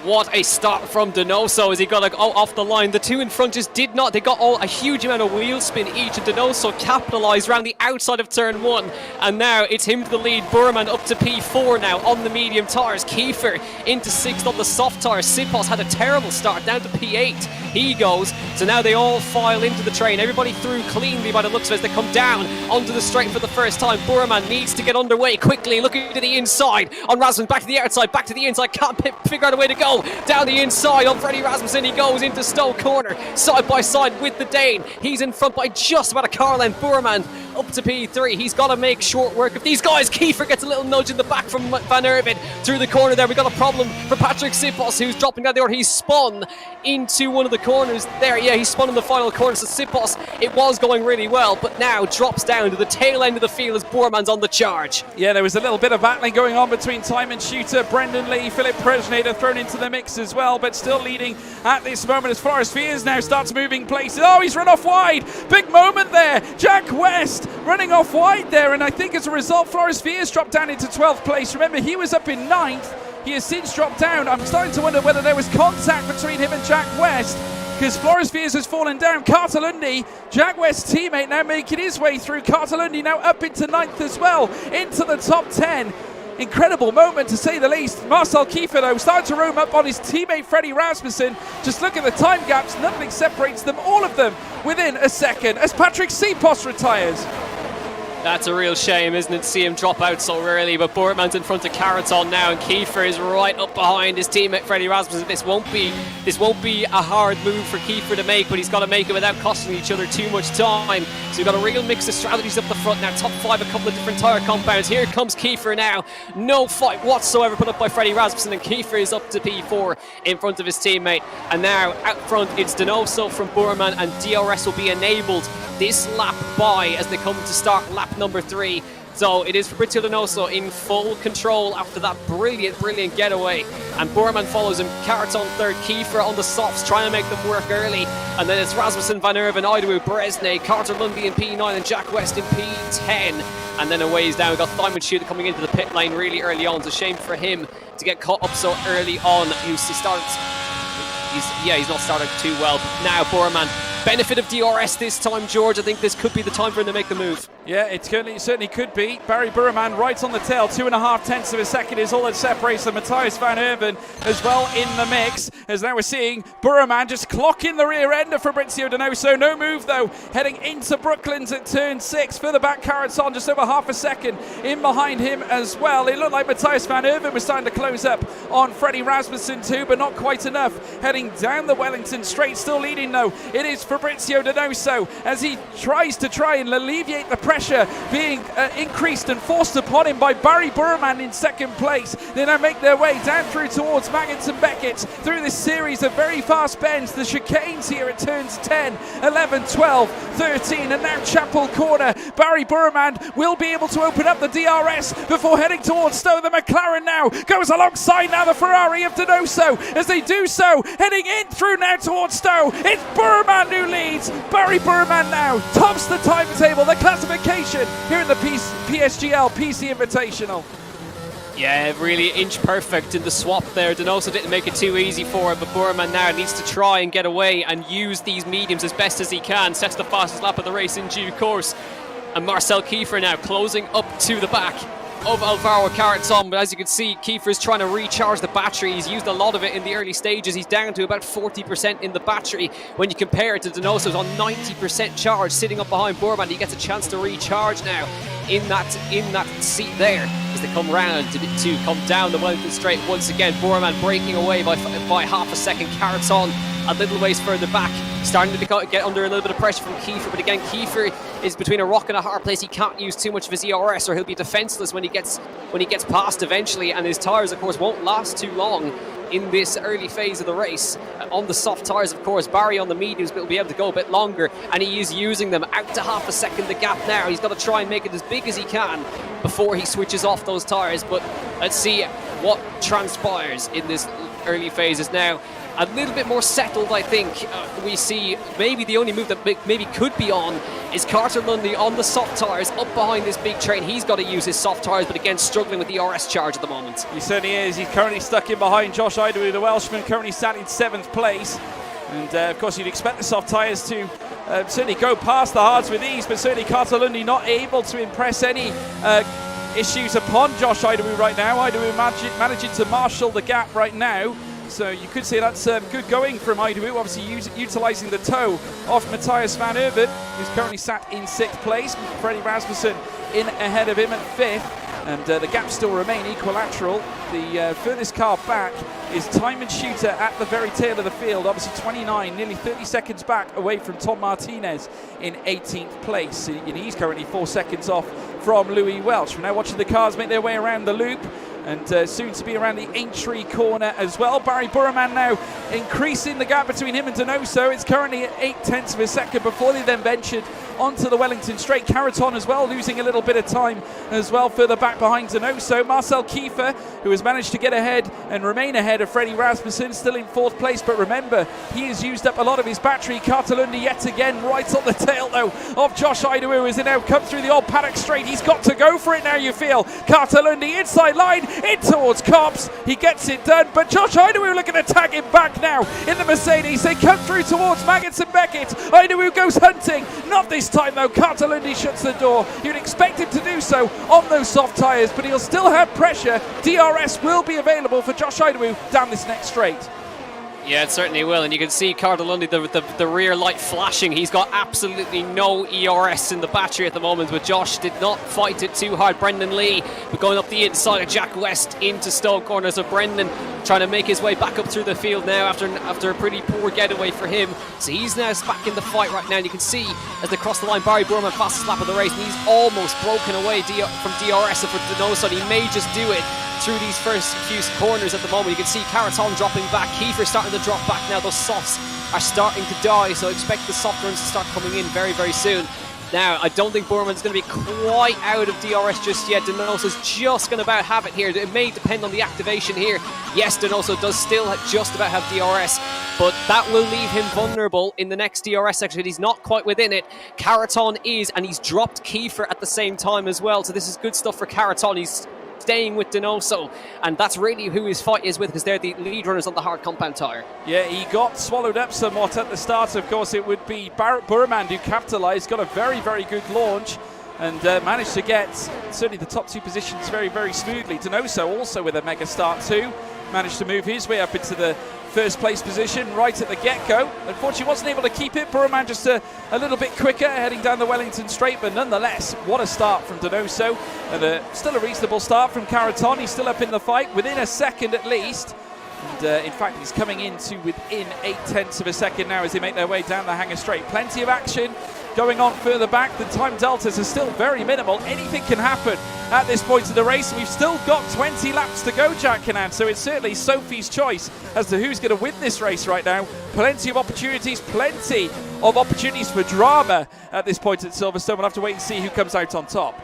What a start from Donoso as he got off the line. The two in front just did not. They got a huge amount of wheel spin each, and Donoso capitalised around the outside of turn 1. And now it's him to the lead. Burman up to P4 now on the medium tyres. Kiefer into 6th on the soft tyres. Sipos had a terrible start down to P8. He goes. So now they all file into the train. Everybody through cleanly by the looks of it as they come down onto the straight for the first time. Burman needs to get underway quickly. Looking to the inside on Rasmussen. Back to the outside. Back to the inside. Can't figure out a way to go. Down the inside on Freddie Rasmussen, he goes into Stowe Corner, side by side with the Dane. He's in front by just about a car length. Burman up to P3. He's got to make short work of these guys. Kiefer gets a little nudge in the back from Van Erven through the corner there. We got a problem for Patrick Sipos, who's dropping down the order. He's spun into one of the corners there. Yeah, he spun in the final corner. So Sipos, it was going really well, but now drops down to the tail end of the field as Burman's on the charge. Yeah, there was a little bit of battling going on between time and shooter Brendan Lee. Philip Presnader thrown into the mix as well, but still leading at this moment as Forest Fears now starts moving places. Oh, he's run off wide. Big moment there. Jack West running off wide there, and I think as a result, Forest Fears dropped down into 12th place. Remember, he was up in 9th. He has since dropped down. I'm starting to wonder whether there was contact between him and Jack West, because Flores Fears has fallen down. Cartalundi, Jack West's teammate, now making his way through. Cartalundi now up into 9th as well, into the top 10. Incredible moment to say the least. Marcel Kiefer though starting to roam up on his teammate Freddie Rasmussen. Just look at the time gaps, nothing separates them, all of them within a second as Patrick Sipos retires. That's a real shame, isn't it, to see him drop out so early, but Burman's in front of Caraton now, and Kiefer is right up behind his teammate Freddie Rasmussen. This won't be a hard move for Kiefer to make, but he's got to make it without costing each other too much time. So we've got a real mix of strategies up the front now. Top 5, a couple of different tyre compounds. Here comes Kiefer now. No fight whatsoever put up by Freddie Rasmussen, and Kiefer is up to P4 in front of his teammate. And now out front it's Donoso from Burman, and DRS will be enabled this lap by as they come to start lap number 3. So it is Fabrizio Donoso in full control after that brilliant getaway, and Burman follows him. Caraton third, Kiefer on the softs trying to make them work early, and then it's Rasmussen, Van Erven, Idawu, Bresne, Carter Lundy in P9 and Jack West in P10, and then a ways down we've got Simon Shooter coming into the pit lane really early on. It's a shame for him to get caught up so early on. He's not started too well, but now Burman, benefit of DRS this time, George. I think this could be the time for him to make the move. Yeah, it certainly could be. Barry Burman right on the tail. 2.5 tenths of a second is all that separates them. Matthias van Herven as well in the mix. As now we're seeing Burman just clocking the rear end of Fabrizio Donoso. No move though. Heading into Brooklands at turn 6. Further back, Carrots-on just over half a second in behind him as well. It looked like Matthias van Herven was starting to close up on Freddie Rasmussen too, but not quite enough. Heading down the Wellington straight, still leading though. It is Fabrizio Donoso as he tries and alleviate the pressure being increased and forced upon him by Barry Burman in second place. They now make their way down through towards Maggotts and Beckett through this series of very fast bends. The chicanes here at turns 10, 11, 12, 13 and now Chapel Corner. Barry Burman will be able to open up the DRS before heading towards Stowe. The McLaren now goes alongside now the Ferrari of Donoso as they do so, heading in through now towards Stowe. It's Burman who leads. Barry Burman now tops the timetable, the classification here in the PSGL PC Invitational. Yeah, really inch perfect in the swap there. Donoso didn't make it too easy for him, but Burman now needs to try and get away and use these mediums as best as he can. Sets the fastest lap of the race in due course. And Marcel Kiefer now closing up to the back of Alvaro Carrots-on, but as you can see, Kiefer's trying to recharge the battery. He's used a lot of it in the early stages. He's down to about 40% in the battery. When you compare it to Donoso's on 90% charge, sitting up behind Burman, he gets a chance to recharge now in that seat there as they come round to come down the Wellington straight once again. Burman breaking away by half a second. Carrots-on a little ways further back, starting to get under a little bit of pressure from Kiefer, but again Kiefer is between a rock and a hard place. He can't use too much of his ERS or he'll be defenseless when he gets past eventually, and his tyres of course won't last too long in this early phase of the race. On the soft tyres of course, Barry on the mediums will be able to go a bit longer, and he is using them out to half a second the gap now. He's got to try and make it as big as he can before he switches off those tyres, but let's see what transpires in this early phases now. A little bit more settled, I think. We see maybe the only move that maybe could be on is Carter Lundy on the soft tyres up behind this big train. He's got to use his soft tyres, but again struggling with the RS charge at the moment. He certainly is. He's currently stuck in behind Josh Idowu, the Welshman, currently sat in 7th place. And of course you'd expect the soft tyres to certainly go past the hards with ease, but certainly Carter Lundy not able to impress any issues upon Josh Idowu right now. Idowu managing to marshal the gap right now. So you could say that's good going from Idowu, obviously utilising the toe off Matthias van Herven, who's currently sat in 6th place. Freddie Rasmussen in ahead of him at 5th. And the gaps still remain equilateral. The furthest car back is Timon Shooter at the very tail of the field, obviously 29, nearly 30 seconds back away from Tom Martinez in 18th place. And he's currently 4 seconds off from Louis Welch. We're now watching the cars make their way around the loop, and soon to be around the Aintree corner as well. Barry Burman now increasing the gap between him and Donoso. It's currently at 8 tenths of a second before they then ventured onto the Wellington straight. Carrots-on as well, losing a little bit of time as well further back behind Donoso. Marcel Kiefer, who has managed to get ahead and remain ahead of Freddie Rasmussen, still in 4th place, but remember, he has used up a lot of his battery. Carter Lundy yet again right on the tail though of Josh Idowu as they now come through the old paddock straight. He's got to go for it now, you feel. Carter Lundy inside line, in towards Copse. He gets it done, but Josh Idowu looking to tag him back now in the Mercedes. They come through towards Maggotts and Beckett. Idowu goes hunting. Not this time though. Carter Lundy shuts the door. You'd expect him to do so on those soft tyres, but he'll still have pressure. DRS will be available for Josh Idowu down this next straight. Yeah, it certainly will, and you can see Carter Lundy, the rear light flashing. He's got absolutely no ERS in the battery at the moment, but Josh did not fight it too hard. Brendan Lee, but going up the inside of Jack West into Stowe corners of Brendan, trying to make his way back up through the field now after a pretty poor getaway for him. So he's now back in the fight right now, and you can see as they cross the line, Barry Burman fastest lap of the race, and he's almost broken away from DRS for Donoso. He may just do it through these first few corners at the moment. You can see Carrots-on dropping back, Kiefer starting to drop back now. Those softs are starting to die, so expect the soft runs to start coming in very, very soon. Now, I don't think Burman's going to be quite out of DRS just yet. Donoso's just going to about have it here. It may depend on the activation here. Yes, Donoso does still just about have DRS, but that will leave him vulnerable in the next DRS section. He's not quite within it. Carrots-on is, and he's dropped Kiefer at the same time as well, so this is good stuff for Carrots-on. He's staying with Donoso, and that's really who his fight is with, because they're the lead runners on the hard compound tyre. Yeah, he got swallowed up somewhat at the start. Of course, it would be Barrett Burman who capitalised, got a very, very good launch. and managed to get certainly the top 2 positions very, very smoothly. Donoso also with a mega start too, managed to move his way up into the first place position right at the get-go. Unfortunately wasn't able to keep it. Burman just a little bit quicker heading down the Wellington Straight, but nonetheless what a start from Donoso, and still a reasonable start from Caraton. He's still up in the fight within a second at least, and in fact he's coming into within 0.8 of a second now as they make their way down the Hanger Straight. Plenty of action going on further back. The time deltas are still very minimal. Anything can happen at this point of the race. We've still got 20 laps to go, Jack Canan, so it's certainly Sophie's choice as to who's going to win this race right now. Plenty of opportunities for drama at this point at Silverstone. We'll have to wait and see who comes out on top.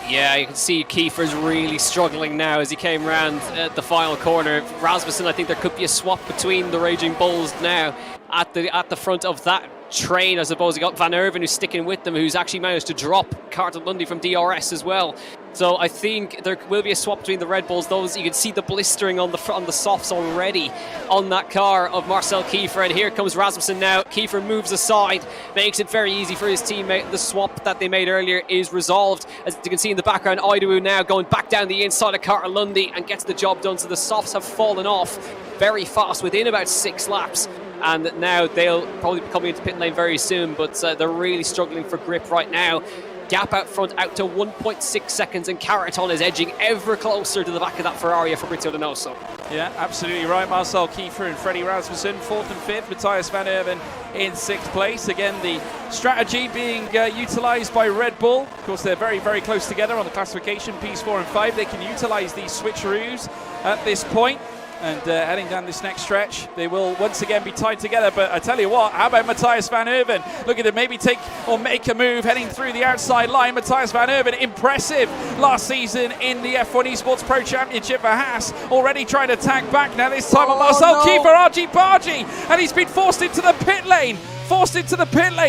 Yeah, you can see Kiefer's really struggling now as he came round the final corner. Rasmussen, I think there could be a swap between the Raging Bulls now at the front of that train. I suppose you got Van Erven who's sticking with them, who's actually managed to drop Carter Lundy from DRS as well. So I think there will be a swap between the Red Bulls. Those, you can see the blistering on the softs already on that car of Marcel Kiefer. And here comes Rasmussen now. Kiefer moves aside, makes it very easy for his teammate. The swap that they made earlier is resolved. As you can see in the background, Idawu now going back down the inside of Carter Lundy and gets the job done. So the softs have fallen off very fast within about 6 laps. And now they'll probably be coming into pit lane very soon, but they're really struggling for grip right now. Gap out front out to 1.6 seconds, and Caraton is edging ever closer to the back of that Ferrari of Fabrizio Donoso. Yeah, absolutely right. Marcel Kiefer and Freddie Rasmussen, 4th and 5th. Matthias Van Erven in 6th place. Again, the strategy being utilised by Red Bull. Of course, they're very, very close together on the classification, P4 and 5. They can utilise these switcheroos at this point. And heading down this next stretch, they will once again be tied together. But I tell you what, how about Matthias Van Erven? Looking to maybe take or make a move heading through the outside line. Matthias Van Erven, impressive last season in the F1 Esports Pro Championship for Haas. Already trying to tag back now, this time on Marcel Kiefer, argy-bargy. And he's been forced into the pit lane.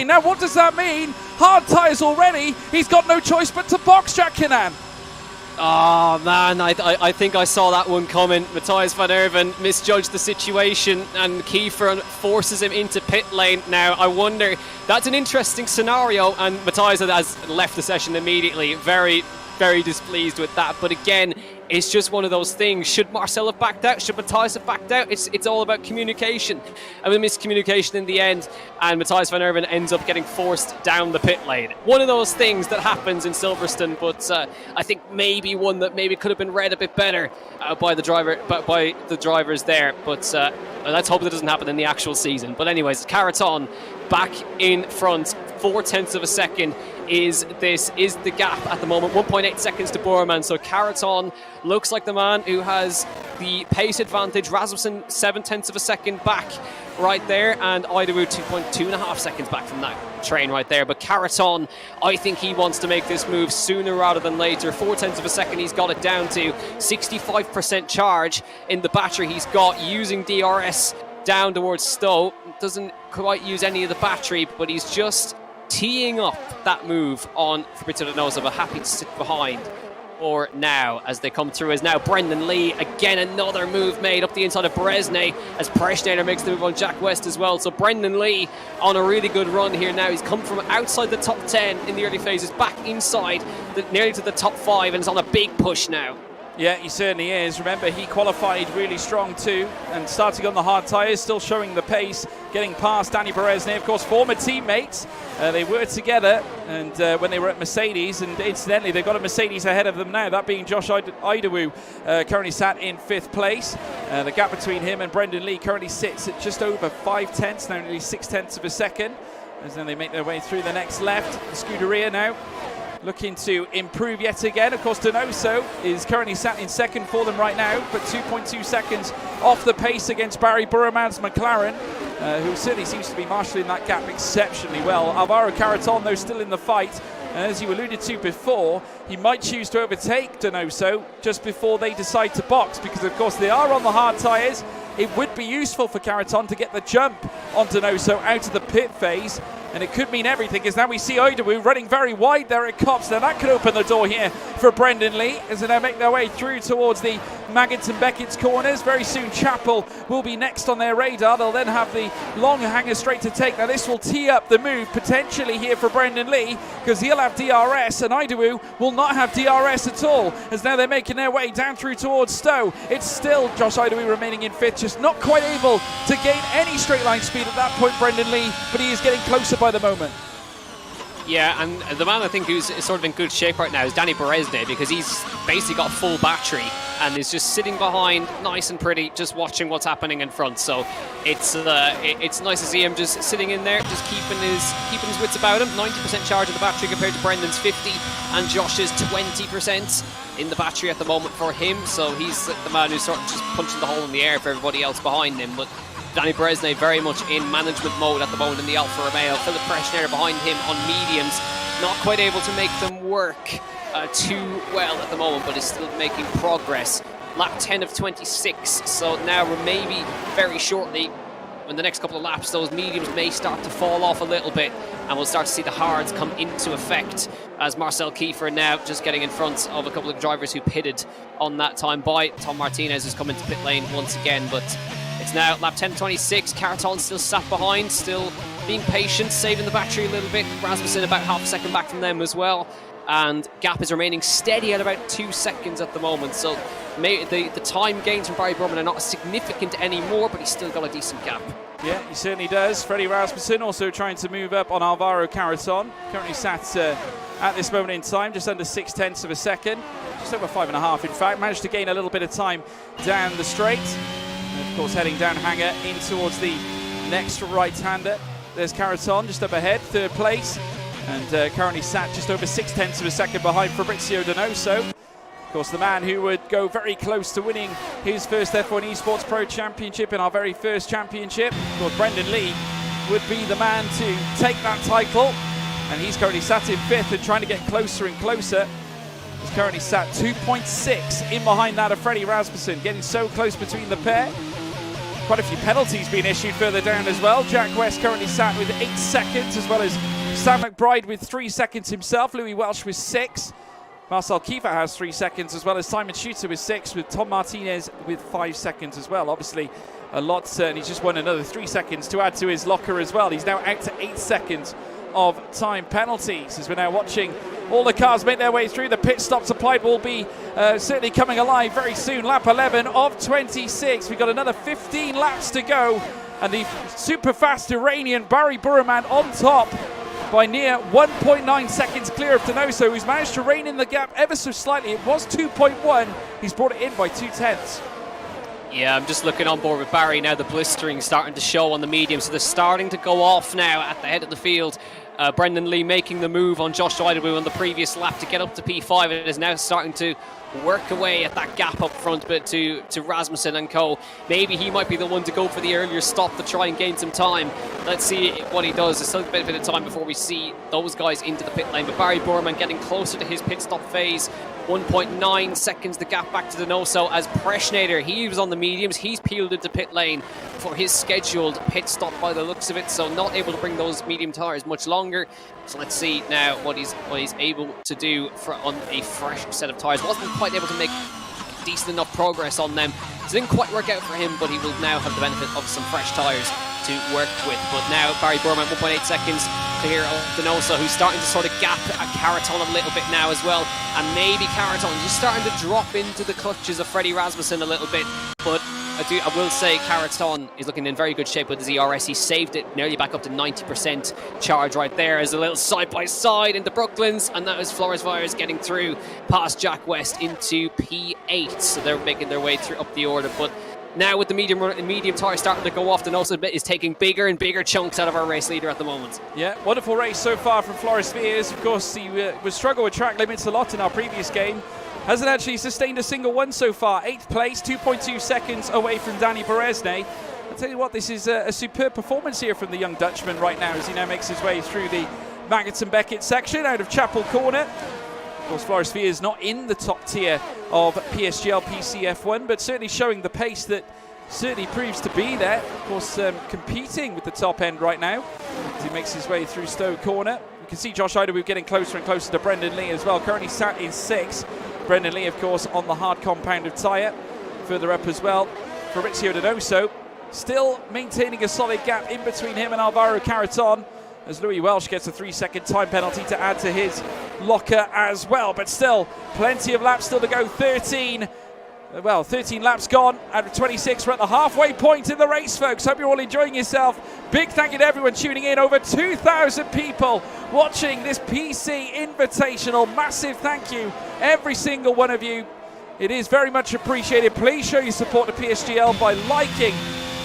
Now, what does that mean? Hard tyres already. He's got no choice but to box, Jack Canan. Oh man, I think I saw that one coming. Matthias Van Erven misjudged the situation and Kiefer forces him into pit lane. Now I wonder, that's an interesting scenario, and Matthias has left the session immediately. Very, very displeased with that. But again, it's just one of those things. Should Marcel have backed out? Should Matthias have backed out? It's all about communication. And we miscommunication in the end, and Matthias Van Erven ends up getting forced down the pit lane. One of those things that happens in Silverstone, but I think maybe one that maybe could have been read a bit better by the drivers there. But let's hope that doesn't happen in the actual season. But anyways, Caraton back in front, 0.4 of a second is the gap at the moment. 1.8 seconds to Borman. So Caraton looks like the man who has the pace advantage. Rasmussen 0.7 of a second back right there, and Idawu 2.5 seconds back from that train right there. But Caraton, I think he wants to make this move sooner rather than later. 0.4 of a second he's got it down to. 65% charge in the battery he's got, using DRS down towards Stowe. Doesn't quite use any of the battery, but he's just teeing up that move on Fabrizio Donoso, but happy to sit behind for now as they come through. As now Brendan Lee, again another move made up the inside of Beresne as Preschneider makes the move on Jack West as well. So Brendan Lee on a really good run here now. He's come from outside the top 10 in the early phases back inside nearly to the top 5 and is on a big push now. Yeah, he certainly is. Remember, he qualified really strong too, and starting on the hard tyres, still showing the pace, getting past Danny Beresne, of course, former teammates. They were together and when they were at Mercedes, and incidentally, they've got a Mercedes ahead of them now, that being Josh Idawu, currently sat in 5th place. The gap between him and Brendan Lee currently sits at just over 0.5, now nearly 0.6 of a second, as then they make their way through the next left. The Scuderia now looking to improve yet again. Of course, Donoso is currently sat in 2nd for them right now, but 2.2 seconds off the pace against Barry Burman's McLaren, who certainly seems to be marshalling that gap exceptionally well. Alvaro Caraton, though, still in the fight. As you alluded to before, he might choose to overtake Donoso just before they decide to box, because, of course, they are on the hard tyres. It would be useful for Caraton to get the jump on Donoso out of the pit phase. And it could mean everything, as now we see Oidawu running very wide there at Cops. Now that could open the door here for Brendan Lee as they now make their way through towards the Maggots and Beckett's corners. Very soon Chapel will be next on their radar. They'll then have the long hanger straight to take. Now this will tee up the move potentially here for Brendan Lee, because he'll have DRS and Oidawu will not have DRS at all, as now they're making their way down through towards Stowe. It's still Josh Oidawu remaining in fifth, just not quite able to gain any straight line speed at that point, Brendan Lee, but he is getting closer by the moment. Yeah, and the man I think who's sort of in good shape right now is Danny Berezne, because he's basically got full battery and is just sitting behind, nice and pretty, just watching what's happening in front. So it's nice to see him just sitting in there, just keeping his wits about him. 90% charge of the battery compared to Brendan's 50, and Josh's 20% in the battery at the moment for him. So he's the man who's sort of just punching the hole in the air for everybody else behind him. But Danny Berezne very much in management mode at the moment in the Alfa Romeo. Philip Freshnauer behind him on mediums, not quite able to make them work too well at the moment, but is still making progress. Lap 10 of 26, so now maybe very shortly, in the next couple of laps, those mediums may start to fall off a little bit, and we'll start to see the hards come into effect, as Marcel Kiefer now just getting in front of a couple of drivers who pitted on that time by. Tom Martinez has come into pit lane once again, but it's now lap 10.26. Carton still sat behind, still being patient, saving the battery a little bit. Rasmussen about half a second back from them as well. And gap is remaining steady at about 2 seconds at the moment. So the time gains from Barry Burman are not significant anymore, but he's still got a decent gap. Yeah, he certainly does. Freddie Rasmussen also trying to move up on Alvaro Carreton. Currently sat at this moment in time just under 0.6 of a second. Just over 5.5 in fact. Managed to gain a little bit of time down the straight. And of course heading down hanger in towards the next right-hander. There's Carreton just up ahead, third place. And currently sat just over 0.6 of a second behind Fabrizio Donoso. Of course, the man who would go very close to winning his first F1 Esports Pro Championship in our very first championship. Of course, Brendan Lee would be the man to take that title. And he's currently sat in fifth and trying to get closer and closer. He's currently sat 2.6 in behind that of Freddie Rasmussen, getting so close between the pair. Quite a few penalties being issued further down as well. Jack West currently sat with 8 seconds, as well as Sam McBride with 3 seconds himself. Louis Welsh with 6. Marcel Kiefer has 3 seconds, as well as Simon Schuster with 6, with Tom Martinez with 5 seconds as well. Obviously a lot, and he's just won another 3 seconds to add to his locker as well. He's now out to 8 seconds of time penalties, as we're now watching all the cars make their way through. The pit stops applied will be certainly coming alive very soon. Lap 11 of 26. We've got another 15 laps to go, and the super fast Iranian Barry Buraman on top by near 1.9 seconds clear of Donoso, who's managed to rein in the gap ever so slightly. It was 2.1. He's brought it in by 0.2. Yeah, I'm just looking on board with Barry now. The blistering starting to show on the medium, so they're starting to go off now at the head of the field. Brendan Lee making the move on Josh Oidawu on the previous lap to get up to P5, and is now starting to work away at that gap up front, but to Rasmussen and co. Maybe he might be the one to go for the earlier stop to try and gain some time. Let's see what he does. There's still a bit of time before we see those guys into the pit lane, but Barry Burman getting closer to his pit stop phase. 1.9 seconds the gap back to Donoso, as Preschnader, he was on the mediums, he's peeled into pit lane for his scheduled pit stop by the looks of it, so not able to bring those medium tyres much longer. So let's see now what he's able to do on a fresh set of tyres. Wasn't quite able to make decent enough progress on them, so didn't quite work out for him, but he will now have the benefit of some fresh tyres to work with. But now Barry Burman 1.8 seconds clear of Donoso, who's starting to sort of gap at Carreton a little bit now as well, and maybe Carreton just starting to drop into the clutches of Freddie Rasmussen a little bit. But I will say Carreton is looking in very good shape with his ERS. He saved it nearly back up to 90% charge right there, as a little side-by-side into Brooklands, and that is Flores Vires getting through past Jack West into P8, so they're making their way through up the order. But now with the medium tyre starting to go off, and also is taking bigger and bigger chunks out of our race leader at the moment. Yeah, wonderful race so far from Flores Vires. Of course, he was struggled with track limits a lot in our previous game. Hasn't actually sustained a single one so far. 8th place, 2.2 seconds away from Danny Berezne. I'll tell you what, this is a superb performance here from the young Dutchman right now, as he now makes his way through the Maggots and Beckett section out of Chapel Corner. Of course, Flores Vires not in the top tier of PSGL PCF1, but certainly showing the pace that certainly proves to be there. Of course, competing with the top end right now as he makes his way through Stowe Corner. You can see Josh Idawu getting closer and closer to Brendan Lee as well. Currently sat in 6th. Brendan Lee, of course, on the hard compound of tyre. Further up as well, Fabrizio Donoso still maintaining a solid gap in between him and Alvaro Caraton, as Louis Welsh gets a 3-second time penalty to add to his locker as well. But still, plenty of laps still to go. 13 laps gone out of 26. We're at the halfway point in the race, folks. Hope you're all enjoying yourself. Big thank you to everyone tuning in. Over 2,000 people watching this PC Invitational. Massive thank you, every single one of you. It is very much appreciated. Please show your support to PSGL by liking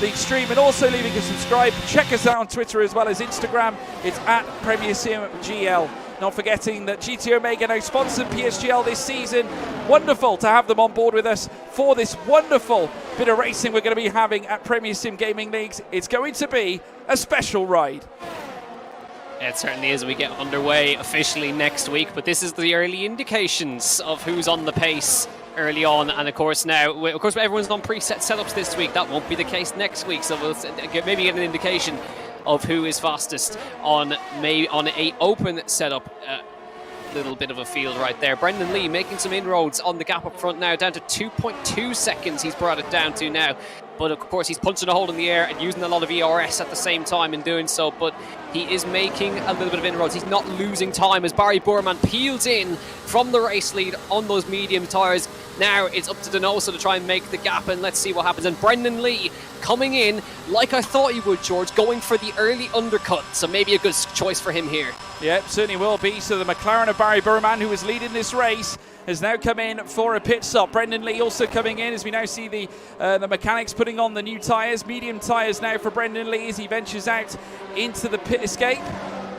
the stream and also leaving a subscribe. Check us out on Twitter as well as Instagram. It's at PremierSimGL. Not forgetting that GT Omega now sponsored PSGL this season. Wonderful to have them on board with us for this wonderful bit of racing we're going to be having at Premier Sim Gaming Leagues. It's going to be a special ride. It certainly is. We get underway officially next week, but this is the early indications of who's on the pace early on. And of course now, everyone's on preset setups this week. That won't be the case next week, so we'll maybe get an indication of who is fastest on a open setup. Little bit of a field right there. Brendan Lee making some inroads on the gap up front now, down to 2.2 seconds he's brought it down to now. But of course he's punching a hole in the air and using a lot of ERS at the same time in doing so, but he is making a little bit of inroads. He's not losing time as Barry Boorman peels in from the race lead on those medium tyres. Now it's up to Donoso to try and make the gap, and let's see what happens. And Brendan Lee coming in like I thought he would, George, going for the early undercut, so maybe a good choice for him here. Yeah, certainly will be. So the McLaren of Barry Boorman, who was leading this race, has now come in for a pit stop. Brendan Lee also coming in as we now see the mechanics putting on the new tyres. Medium tyres now for Brendan Lee as he ventures out into the pit escape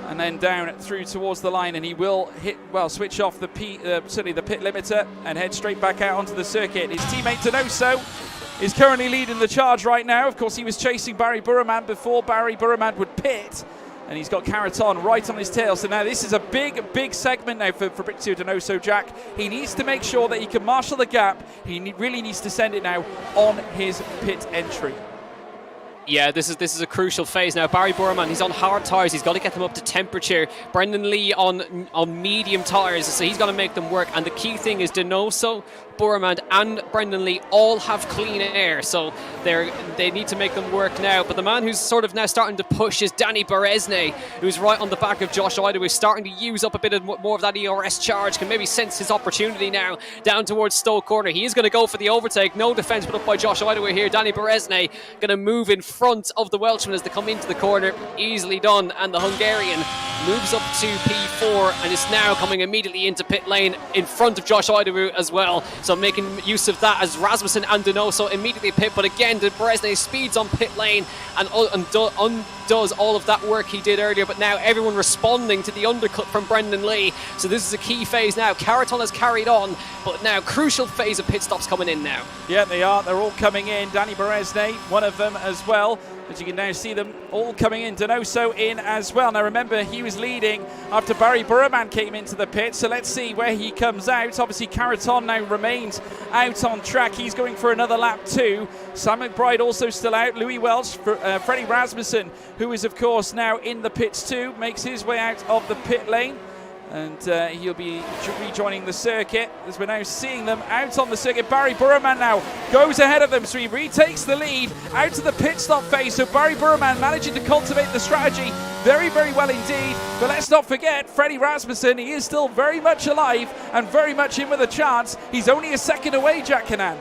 and then down through towards the line, and he will switch off the certainly the pit limiter and head straight back out onto the circuit. His teammate Donoso is currently leading the charge right now. Of course, he was chasing Barry Boorman before Barry Boorman would pit, and he's got Caraton right on his tail. So now this is a big segment now for Fabrizio Donoso, Jack. He needs to make sure that he can marshal the gap. He really needs to send it now on his pit entry. Yeah, this is a crucial phase now. Barry Boorman, he's on hard tyres. He's got to get them up to temperature. Brendan Lee on medium tyres, so he's got to make them work. And the key thing is Donoso, Boorman and Brendan Lee all have clean air, so they need to make them work now. But the man who's sort of now starting to push is Danny Berezne, who's right on the back of Josh Idawu, starting to use up a bit more of that ERS charge, can maybe sense his opportunity now down towards Stowe Corner. He is going to go for the overtake. No defence put up by Josh Idawu here. Danny Berezne going to move in front of the Welshman as they come into the corner. Easily done, and the Hungarian moves up to P4 and is now coming immediately into pit lane in front of Josh Idawu as well. So making use of that as Rasmussen and Donoso immediately pit, but again Berezne speeds on pit lane and undoes all of that work he did earlier. But now everyone responding to the undercut from Brendan Lee, so this is a key phase now. Caraton has carried on, but now crucial phase of pit stops coming in now. Yeah, they are. They're all coming in. Danny Berezne, one of them as well. As you can now see them all coming in. Donoso in as well. Now remember, he was leading after Barry Boorman came into the pit, so let's see where he comes out. Obviously Caraton now remains out on track. He's going for another lap too. Sam McBride also still out. Louis Welsh, Freddie Rasmussen, who is of course now in the pits too, makes his way out of the pit lane. And he'll be rejoining the circuit as we're now seeing them out on the circuit. Barry Boorman now goes ahead of them, so he retakes the lead out to the pit stop phase. So Barry Boorman managing to cultivate the strategy very, very well indeed. But let's not forget Freddie Rasmussen. He is still very much alive and very much in with a chance. He's only a second away, Jack Canan.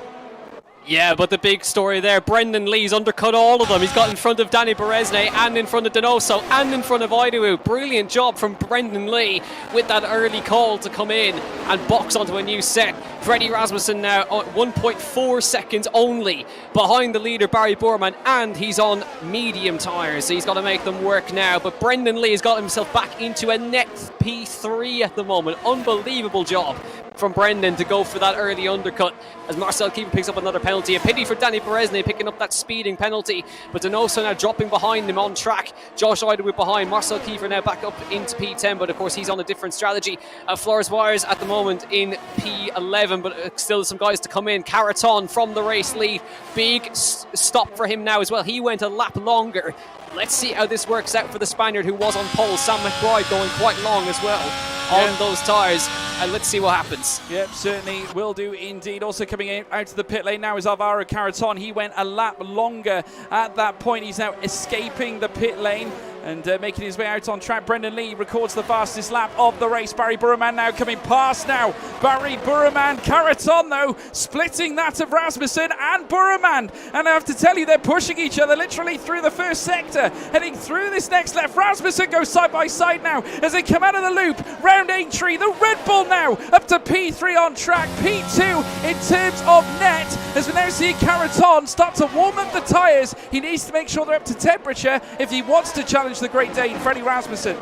Yeah, but the big story there, Brendan Lee's undercut all of them. He's got in front of Danny Berezne and in front of Donoso and in front of Idawu. Brilliant job from Brendan Lee with that early call to come in and box onto a new set. Freddie Rasmussen now on 1.4 seconds only behind the leader Barry Boorman, and he's on medium tyres, so he's got to make them work now. But Brendan Lee has got himself back into a net P3 at the moment. Unbelievable job from Brendan to go for that early undercut as Marcel Keefer picks up another penalty. A pity for Danny Beresne picking up that speeding penalty, but Donoso now dropping behind him on track. Josh Idawood behind. Marcel Keefer now back up into P10, but of course he's on a different strategy. Flores Wires at the moment in P11, but still some guys to come in. Caraton from the race lead. Big stop for him now as well. He went a lap longer. Let's see how this works out for the Spaniard who was on pole. Sam McBride going quite long as well on those tyres. And let's see what happens. Yep, certainly will do indeed. Also coming in out to the pit lane now is Alvaro Caraton. He went a lap longer at that point. He's now escaping the pit lane and making his way out on track. Brendan Lee records the fastest lap of the race. Barry Burman now coming past now. Barry Burman, Caraton though, splitting that of Rasmussen and Burman. And I have to tell you, they're pushing each other literally through the first sector. Heading through this next left, Rasmussen goes side by side now as they come out of the loop. Round Aintree, the Red Bull now up to P3 on track. P2 in terms of net as we now see Caraton start to warm up the tyres. He needs to make sure they're up to temperature if he wants to challenge the Great Dane, Freddie Rasmussen.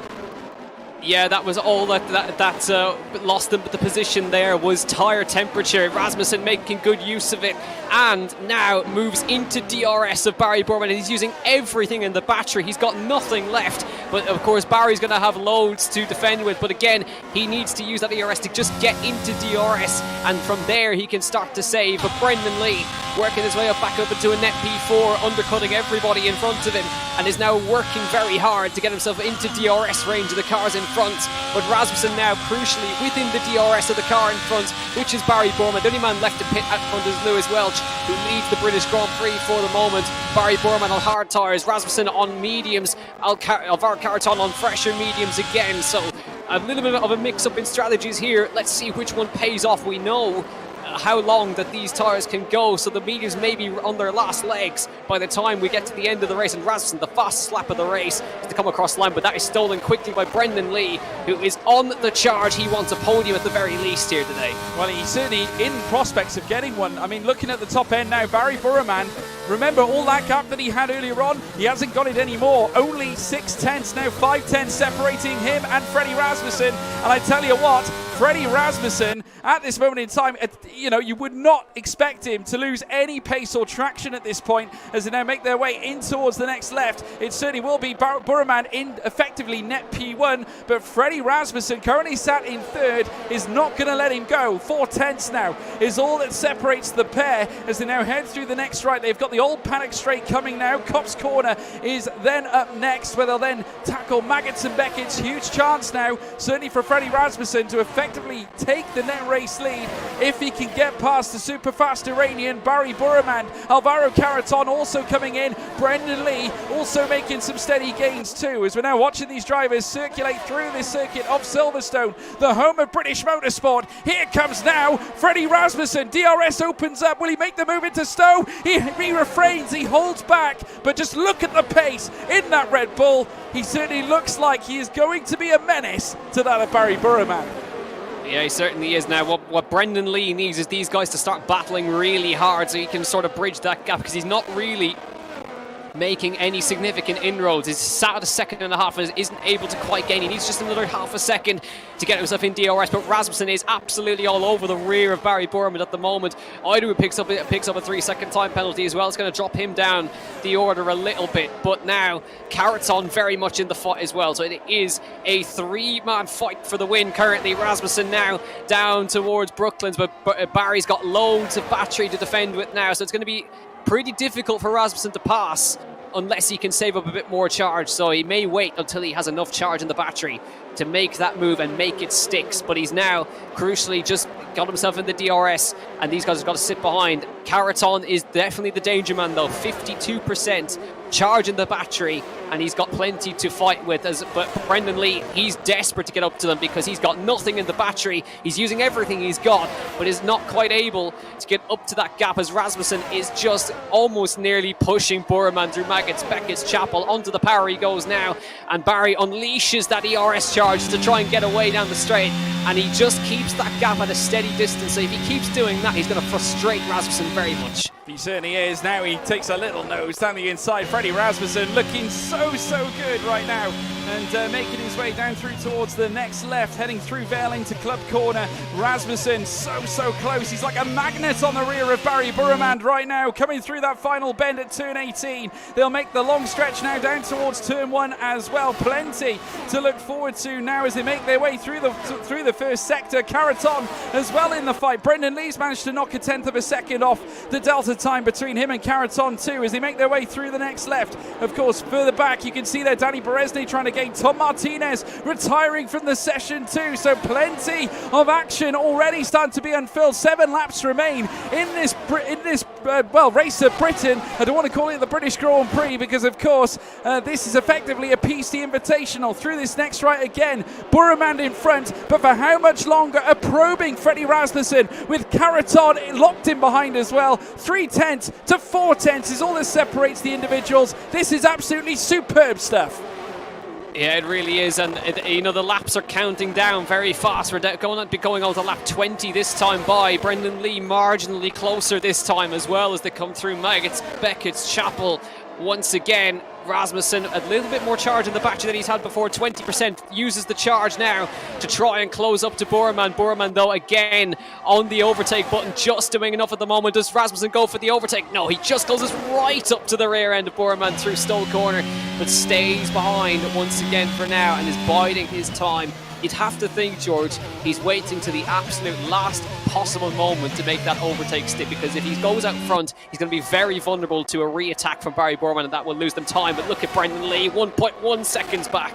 Yeah, that was all that lost them, but the position there was tyre temperature. Rasmussen making good use of it, and now moves into DRS of Barry Burman, and he's using everything in the battery. He's got nothing left, but of course Barry's going to have loads to defend with, but again, he needs to use that DRS to just get into DRS, and from there he can start to save. But Brendan Lee working his way back up into a net P4, undercutting everybody in front of him, and is now working very hard to get himself into DRS range of the cars in front. But Rasmussen now crucially within the DRS of the car in front, which is Barry Burman. The only man left to pit at front is Lewis Welch, who leads the British Grand Prix for the moment. Barry Burman on hard tyres, Rasmussen on mediums, Alvaro Caraton on fresher mediums again. So a little bit of a mix-up in strategies here. Let's see which one pays off. We know how long that these tyres can go, so the mediums may be on their last legs by the time we get to the end of the race. And Rasmussen, the fastest lap of the race, is to come across the line, but that is stolen quickly by Brendan Lee, who is on the charge. He wants a podium at the very least here today. Well, he's certainly in prospects of getting one. I mean, looking at the top end now, Barry Burman, remember all that gap that he had earlier on? He hasn't got it anymore. Only 6 tenths now, 5 tenths separating him and Freddie Rasmussen. And I tell you what, Freddie Rasmussen, at this moment in time, you would not expect him to lose any pace or traction at this point as they now make their way in towards the next left. It certainly will be Burman in effectively net P1, but Freddie Rasmussen, currently sat in third, is not going to let him go. 4 tenths now is all that separates the pair as they now head through the next straight. They've got the old Paddock straight coming now. Cops Corner is then up next, where they'll then tackle Maggots and Beckett's. Huge chance now, certainly for Freddie Rasmussen, to effectively take the net race lead if he can get past the super fast Iranian Barry Burman. Alvaro Caraton also coming in. Brendan Lee also making some steady gains too, as we're now watching these drivers circulate through this circuit of Silverstone, the home of British motorsport. Here comes now Freddie Rasmussen. DRS opens up. Will he make the move into Stowe? He refrains, he holds back, but just look at the pace in that Red Bull. He certainly looks like he is going to be a menace to that of Barry Burman. Yeah, he certainly is. Now, what Brendan Lee needs is these guys to start battling really hard so he can sort of bridge that gap, because he's not really making any significant inroads. He's sat at a second and a half and isn't able to quite gain. He needs just another half a second to get himself in DRS, but Rasmussen is absolutely all over the rear of Barry Burman at the moment. Idawood picks up a 3-second time penalty as well. It's going to drop him down the order a little bit, but now Caraton very much in the fight as well. So it is a 3-man fight for the win currently. Rasmussen now down towards Brooklands, but Barry's got loads of battery to defend with now, so it's going to be pretty difficult for Rasmussen to pass unless he can save up a bit more charge. So he may wait until he has enough charge in the battery to make that move and make it sticks. But he's now crucially just got himself in the DRS, and these guys have got to sit behind. Caraton is definitely the danger man though. 52% charge in the battery, and he's got plenty to fight with. But Brendan Lee, he's desperate to get up to them because he's got nothing in the battery. He's using everything he's got, but is not quite able to get up to that gap, as Rasmussen is just almost nearly pushing Burman through Maggots, Beckett's, Chapel. Onto the power he goes now, and Barry unleashes that ERS charge to try and get away down the straight, and he just keeps that gap at a steady distance. So if he keeps doing that, he's going to frustrate Rasmussen very much. He certainly is. Now he takes a little nose down the inside. Freddie Rasmussen looking so good right now, and making his his way down through towards the next left, heading through Vale into Club Corner. Rasmussen so close. He's like a magnet on the rear of Barry Burremand right now, coming through that final bend at turn 18. They'll make the long stretch now down towards turn 1 as well. Plenty to look forward to now as they make their way through the first sector. Caraton as well in the fight. Brendan Lee's managed to knock a tenth of a second off the delta time between him and Caraton too as they make their way through the next left. Of course, further back you can see there Danny Beresny trying to gain. Tom Martinez retiring from the session too, so plenty of action already starting to be unfilled. 7 laps remain in this race of Britain. I don't want to call it the British Grand Prix because of course this is effectively a PC Invitational. Through this next right again, Burremand in front, but for how much longer? A probing Freddie Rasmussen with Caraton locked in behind as well. 3/10 to 4/10 is all that separates the individuals. This is absolutely superb stuff. Yeah, it really is, and the laps are counting down very fast. We're going on to lap 20 this time by. Brendan Lee marginally closer this time as well as they come through Maggots, Beckett's, Chapel. Once again, Rasmussen a little bit more charge in the battery than he's had before. 20% uses the charge now to try and close up to Burremand. Burremand though again on the overtake button, just doing enough at the moment. Does Rasmussen go for the overtake? No, he just closes right up to the rear end of Burremand through Stowe Corner, but stays behind once again for now and is biding his time. You'd have to think, George, he's waiting to the absolute last possible moment to make that overtake stick, because if he goes out front, he's going to be very vulnerable to a re-attack from Barry Burremand, and that will lose them time. But look at Brendan Lee, 1.1 seconds back.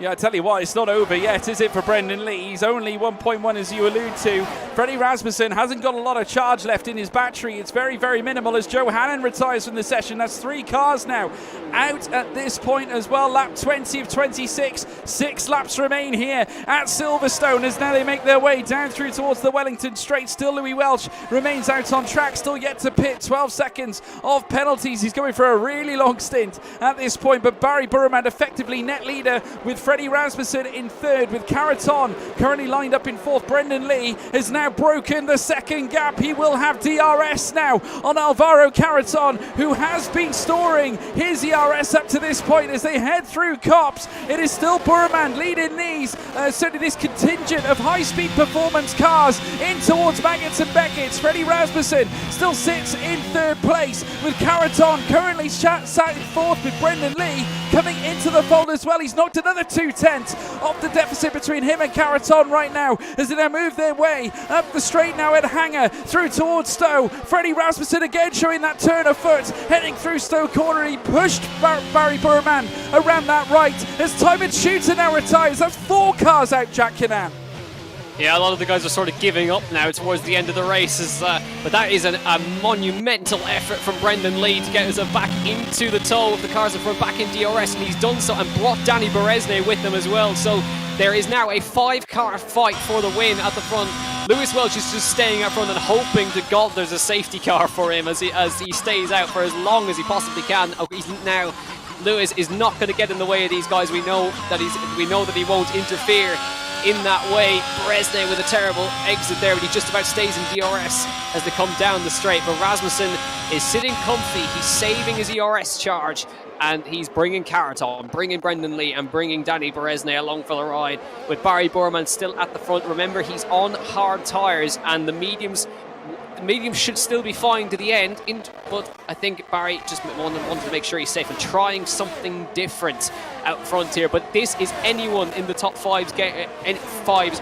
Yeah, I tell you what, it's not over yet, is it, for Brendan Lee? He's only 1.1 as you allude to. Freddie Rasmussen hasn't got a lot of charge left in his battery. It's very minimal as Joe Hannon retires from the session. That's 3 cars now out at this point as well. Lap 20 of 26. 6 laps remain here at Silverstone as now they make their way down through towards the Wellington Straight. Still Louis Welch remains out on track, still yet to pit. 12 seconds of penalties. He's going for a really long stint at this point, but Barry Burremand effectively net leader with Freddie Rasmussen in third, with Caraton currently lined up in fourth. Brendan Lee has now broken the second gap. He will have DRS now on Alvaro Caraton, who has been storing his ERS up to this point as they head through Cops. It is still Burremand leading these, certainly this contingent of high-speed performance cars in towards Maggots and Beckett's. Freddie Rasmussen still sits in third place, with Caraton currently sat in fourth, with Brendan Lee coming into the fold as well. He's knocked another 2/10 off the deficit between him and Caraton right now as they now move their way up the straight now at Hanger through towards Stowe. Freddie Rasmussen again showing that turn of foot, heading through Stowe Corner. He pushed Barry Burremand around that right as Tybert Shooter now retires. That's 4 cars out, Jack Kinnan. Yeah, a lot of the guys are sort of giving up now towards the end of the race, but that is a monumental effort from Brendan Lee to get himself back into the tow of the cars in front, back in DRS, and he's done so and brought Danny Beresny with him as well. So there is now a 5-car fight for the win at the front. Lewis Welch is just staying out front and hoping to God there's a safety car for him as he stays out for as long as he possibly can. Lewis is not going to get in the way of these guys. We know that he won't interfere in that way. Beresny with a terrible exit there, but he just about stays in DRS as they come down the straight. But Rasmussen is sitting comfy. He's saving his ERS charge, and he's bringing Caraton, bringing Brendan Lee, and bringing Danny Beresny along for the ride, with Barry Burremand still at the front. Remember, he's on hard tyres, and the mediums should still be fine to the end, but I think Barry just wanted to make sure he's safe and trying something different out front here. But this is anyone in the top five's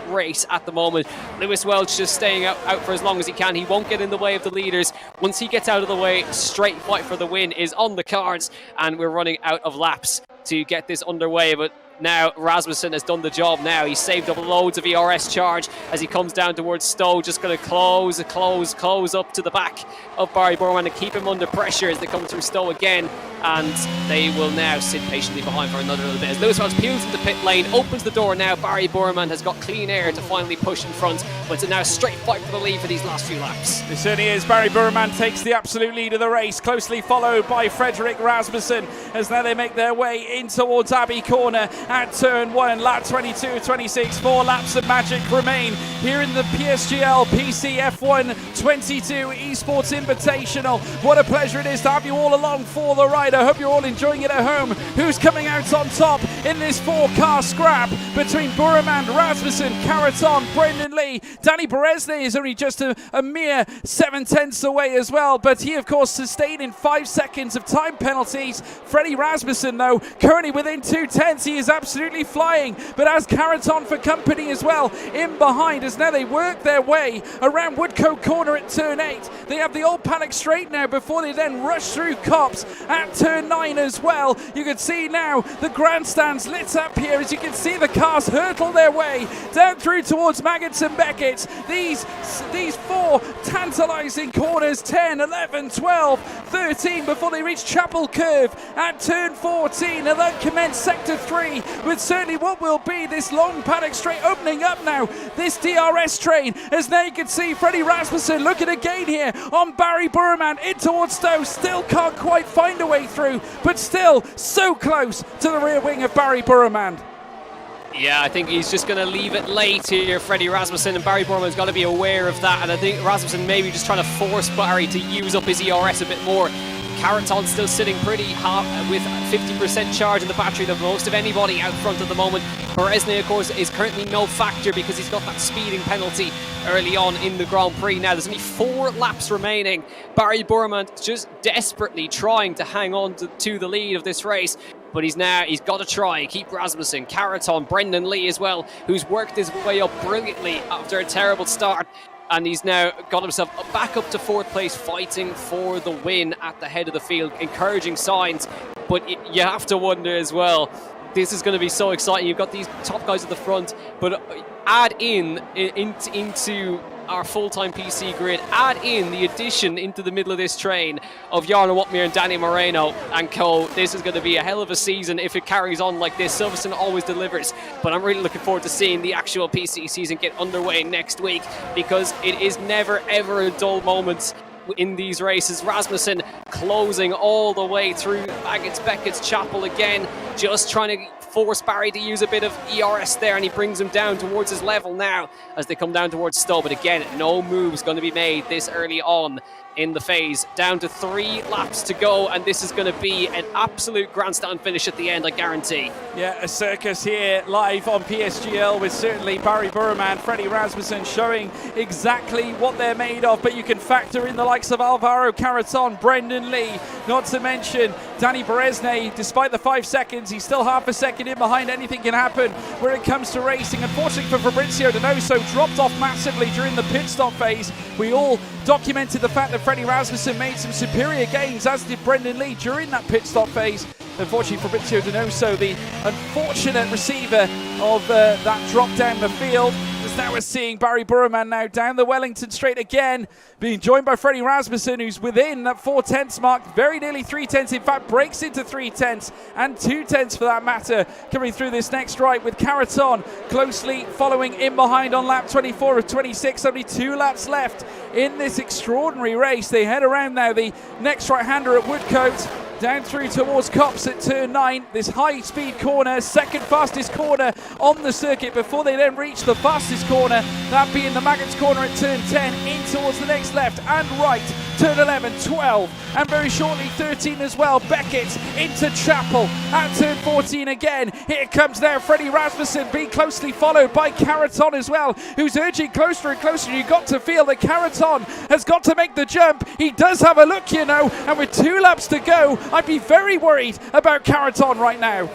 race at the moment. Lewis Welch just staying out for as long as he can. He won't get in the way of the leaders. Once he gets out of the way, straight fight for the win is on the cards, and we're running out of laps to get this underway. But now Rasmussen has done the job now. He's saved up loads of ERS charge as he comes down towards Stowe. Just going to close up to the back of Barry Burremand and keep him under pressure as they come through Stowe again. And they will now sit patiently behind for another little bit. As Lewis Welch peels into pit lane, opens the door now. Barry Burremand has got clean air to finally push in front. But it's now a straight fight for the lead for these last few laps. It certainly is. Barry Burremand takes the absolute lead of the race, closely followed by Frederick Rasmussen as now they make their way in towards Abbey Corner. at turn 1. Lap 22, 26, 4 laps of magic remain here in the PSGL PC F1 22 Esports Invitational. What a pleasure it is to have you all along for the ride. I hope you're all enjoying it at home. Who's coming out on top in this 4-car scrap between Burman, Rasmussen, Caraton, Brendan Lee? Danny Beresne is only just a mere 7/10 away as well, but he of course sustained in 5 seconds of time penalties. Freddie Rasmussen though currently within 2/10. He is absolutely flying, but as Caraton for company as well in behind as now they work their way around Woodcote Corner at turn 8. They have the old paddock straight now before they then rush through Copse at turn 9 as well. You can see now the grandstands lit up here as you can see the cars hurtle their way down through towards Maggots and Beckett. These 4 tantalising corners, 10, 11, 12, 13 before they reach Chapel Curve at turn 14, and then commence sector 3 with certainly what will be this long paddock straight opening up now. This DRS train as now you can see Freddie Rasmussen looking again here on Barry Burman in towards Stowe. Still can't quite find a way through, but still so close to the rear wing of Barry Burman. Yeah, I think he's just going to leave it late here, Freddie Rasmussen, and Barry Burman's got to be aware of that, and I think Rasmussen maybe just trying to force Barry to use up his ERS a bit more. Caraton still sitting pretty hot with 50% charge in the battery, the most of anybody out front at the moment. Beresne, of course, is currently no factor because he's got that speeding penalty early on in the Grand Prix. Now, there's only 4 laps remaining. Barry Burman just desperately trying to hang on to the lead of this race. But he's got to try, keep Rasmussen, Caraton, Brendan Lee as well, who's worked his way up brilliantly after a terrible start. And he's now got himself back up to 4th place, fighting for the win at the head of the field. Encouraging signs, but you have to wonder as well, this is going to be so exciting. You've got these top guys at the front, but add into our full-time PC grid, add in the addition into the middle of this train of Jarno Watmir and Danny Moreno and co. This is going to be a hell of a season if it carries on like this. Silverstone always delivers, but I'm really looking forward to seeing the actual PC season get underway next week, because it is never ever a dull moment in these races. Rasmussen closing all the way through Baggett's Beckett's Chapel again, just trying to force Barry to use a bit of ERS there, and he brings him down towards his level now as they come down towards Stowe. But again, no moves going to be made this early on in the phase. Down to 3 laps to go, and this is going to be an absolute grandstand finish at the end, I guarantee. Yeah, a circus here live on PSGL with certainly Barry Burman, Freddie Rasmussen showing exactly what they're made of, but you can factor in the likes of Alvaro Caraton, Brendan Lee, not to mention Danny Beresne. Despite the 5 seconds, he's still half a second in behind. Anything can happen when it comes to racing. Unfortunately for Fabrizio Donoso, dropped off massively during the pit stop phase. We all documented the fact that Freddie Rasmussen made some superior gains, as did Brendan Lee during that pit stop phase. Unfortunately, Fabrizio Donoso, the unfortunate receiver of that drop down the field. As now we're seeing Barry Burman now down the Wellington straight again, being joined by Freddie Rasmussen, who's within that 4/10 mark, very nearly 3/10. In fact, breaks into 3/10 and 2/10 for that matter, coming through this next right with Caraton closely following in behind on lap 24 of 26. Only 2 laps left in this extraordinary race. They head around now the next right-hander at Woodcote, down through towards Copse at turn 9, this high-speed corner, second fastest corner on the circuit before they then reach the fastest corner, that being the Maggots corner at turn 10, in towards the next left and right, turn 11, 12, and very shortly 13 as well. Beckett into Chapel at turn 14 again. Here comes there Freddie Rasmussen, being closely followed by Caraton as well, who's urging closer and closer. You've got to feel that Caraton has got to make the jump. He does have a look, you know, and with 2 laps to go, I'd be very worried about Caraton right now.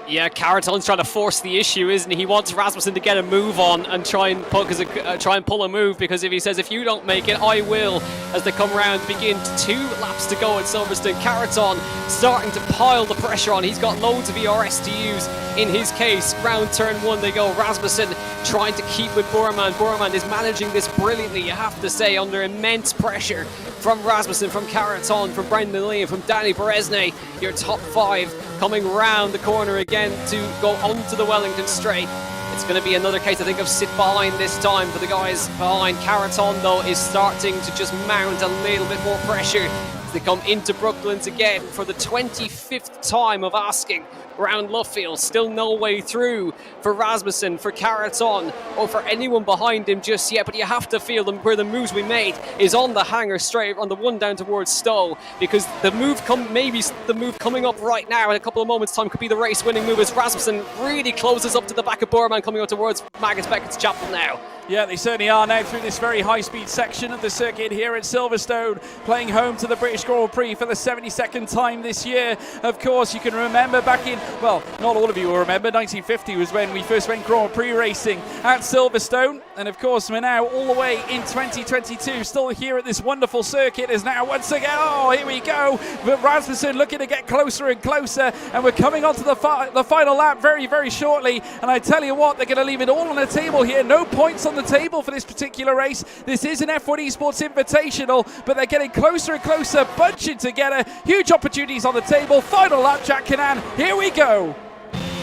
Yeah, Caraton's trying to force the issue, isn't he? He wants Rasmussen to get a move on and try and pull a move, because if he says, if you don't make it, I will, as they come round, begin 2 laps to go at Silverstone. Caraton starting to pile the pressure on. He's got loads of ERS to use in his case. Round turn 1 they go. Rasmussen trying to keep with Burman. Burman is managing this brilliantly, you have to say, under immense pressure from Rasmussen, from Caraton, from Brendan Lee, and from Danny Beresne. Your top 5 coming round the corner again to go onto the Wellington straight. It's going to be another case, I think, of sit behind this time for the guys behind. Caraton, though, is starting to just mount a little bit more pressure As they come into Brooklands again for the 25th time of asking around Luffield. Still no way through for Rasmussen, for Caraton, or for anyone behind him just yet. But you have to feel them where the moves we made is on the hanger straight on the one down towards Stowe, because the move coming up right now in a couple of moments' time could be the race-winning move as Rasmussen really closes up to the back of Borman coming out towards Magnus Beckett's Chapel now. Yeah, they certainly are now through this very high-speed section of the circuit here at Silverstone, playing home to the British Grand Prix for the 72nd time this year. Of course, you can remember back in, well, not all of you will remember, 1950 was when we first went Grand Prix racing at Silverstone. And of course, we're now all the way in 2022, still here at this wonderful circuit. Is now once again, oh, here we go. But Rasmussen looking to get closer and closer. And we're coming onto the final lap very, very shortly. And I tell you what, they're going to leave it all on the table here. No points on the table for this particular race. This is an F1 Esports Invitational, but they're getting closer and closer, bunching together. Huge opportunities on the table. Final lap, Jack Canan. Here we go.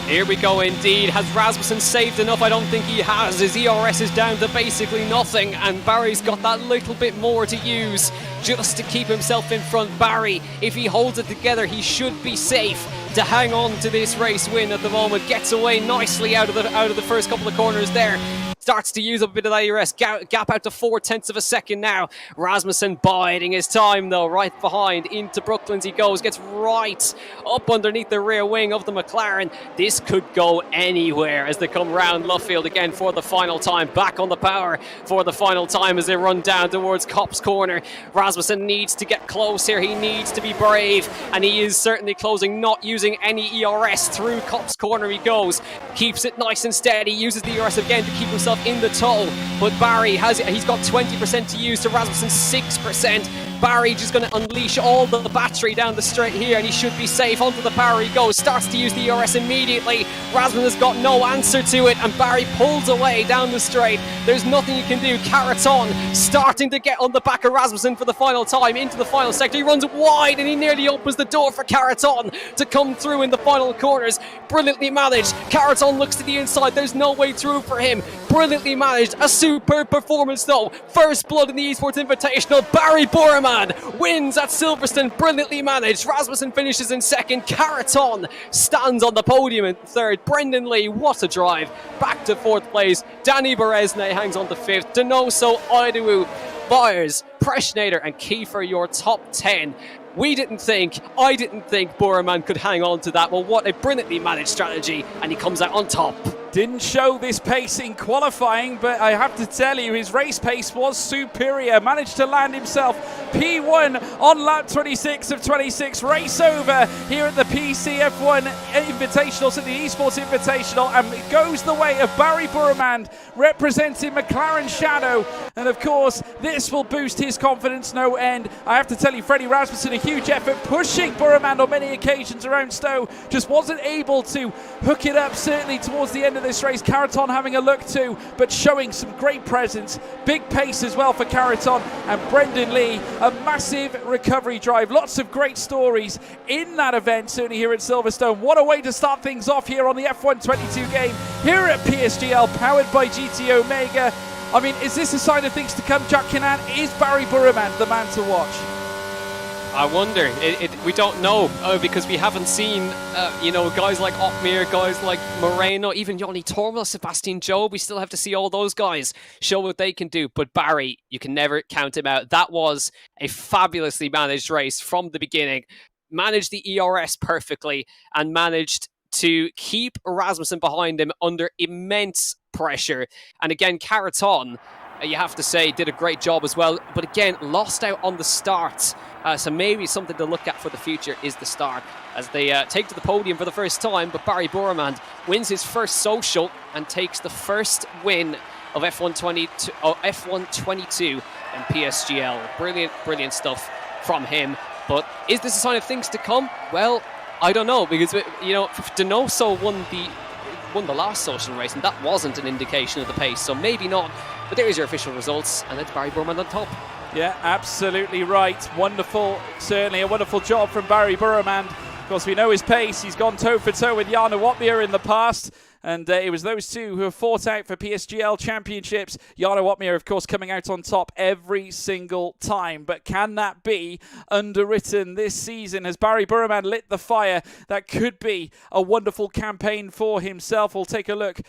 Here we go indeed. Has Rasmussen saved enough? I don't think he has. His ERS is down to basically nothing, and Barry's got that little bit more to use just to keep himself in front. Barry, if he holds it together, he should be safe to hang on to this race win at the moment. Gets away nicely out of the first couple of corners there. Starts to use up a bit of that ERS. Gap out to 0.4 of a second now. Rasmussen biding his time though, right behind. Into Brooklands he goes. Gets right up underneath the rear wing of the McLaren. This could go anywhere as they come round Luffield again for the final time. Back on the power for the final time as they run down towards Copse Corner. Rasmussen needs to get close here. He needs to be brave, and he is certainly closing, not using any ERS through Copse Corner. He goes, keeps it nice and steady, uses the ERS again to keep himself in the tow, but Barry he's got 20% to use to Rasmussen's 6%. Barry just going to unleash all the battery down the straight here, and he should be safe. Onto the power he goes, starts to use the ERS immediately. Rasmussen has got no answer to it, and Barry pulls away down the straight. There's nothing you can do. Caraton starting to get on the back of Rasmussen for the final time into the final sector. He runs wide, and he nearly opens the door for Caraton to come through in the final corners. Brilliantly managed. Caraton looks to the inside. There's no way through for him. Brilliantly managed. A superb performance though. First blood in the Esports Invitational. Barry Borman wins at Silverstone. Brilliantly managed. Rasmussen finishes in second. Caraton stands on the podium in third. Brendan Lee, what a drive. Back to fourth place. Danny Beresne hangs on to fifth. Donoso, Idawu, Byers, Preschnader and Kiefer, your top 10. I didn't think Borman could hang on to that. Well, what a brilliantly managed strategy, and he comes out on top. Didn't show this pace in qualifying, but I have to tell you, his race pace was superior. Managed to land himself P1 on lap 26 of 26. Race over here at the PCF1 Invitational, so the Esports Invitational, and it goes the way of Barry Burmand, representing McLaren Shadow. And of course, this will boost his confidence no end. I have to tell you, Freddie Rasmussen, a huge effort, pushing Burmand on many occasions around Stowe. Just wasn't able to hook it up, certainly towards the end of this race. Caraton having a look too, but showing some great presence. Big pace as well for Caraton, and Brendan Lee, a massive recovery drive. Lots of great stories in that event, certainly here at Silverstone. What a way to start things off here on the F1 22 game here at PSGL, powered by GT Omega. I mean, is this a sign of things to come, Jack Canan? Is Barry Burman the man to watch? I wonder. We don't know because we haven't seen, guys like Otmir, guys like Moreno, even Yoni Tormal, Sebastian Job. We still have to see all those guys show what they can do. But Barry, you can never count him out. That was a fabulously managed race from the beginning. Managed the ERS perfectly and managed to keep Rasmussen behind him under immense pressure. And again, Caraton, you have to say, did a great job as well. But again, lost out on the start. So maybe something to look at for the future is the start as they take to the podium for the first time. But Barry Bormand wins his first social and takes the first win of F1 22 in PSGL. Brilliant stuff from him. But is this a sign of things to come? Well, I don't know, because Donoso won the last social race, and that wasn't an indication of the pace, so maybe not. But there's your official results, and it's Barry Burman on top. Yeah, absolutely right. Wonderful, certainly a wonderful job from Barry Burman. Of course, we know his pace. He's gone toe for toe with Jarno Otmir in the past. And it was those two who have fought out for PSGL championships. Jana Watmir, of course, coming out on top every single time. But can that be underwritten this season? Has Barry Burman lit the fire? That could be a wonderful campaign for himself. We'll take a look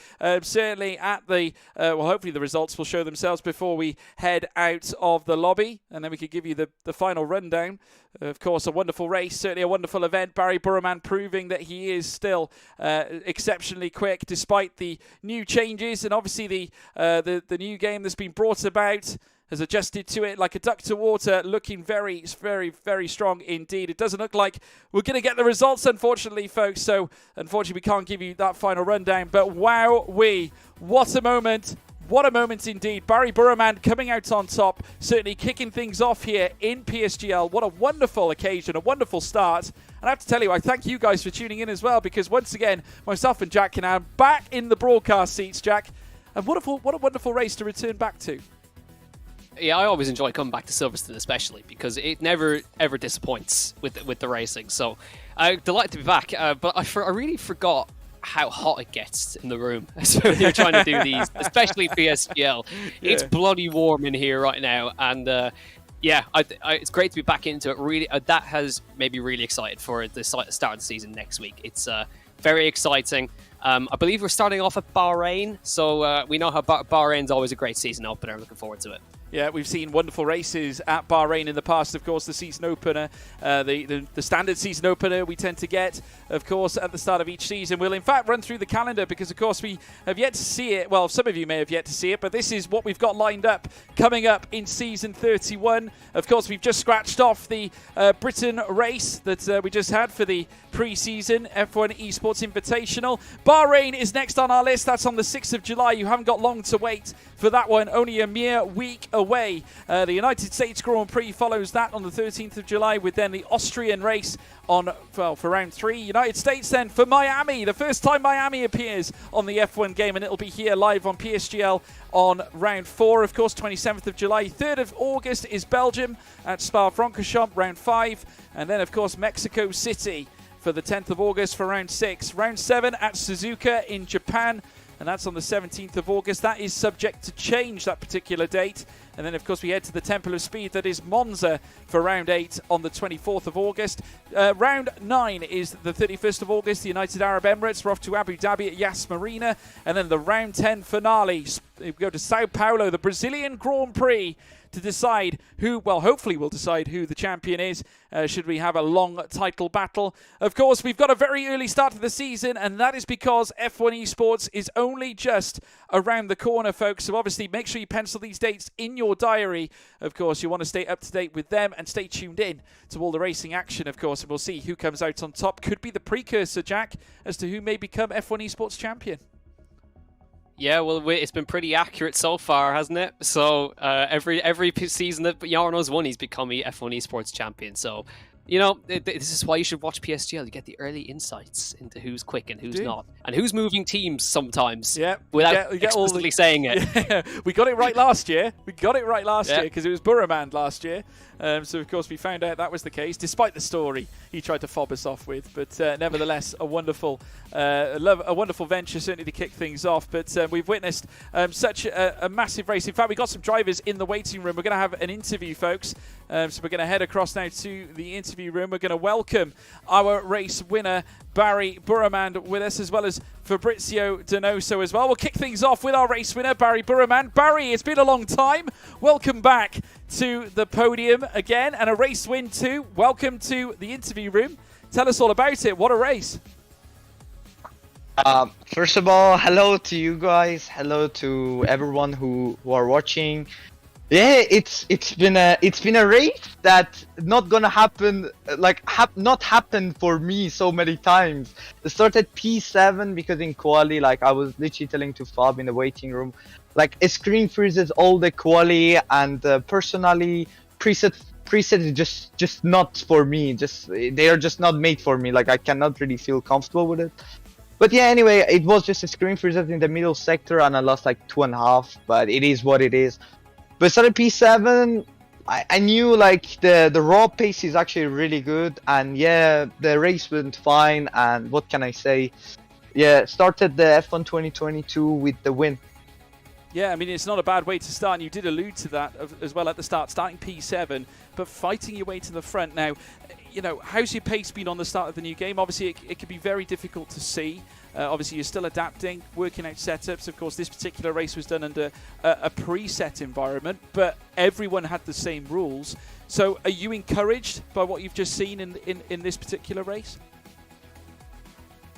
certainly at the, hopefully the results will show themselves before we head out of the lobby. And then we could give you the final rundown. Of course, a wonderful race, certainly a wonderful event. Barry Burman proving that he is still exceptionally quick despite the new changes and obviously the new game that's been brought about. Has adjusted to it like a duck to water, looking very, very, very strong indeed. It doesn't look like we're going to get the results, unfortunately, folks. So, unfortunately, we can't give you that final rundown. But wow, what a moment. What a moment indeed. Barry Burman coming out on top, certainly kicking things off here in PSGL. What a wonderful occasion, a wonderful start. And I have to tell you, I thank you guys for tuning in as well, because once again, myself and Jack are back in the broadcast seats, Jack. And what a wonderful race to return back to. Yeah, I always enjoy coming back to Silverstone, especially because it never ever disappoints with the racing. So I'm delighted to be back. But I really forgot how hot it gets in the room when you're trying to do these, especially PSGL. Yeah. It's bloody warm in here right now, and it's great to be back into it. Really, that has made me really excited for the start of the season next week. It's very exciting. I believe we're starting off at Bahrain, so we know how Bahrain's always a great season opener. I'm looking forward to it. Yeah, we've seen wonderful races at Bahrain in the past. Of course, the season opener, the standard season opener we tend to get, of course, at the start of each season. We'll, in fact, run through the calendar because, of course, we have yet to see it. Well, some of you may have yet to see it, but this is what we've got lined up coming up in season 31. Of course, we've just scratched off the Britain race that we just had for the pre-season F1 Esports Invitational. Bahrain is next on our list. That's on the 6th of July. You haven't got long to wait for that one. Only a mere week away. The United States Grand Prix follows that on the 13th of July, with then the Austrian race for round 3. United States then for Miami, the first time Miami appears on the F1 game, and it'll be here live on PSGL on round 4, of course, 27th of July. 3rd of August is Belgium at Spa-Francorchamps, round 5, and then, of course, Mexico City for the 10th of August for round 6. Round 7 at Suzuka in Japan, and that's on the 17th of August. That is subject to change, that particular date. And then, of course, we head to the Temple of Speed, that is Monza, for round 8 on the 24th of August. Round 9 is the 31st of August, the United Arab Emirates. We're off to Abu Dhabi at Yas Marina. And then the round 10 finale, we go to Sao Paulo, the Brazilian Grand Prix, to decide who, well, hopefully we'll decide who the champion is, should we have a long title battle. Of course, we've got a very early start to the season, and that is because F1 Esports is only just around the corner, folks. So obviously, make sure you pencil these dates in your diary. Of course, you want to stay up to date with them and stay tuned in to all the racing action, of course, and we'll see who comes out on top. Could be the precursor, Jack, as to who may become F1 Esports champion. Yeah, well, it's been pretty accurate so far, hasn't it? So every season that Jarno's won, he's become the F1 Esports champion. So, you know, this is why you should watch PSGL. You get the early insights into who's quick and who's not, and who's moving teams sometimes. Yeah, without explicitly saying it. Yeah, we got it right last year. We got it right last year because it was Burman last year. So, of course, we found out that was the case, despite the story he tried to fob us off with. But nevertheless, a wonderful venture, certainly, to kick things off. But we've witnessed such a massive race. In fact, we got some drivers in the waiting room. We're going to have an interview, folks. So we're going to head across now to the interview room. We're going to welcome our race winner, Barry Burman, with us, as well as Fabrizio Donoso as well. We'll kick things off with our race winner, Barry Burman. Barry, it's been a long time. Welcome back to the podium again, and a race win too. Welcome to the interview room. Tell us all about it. What a race. First of all, hello to you guys. Hello to everyone who are watching. Yeah, it's been a race that not gonna happen, not happen for me so many times. I started P7 because in quali, I was literally telling to Fab in the waiting room, a screen freezes all the quali, and personally preset is just not for me. They are just not made for me. I cannot really feel comfortable with it. But yeah, anyway, it was just a screen freezer in the middle sector, and I lost 2.5. But it is what it is. But started P7, I knew the raw pace is actually really good, and yeah, the race went fine. And what can I say? started the F1 2022 with the win. Yeah, I mean, it's not a bad way to start, and you did allude to that as well at the start, starting P7, but fighting your way to the front. Now, you know, how's your pace been on the start of the new game? Obviously, it can be very difficult to see. Obviously, you're still adapting, working out setups. Of course, this particular race was done under a preset environment, but everyone had the same rules. So are you encouraged by what you've just seen in this particular race?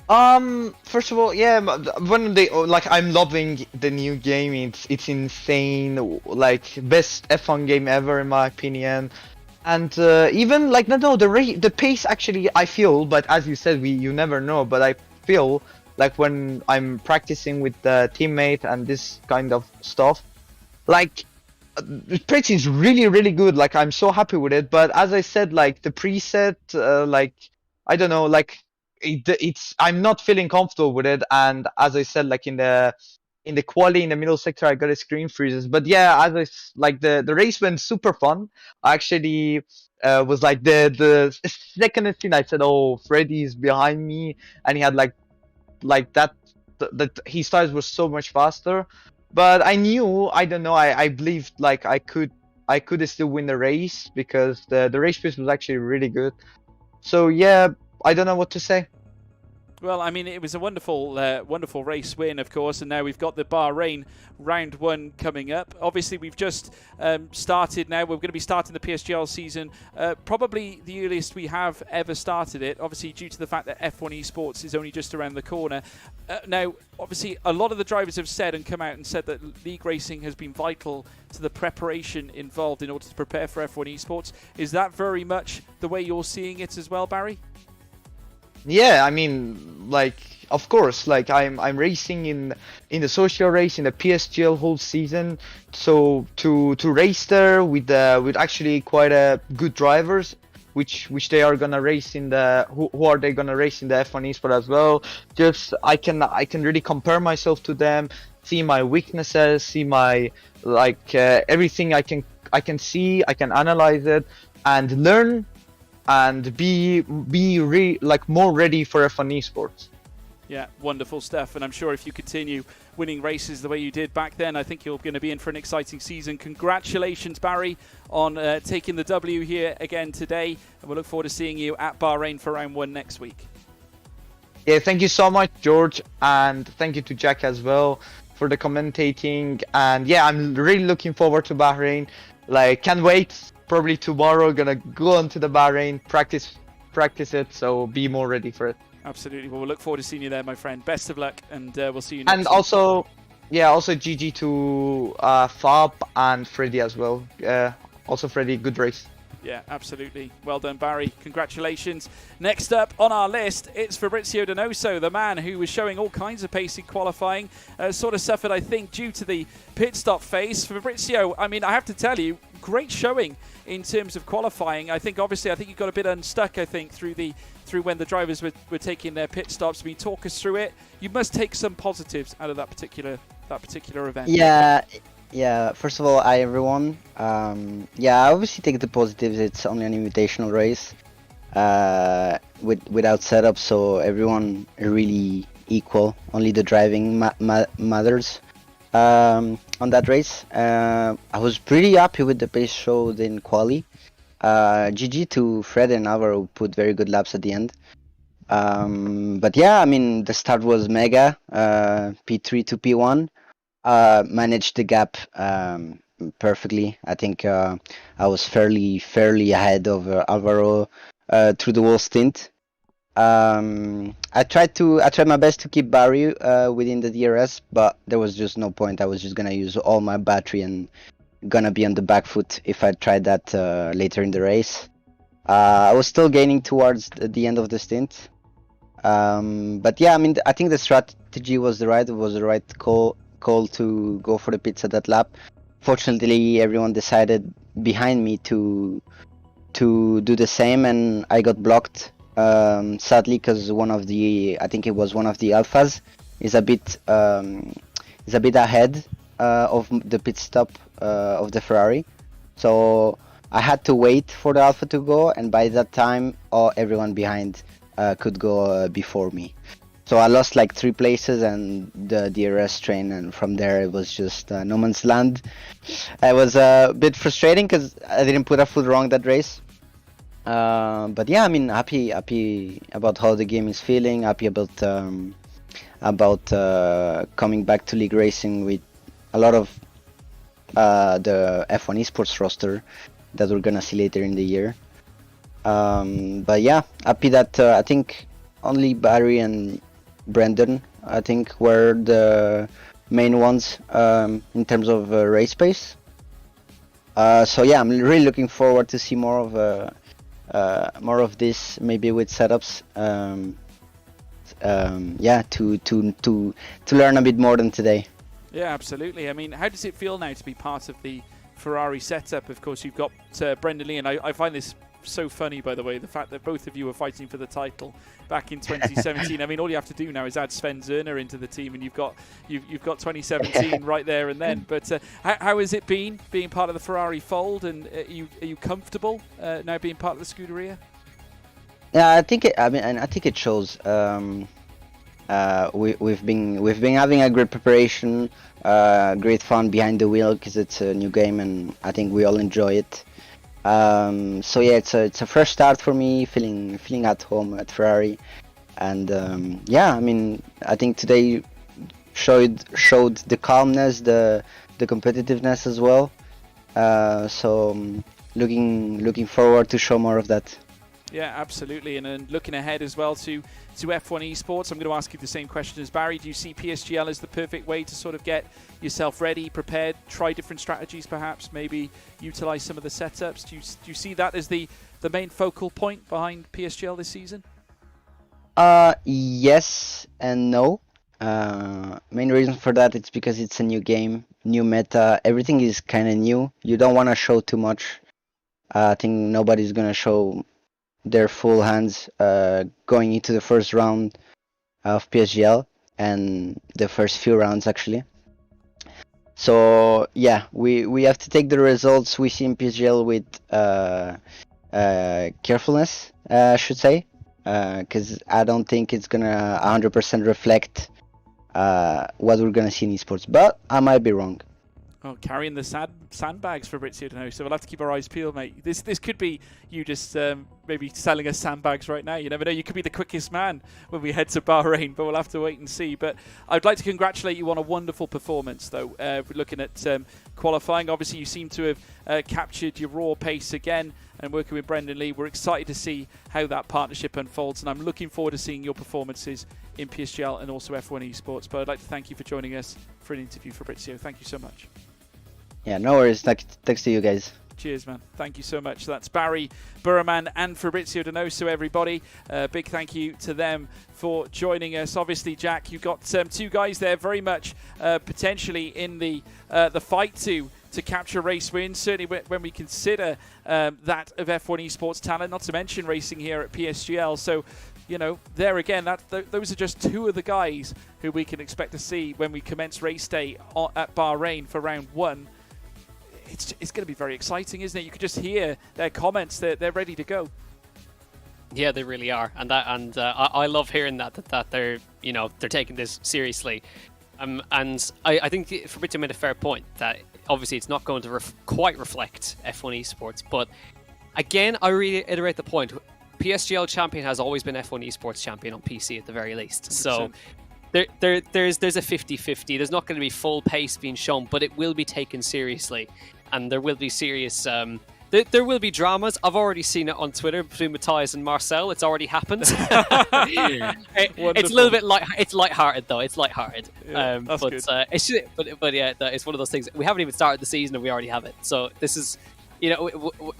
First of all, yeah, when they like, I'm loving the new game. It's insane, like best F1 game ever in my opinion. And even like no, the pace actually I feel, but as you said, you never know. But I feel like when I'm practicing with the teammate and this kind of stuff, like the pace is really good. Like I'm so happy with it. But as I said, like the preset, like I don't know, like. It's I'm not feeling comfortable with it, and as I said, like in the quali in the middle sector, I got a screen freezes. But yeah, like the race went super fun. I actually was like the second scene. I said, "Oh, Freddy's behind me," and he had like that his tires were so much faster. But I knew, I don't know, I believed like I could still win the race because the race pace was actually really good. So yeah, I don't know what to say. Well, I mean, it was a wonderful, wonderful race win, of course, and now we've got the Bahrain round 1 coming up. Obviously, we've just started now. We're going to be starting the PSGL season, probably the earliest we have ever started it, obviously due to the fact that F1 Esports is only just around the corner. Now, obviously, a lot of the drivers have said and come out and said that league racing has been vital to the preparation involved in order to prepare for F1 Esports. Is that very much the way you're seeing it as well, Barry? Yeah, I mean, like, of course, like I'm racing in the social race in the PSGL whole season, so to race there with actually quite a good drivers, which they are gonna race in the who are they gonna race in the F1 Esport as well. Just I can really compare myself to them, see my weaknesses, see my like everything I can see, I can analyze it and learn. And be like more ready for F1 Esports. Yeah, wonderful stuff. And I'm sure if you continue winning races the way you did back then, I think you're going to be in for an exciting season. Congratulations, Barry, on taking the W here again today. And we'll look forward to seeing you at Bahrain for round 1 next week. Yeah, thank you so much, George. And thank you to Jack as well for the commentating. And yeah, I'm really looking forward to Bahrain. Like, can't wait. Probably tomorrow, gonna go on to the Bahrain, practice it, so be more ready for it. Absolutely. Well, we'll look forward to seeing you there, my friend. Best of luck, and we'll see you next And week. also GG to Fab and Freddy as well. Also Freddy, good race. Yeah, absolutely. Well done, Barry. Congratulations. Next up on our list, it's Fabrizio Donoso, the man who was showing all kinds of pace in qualifying. Sort of suffered, I think, due to the pit stop phase. Fabrizio, I mean, I have to tell you, great showing in terms of qualifying. I think you got a bit unstuck, I think, through when the drivers were taking their pit stops. I mean, talk us through it. You must take some positives out of that particular event. Yeah, first of all, hi everyone. I obviously take the positives. It's only an invitational race without setup, so everyone really equal. Only the driving matters on that race. I was pretty happy with the pace showed in quali. GG to Fred and Alvaro, who put very good laps at the end. But yeah, I mean, the start was mega. P3 to P1. Managed the gap perfectly. I think I was fairly ahead of Alvaro through the whole stint. I tried my best to keep Barry within the DRS, but there was just no point. I was just gonna use all my battery and gonna be on the back foot if I tried that later in the race. I was still gaining towards the end of the stint. But yeah, I mean, I think the strategy was the right call to go for the pits at that lap. Fortunately, everyone decided behind me to do the same, and I got blocked. Sadly, because I think it was one of the alphas, is a bit ahead of the pit stop of the Ferrari. So I had to wait for the alpha to go, and by that time, everyone behind could go before me. So I lost like 3 places and the DRS train, and from there it was just no man's land. It was a bit frustrating because I didn't put a foot wrong that race. But yeah, I mean, happy about how the game is feeling. Happy about coming back to league racing with a lot of the F1 Esports roster that we're gonna see later in the year. But yeah, happy that I think only Barry and Brendan, I think, were the main ones in terms of race pace. So yeah, I'm really looking forward to see more of this, maybe with setups. Yeah, to learn a bit more than today. Yeah, absolutely. I mean, how does it feel now to be part of the Ferrari setup? Of course, you've got Brendan Lee, and I find this so funny, by the way, the fact that both of you were fighting for the title back in 2017. I mean, all you have to do now is add Sven Zerner into the team, and you've got 2017 right there and then. But how has it been being part of the Ferrari fold, and are you comfortable now being part of the Scuderia? Yeah, I think it shows. We've been having a great preparation, great fun behind the wheel because it's a new game, and I think we all enjoy it. So yeah, it's a fresh start for me, feeling at home at Ferrari, and yeah, I mean, I think today showed the calmness, the competitiveness as well. So looking forward to show more of that. Yeah, absolutely. And then looking ahead as well to F1 Esports, I'm going to ask you the same question as Barry. Do you see PSGL as the perfect way to sort of get yourself ready, prepared, try different strategies perhaps, maybe utilize some of the setups? Do you see that as the main focal point behind PSGL this season? Yes and no. Main reason for that is because it's a new game, new meta. Everything is kind of new. You don't want to show too much. I think nobody's going to show their full hands going into the first round of PSGL and the first few rounds actually. So yeah, we have to take the results we see in PSGL with carefulness, I should say, because I don't think it's gonna 100% reflect what we're gonna see in esports, but I might be wrong. Oh, carrying the sandbags for Fabrizio to know, so we'll have to keep our eyes peeled, mate. This could be you just maybe selling us sandbags right now. You never know. You could be the quickest man when we head to Bahrain, but we'll have to wait and see. But I'd like to congratulate you on a wonderful performance, though. Looking at qualifying, obviously you seem to have captured your raw pace again, and working with Brendan Lee. We're excited to see how that partnership unfolds, and I'm looking forward to seeing your performances in PSGL and also F1 Esports. But I'd like to thank you for joining us for an interview, Fabrizio. Thank you so much. Yeah, no worries. Thanks to you guys. Cheers, man. Thank you so much. So that's Barry Burman and Fabrizio Donoso, everybody. Big thank you to them for joining us. Obviously, Jack, you've got two guys there very much potentially in the fight to capture race wins, certainly when we consider that of F1 Esports talent, not to mention racing here at PSGL. So, you know, there again, those are just two of the guys who we can expect to see when we commence race day at Bahrain for round one. It's going to be very exciting, isn't it? You could just hear their comments. They're ready to go. Yeah, they really are, and I love hearing that they're they're taking this seriously. And I think Fabrizio made a fair point that obviously it's not going to quite reflect F1 Esports, but again, I reiterate the point. PSGL champion has always been F1 Esports champion on PC at the very least. 100%. So there's a 50-50. There's not going to be full pace being shown, but it will be taken seriously, and there will be serious. There will be dramas. I've already seen it on Twitter between Matthias and Marcel. It's already happened. It's a little bit it's lighthearted though. It's lighthearted. Yeah, that's good. But yeah, it's one of those things. We haven't even started the season and we already have it. So this is,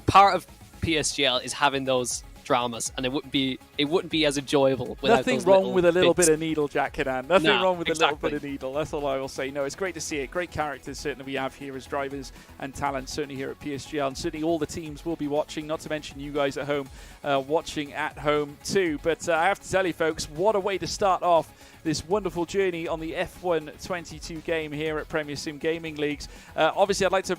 part of PSGL is having those dramas, and it wouldn't be as enjoyable without nothing those wrong with a little bits. bit of needle, Jack Canan. Nothing wrong with exactly. a little bit of needle. That's all I will say. No, it's great to see it. Great characters certainly we have here as drivers and talent, certainly here at PSGL, and certainly all the teams will be watching, not to mention you guys at home watching at home too. But I have to tell you folks, what a way to start off this wonderful journey on the F1 22 game here at Premier Sim Gaming Leagues. Obviously I'd like to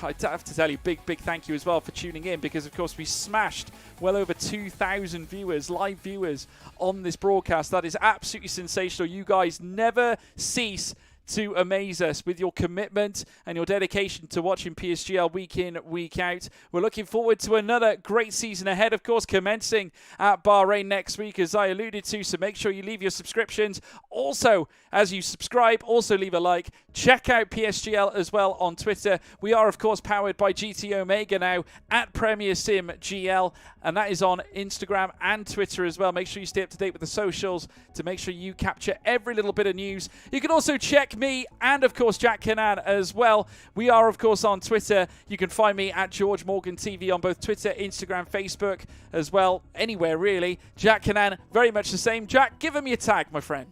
I have to tell you, big thank you as well for tuning in, because of course we smashed well over 2,000 viewers, live viewers on this broadcast. That is absolutely sensational. You guys never cease to amaze us with your commitment and your dedication to watching PSGL week in, week out. We're looking forward to another great season ahead, of course, commencing at Bahrain next week, as I alluded to, so make sure you leave your subscriptions. Also, as you subscribe, also leave a like. Check out PSGL as well on Twitter. We are, of course, powered by GT Omega now at Premier Sim GL, and that is on Instagram and Twitter as well. Make sure you stay up to date with the socials to make sure you capture every little bit of news. You can also check me and, of course, Jack Canan as well. We are, of course, on Twitter. You can find me at George Morgan TV on both Twitter, Instagram, Facebook as well. Anywhere, really. Jack Canan, very much the same. Jack, give him your tag, my friend.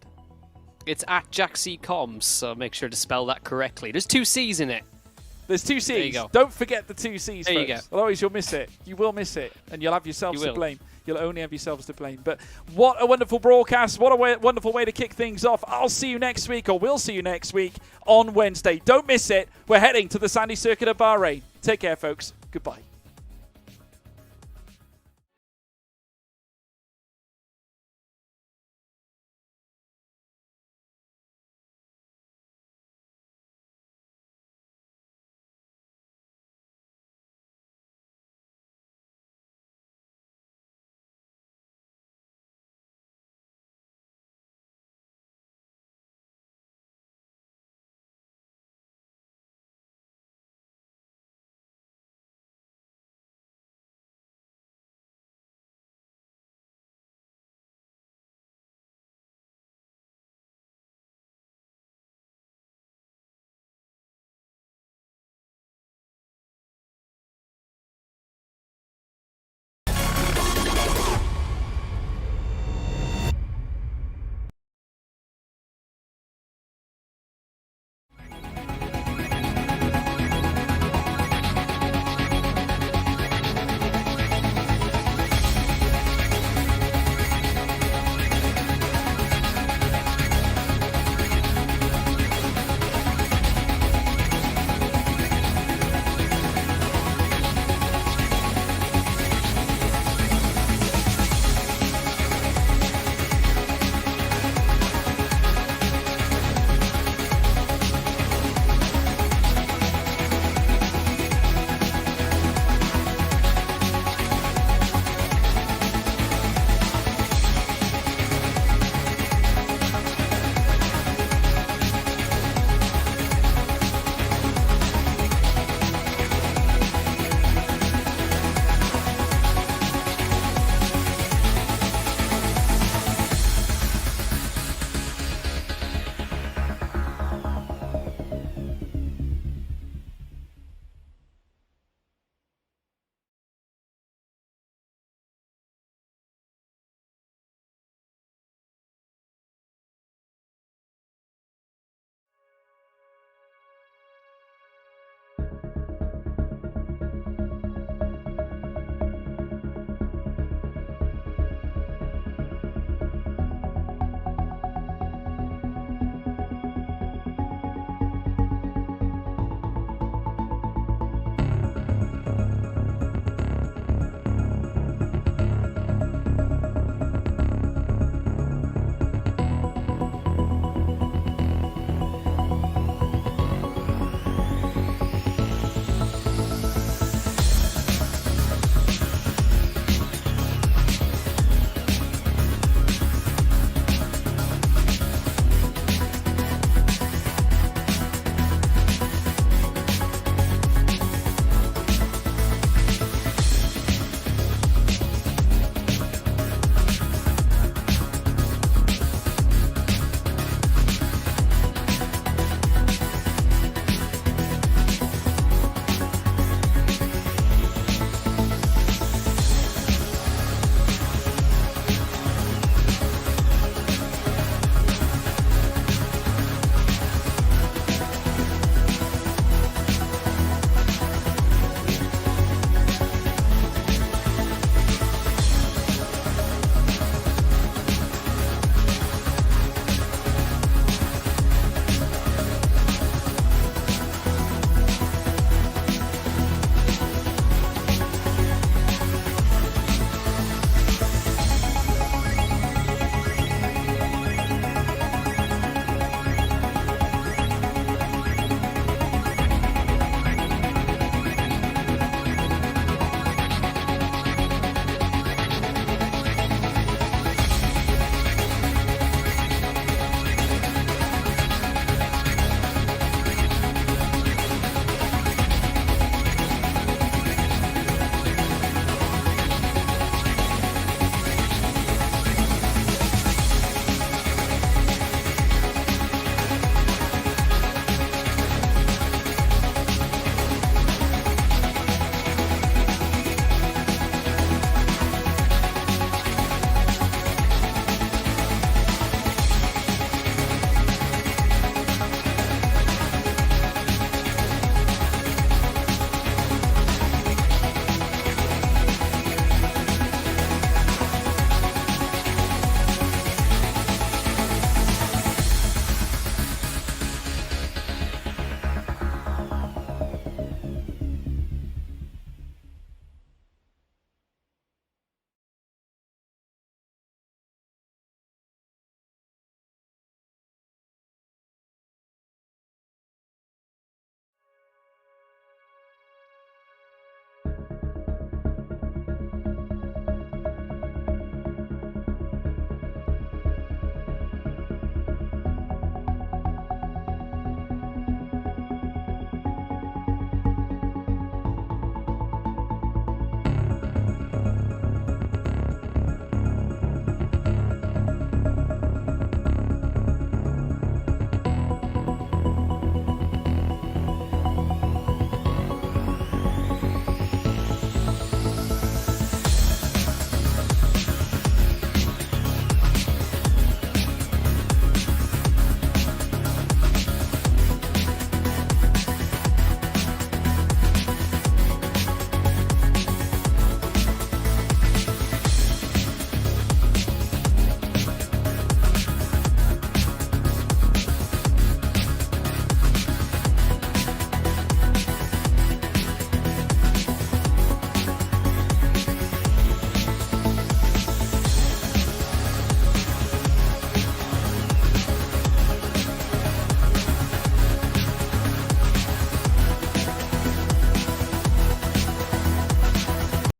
It's at JackCComs, so make sure to spell that correctly. There's 2 C's in it. There's 2 C's. There you go. Don't forget the 2 C's, there folks. You go. Otherwise, you'll miss it. You will miss it, and you'll have yourselves You to will. blame. You'll only have yourselves to blame. But what a wonderful broadcast. What a wonderful way to kick things off. I'll see you next week, or we'll see you next week on Wednesday. Don't miss it. We're heading to the sandy circuit of Bahrain. Take care, folks. Goodbye.